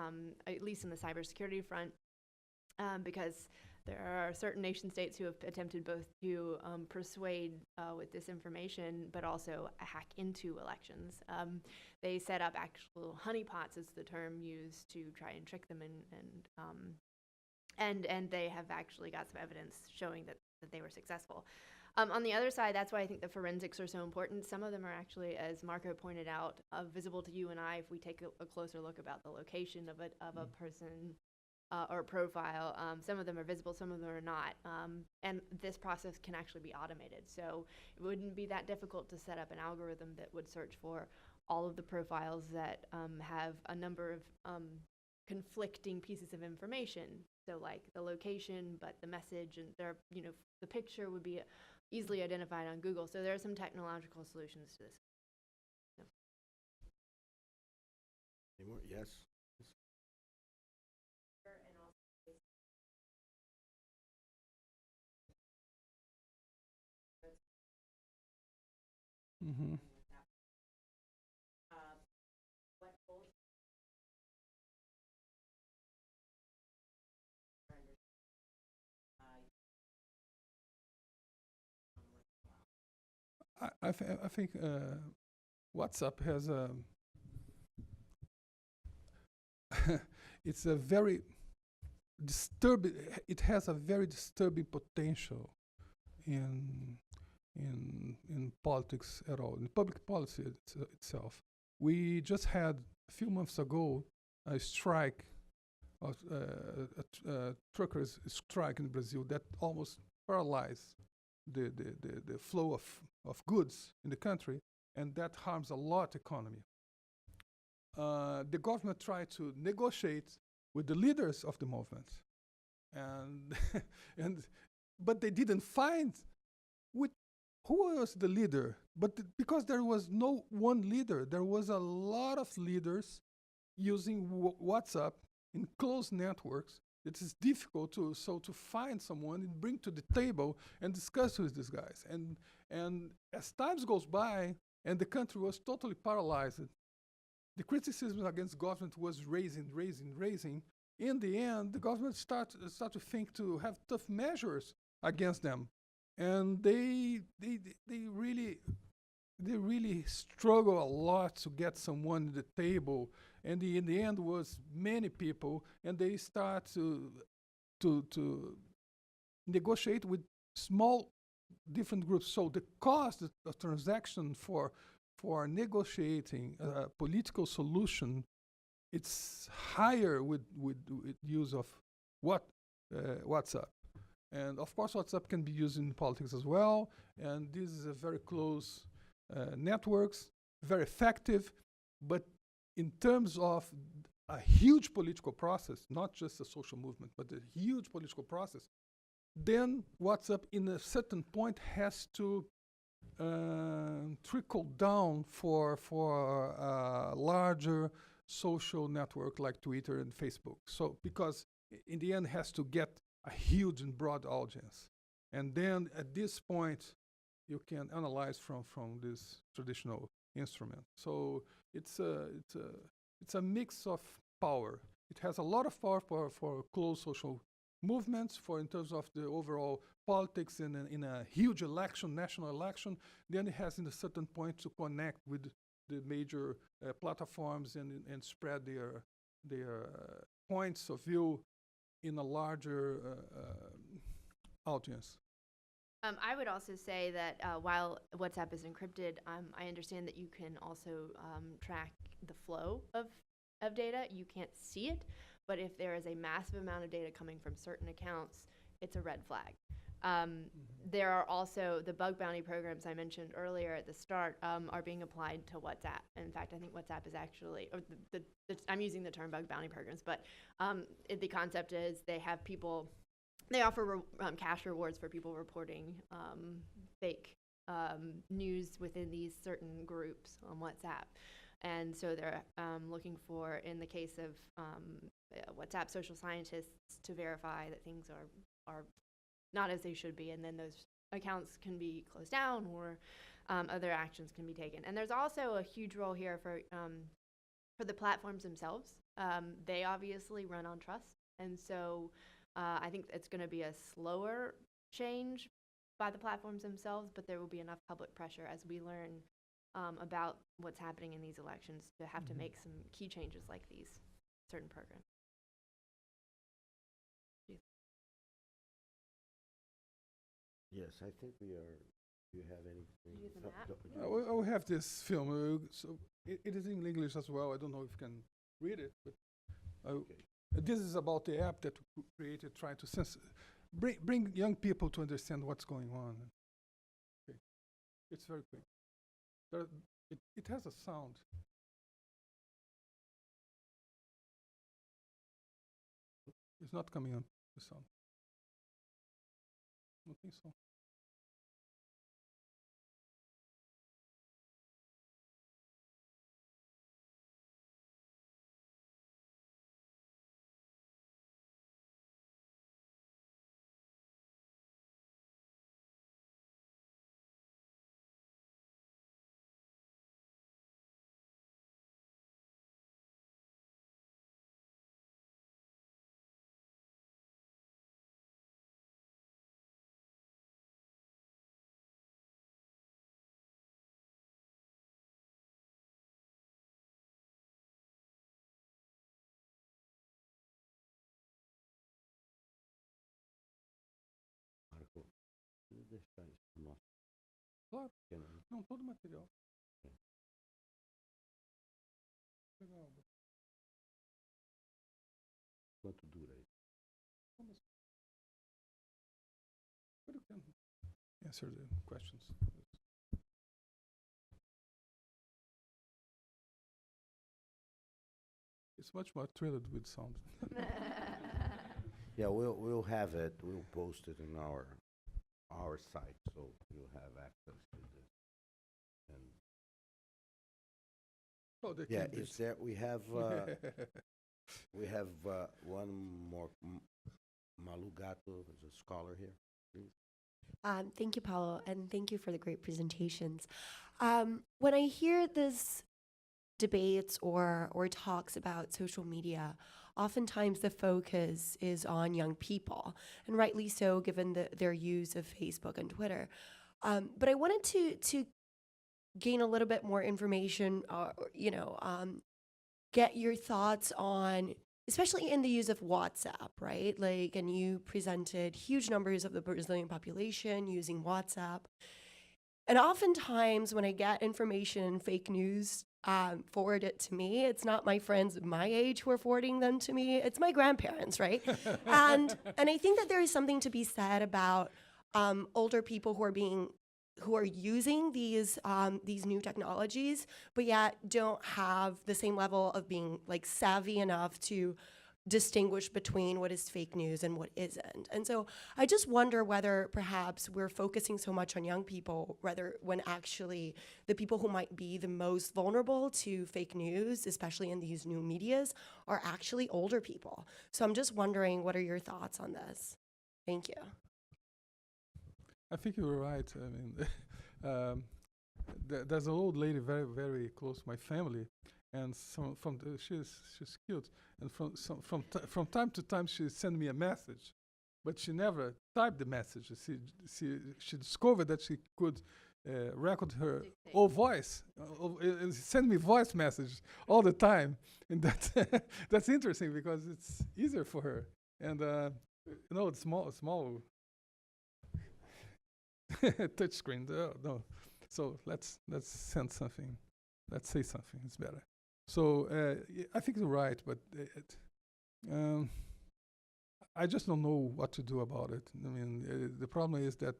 at least in the cybersecurity front, because there are certain nation states who have attempted both to persuade with disinformation, but also hack into elections. They set up actual honeypots, is the term used, to try and trick them, and they have actually got some evidence showing that they were successful. On the other side, that's why I think the forensics are so important. Some of them are actually, as Marco pointed out, visible to you and I if we take a closer look about the location of a person or a profile. Some of them are visible, some of them are not. And this process can actually be automated. So it wouldn't be that difficult to set up an algorithm that would search for all of the profiles that have a number of conflicting pieces of information. So like the location, but the message and the picture would be easily identified on Google. So there are some technological solutions to this. Any more? Yes. Mm-hmm. I think WhatsApp has a it's a very disturbing. It has a very disturbing potential in politics at all, in public policy itself. We just had a few months ago a strike, of a truckers' strike in Brazil that almost paralyzed the flow of goods in the country, and that harms a lot economy. The government tried to negotiate with the leaders of the movement, and but they didn't find who was the leader. But because there was no one leader, there was a lot of leaders using WhatsApp in closed networks. It is difficult to find someone and bring to the table and discuss with these guys. And as times goes by and the country was totally paralyzed, the criticism against government was raising. In the end, the government start to think to have tough measures against them, and they really struggle a lot to get someone at the table. And in the end was many people, and they start to negotiate with small different groups. So the cost of transaction for negotiating a political solution, it's higher with use of WhatsApp. And of course, WhatsApp can be used in politics as well. And this is a very close networks, very effective. But in terms of a huge political process, not just a social movement, but a huge political process, then WhatsApp in a certain point has to trickle down for a larger social network like Twitter and Facebook. So because in the end has to get a huge and broad audience. And then at this point, you can analyze from this traditional instrument. So it's a mix of power. It has a lot of power for closed social movements, in terms of the overall politics in a huge election, national election. Then it has in a certain point to connect with the major platforms and spread their points of view in a larger audience. I would also say that while WhatsApp is encrypted, I understand that you can also track the flow of data. You can't see it, but if there is a massive amount of data coming from certain accounts, it's a red flag. There are also the bug bounty programs I mentioned earlier at the start are being applied to WhatsApp. In fact, I think WhatsApp is actually, or I'm using the term bug bounty programs, but the concept is they have people, they offer cash rewards for people reporting fake news within these certain groups on WhatsApp. And so they're looking for, in the case of WhatsApp social scientists, to verify that things are not as they should be, and then those accounts can be closed down or other actions can be taken. And there's also a huge role here for the platforms themselves. They obviously run on trust. And so I think it's going to be a slower change by the platforms themselves, but there will be enough public pressure as we learn about what's happening in these elections to have to make some key changes like these certain programs. Yes, I think we are. Do you have anything? Use the map? We have this film, so it is in English as well. I don't know if you can read it, but this is about the app that we created, trying to bring young people to understand what's going on. Okay. It's very quick. It has a sound. It's not coming up, the sound. I don't think so. Marco, vou deixar isso pro nosso Claro. canal. Não, todo o material. Okay. Legal. Quanto dura isso? But you can answer the questions. It's much more thrilled with sound. Yeah, we'll have it. We'll post it in our site, so you'll have access to this. And Oh, they yeah, can is there? We have one more. Malu Gato is a scholar here. Please. Thank you, Paulo, and thank you for the great presentations. When I hear this debates or talks about social media, oftentimes the focus is on young people, and rightly so, given their use of Facebook and Twitter. But I wanted to gain a little bit more information, get your thoughts on, especially in the use of WhatsApp, right? Like, and you presented huge numbers of the Brazilian population using WhatsApp. And oftentimes when I get information and fake news forwarded to me, it's not my friends my age who are forwarding them to me, it's my grandparents, right? and I think that there is something to be said about older people who are using these new technologies, but yet don't have the same level of being like savvy enough to distinguish between what is fake news and what isn't. And so I just wonder whether perhaps we're focusing so much on young people, rather when actually the people who might be the most vulnerable to fake news, especially in these new medias, are actually older people. So I'm just wondering, what are your thoughts on this? Thank you. I think you were right. I mean, there's an old lady very, very close to my family, and she's cute. And from time to time, she send me a message, but she never typed the message. She discovered that she could record her own voice and send me voice messages all the time, and that's interesting because it's easier for her. And it's small. Touch screen. No. So let's send something. Let's say something. It's better. So I think you're right, but I just don't know what to do about it. I mean, the problem is that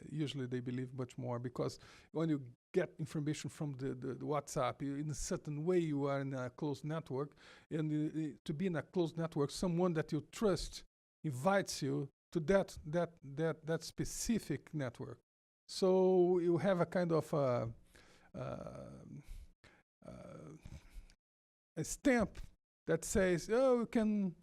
usually they believe much more, because when you get information from the WhatsApp, in a certain way you are in a closed network, and to be in a closed network, someone that you trust invites you to that specific network. So you have a kind of a stamp that says, oh, you can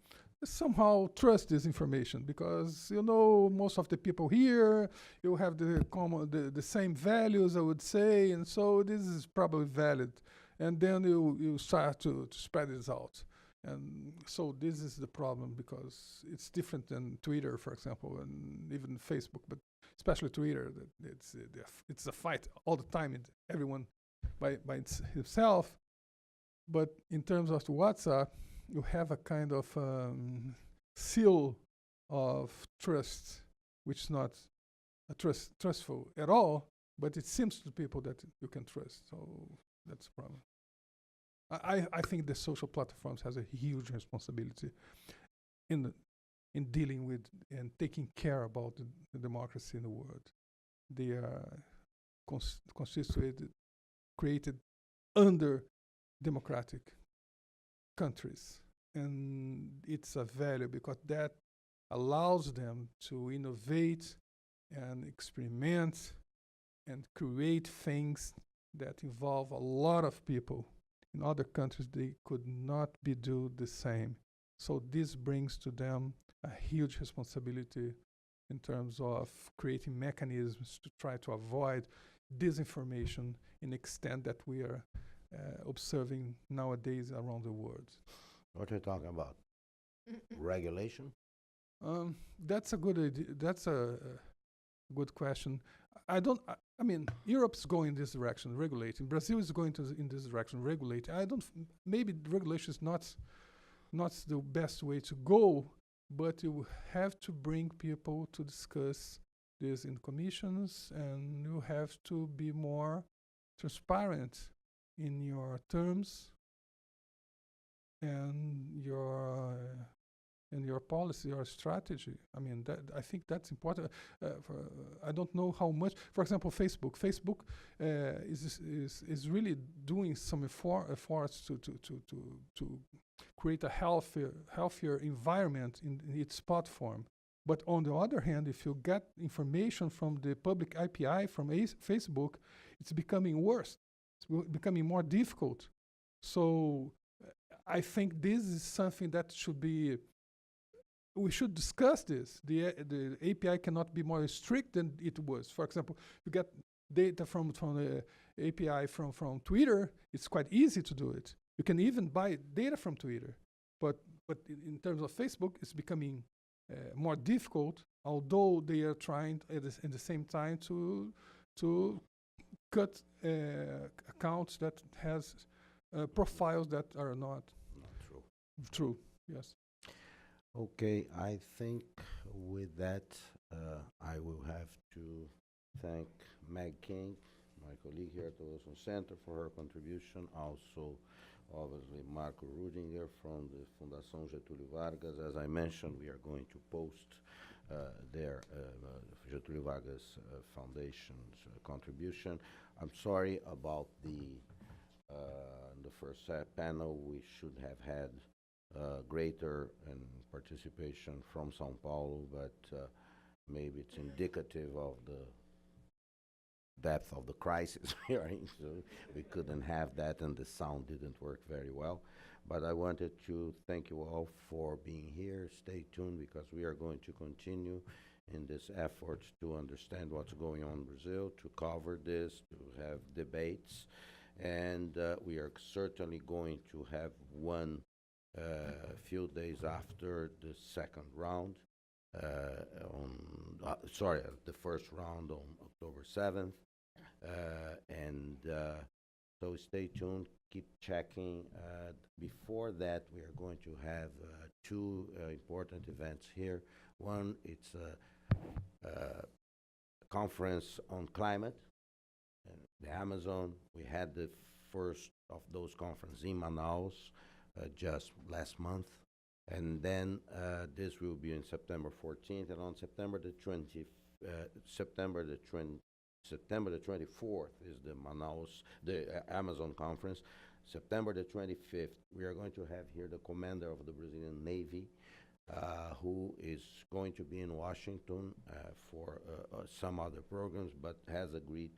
somehow trust this information because you know most of the people here you have the same values, I would say, and so this is probably valid, and then you start to spread this out. And so this is the problem because it's different than Twitter, for example, and even Facebook, but especially Twitter. That it's a fight all the time, and everyone by himself. But in terms of the WhatsApp, you have a kind of seal of trust, which is not trustful at all, but it seems to people that you can trust. So that's the problem. I think the social platforms has a huge responsibility in dealing with and taking care about the democracy in the world. They are constituted, created under democratic countries, and it's a value because that allows them to innovate and experiment and create things that involve a lot of people. In other countries, they could not do the same. So this brings to them a huge responsibility in terms of creating mechanisms to try to avoid disinformation in the extent that we are observing nowadays around the world. What are you talking about? Regulation? That's a good idea. That's a good question. I mean, Europe's going this direction, regulating. Brazil is going in this direction, regulating. Maybe regulation is not the best way to go, but you have to bring people to discuss this in commissions, and you have to be more transparent in your terms and your policy or strategy. I mean, I think that's important. I don't know how much. For example, Facebook. Facebook is really doing some efforts to create a healthier environment in its platform. But on the other hand, if you get information from the public API from Facebook, it's becoming worse. It's becoming more difficult. So I think this is something that we should discuss this. The API cannot be more strict than it was. For example, you get data from the API from Twitter, it's quite easy to do it. You can even buy data from Twitter. But in terms of Facebook, it's becoming more difficult, although they are trying at the same time to cut accounts that has profiles that are not true. Yes. Okay, I think with that, I will have to thank Meg King, my colleague here at the Wilson Center, for her contribution. Also, obviously, Marco Rudinger from the Fundação Getúlio Vargas. As I mentioned, we are going to post their Getúlio Vargas Foundation's contribution. I'm sorry about the first panel. We should have had greater participation from São Paulo, but maybe it's indicative of the depth of the crisis we are in, so we couldn't have that, and the sound didn't work very well. But I wanted to thank you all for being here. Stay tuned, because we are going to continue in this effort to understand what's going on in Brazil, to cover this, to have debates, and we are certainly going to have one a few days after the second round, the first round on October 7th. So stay tuned, keep checking. Before that, we are going to have two important events here. One, it's a conference on climate and the Amazon. We had the first of those conferences in Manaus just last month, and then this will be on September 14th, and on September the 24th is the Amazon conference. September the 25th, we are going to have here the commander of the Brazilian Navy, who is going to be in Washington for some other programs, but has agreed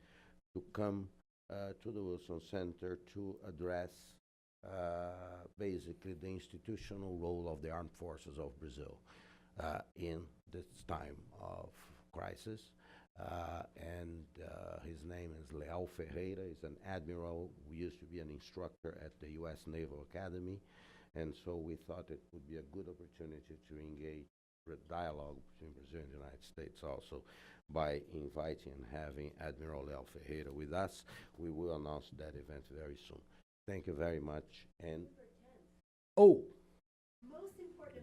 to come to the Wilson Center to address basically the institutional role of the armed forces of Brazil in this time of crisis. His name is Leal Ferreira. He's an admiral who used to be an instructor at the U.S. Naval Academy. And so we thought it would be a good opportunity to engage with dialogue between Brazil and the United States also by inviting and having Admiral Leal Ferreira with us. We will announce that event very soon. Thank you very much. And oh,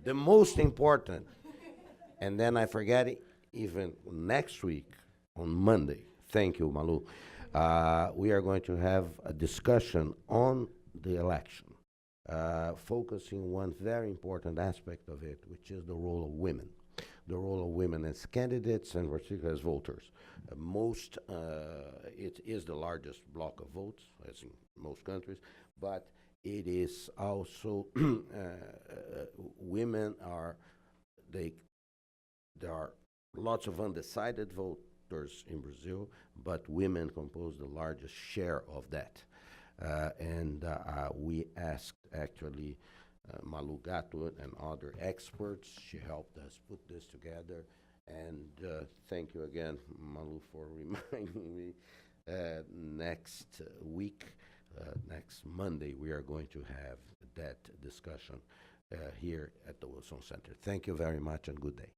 the most important, and then I forget it, even next week on Monday. Thank you, Malu. We are going to have a discussion on the election, focusing one very important aspect of it, which is the role of women. The role of women as candidates and particularly as voters. It is the largest block of votes, as in most countries, but it is also women are there are lots of undecided voters in Brazil, but women compose the largest share of that. We asked actually Malu Gato and other experts. She helped us put this together. And thank you again, Malu, for reminding me. Next week, next Monday, we are going to have that discussion here at the Wilson Center. Thank you very much and good day.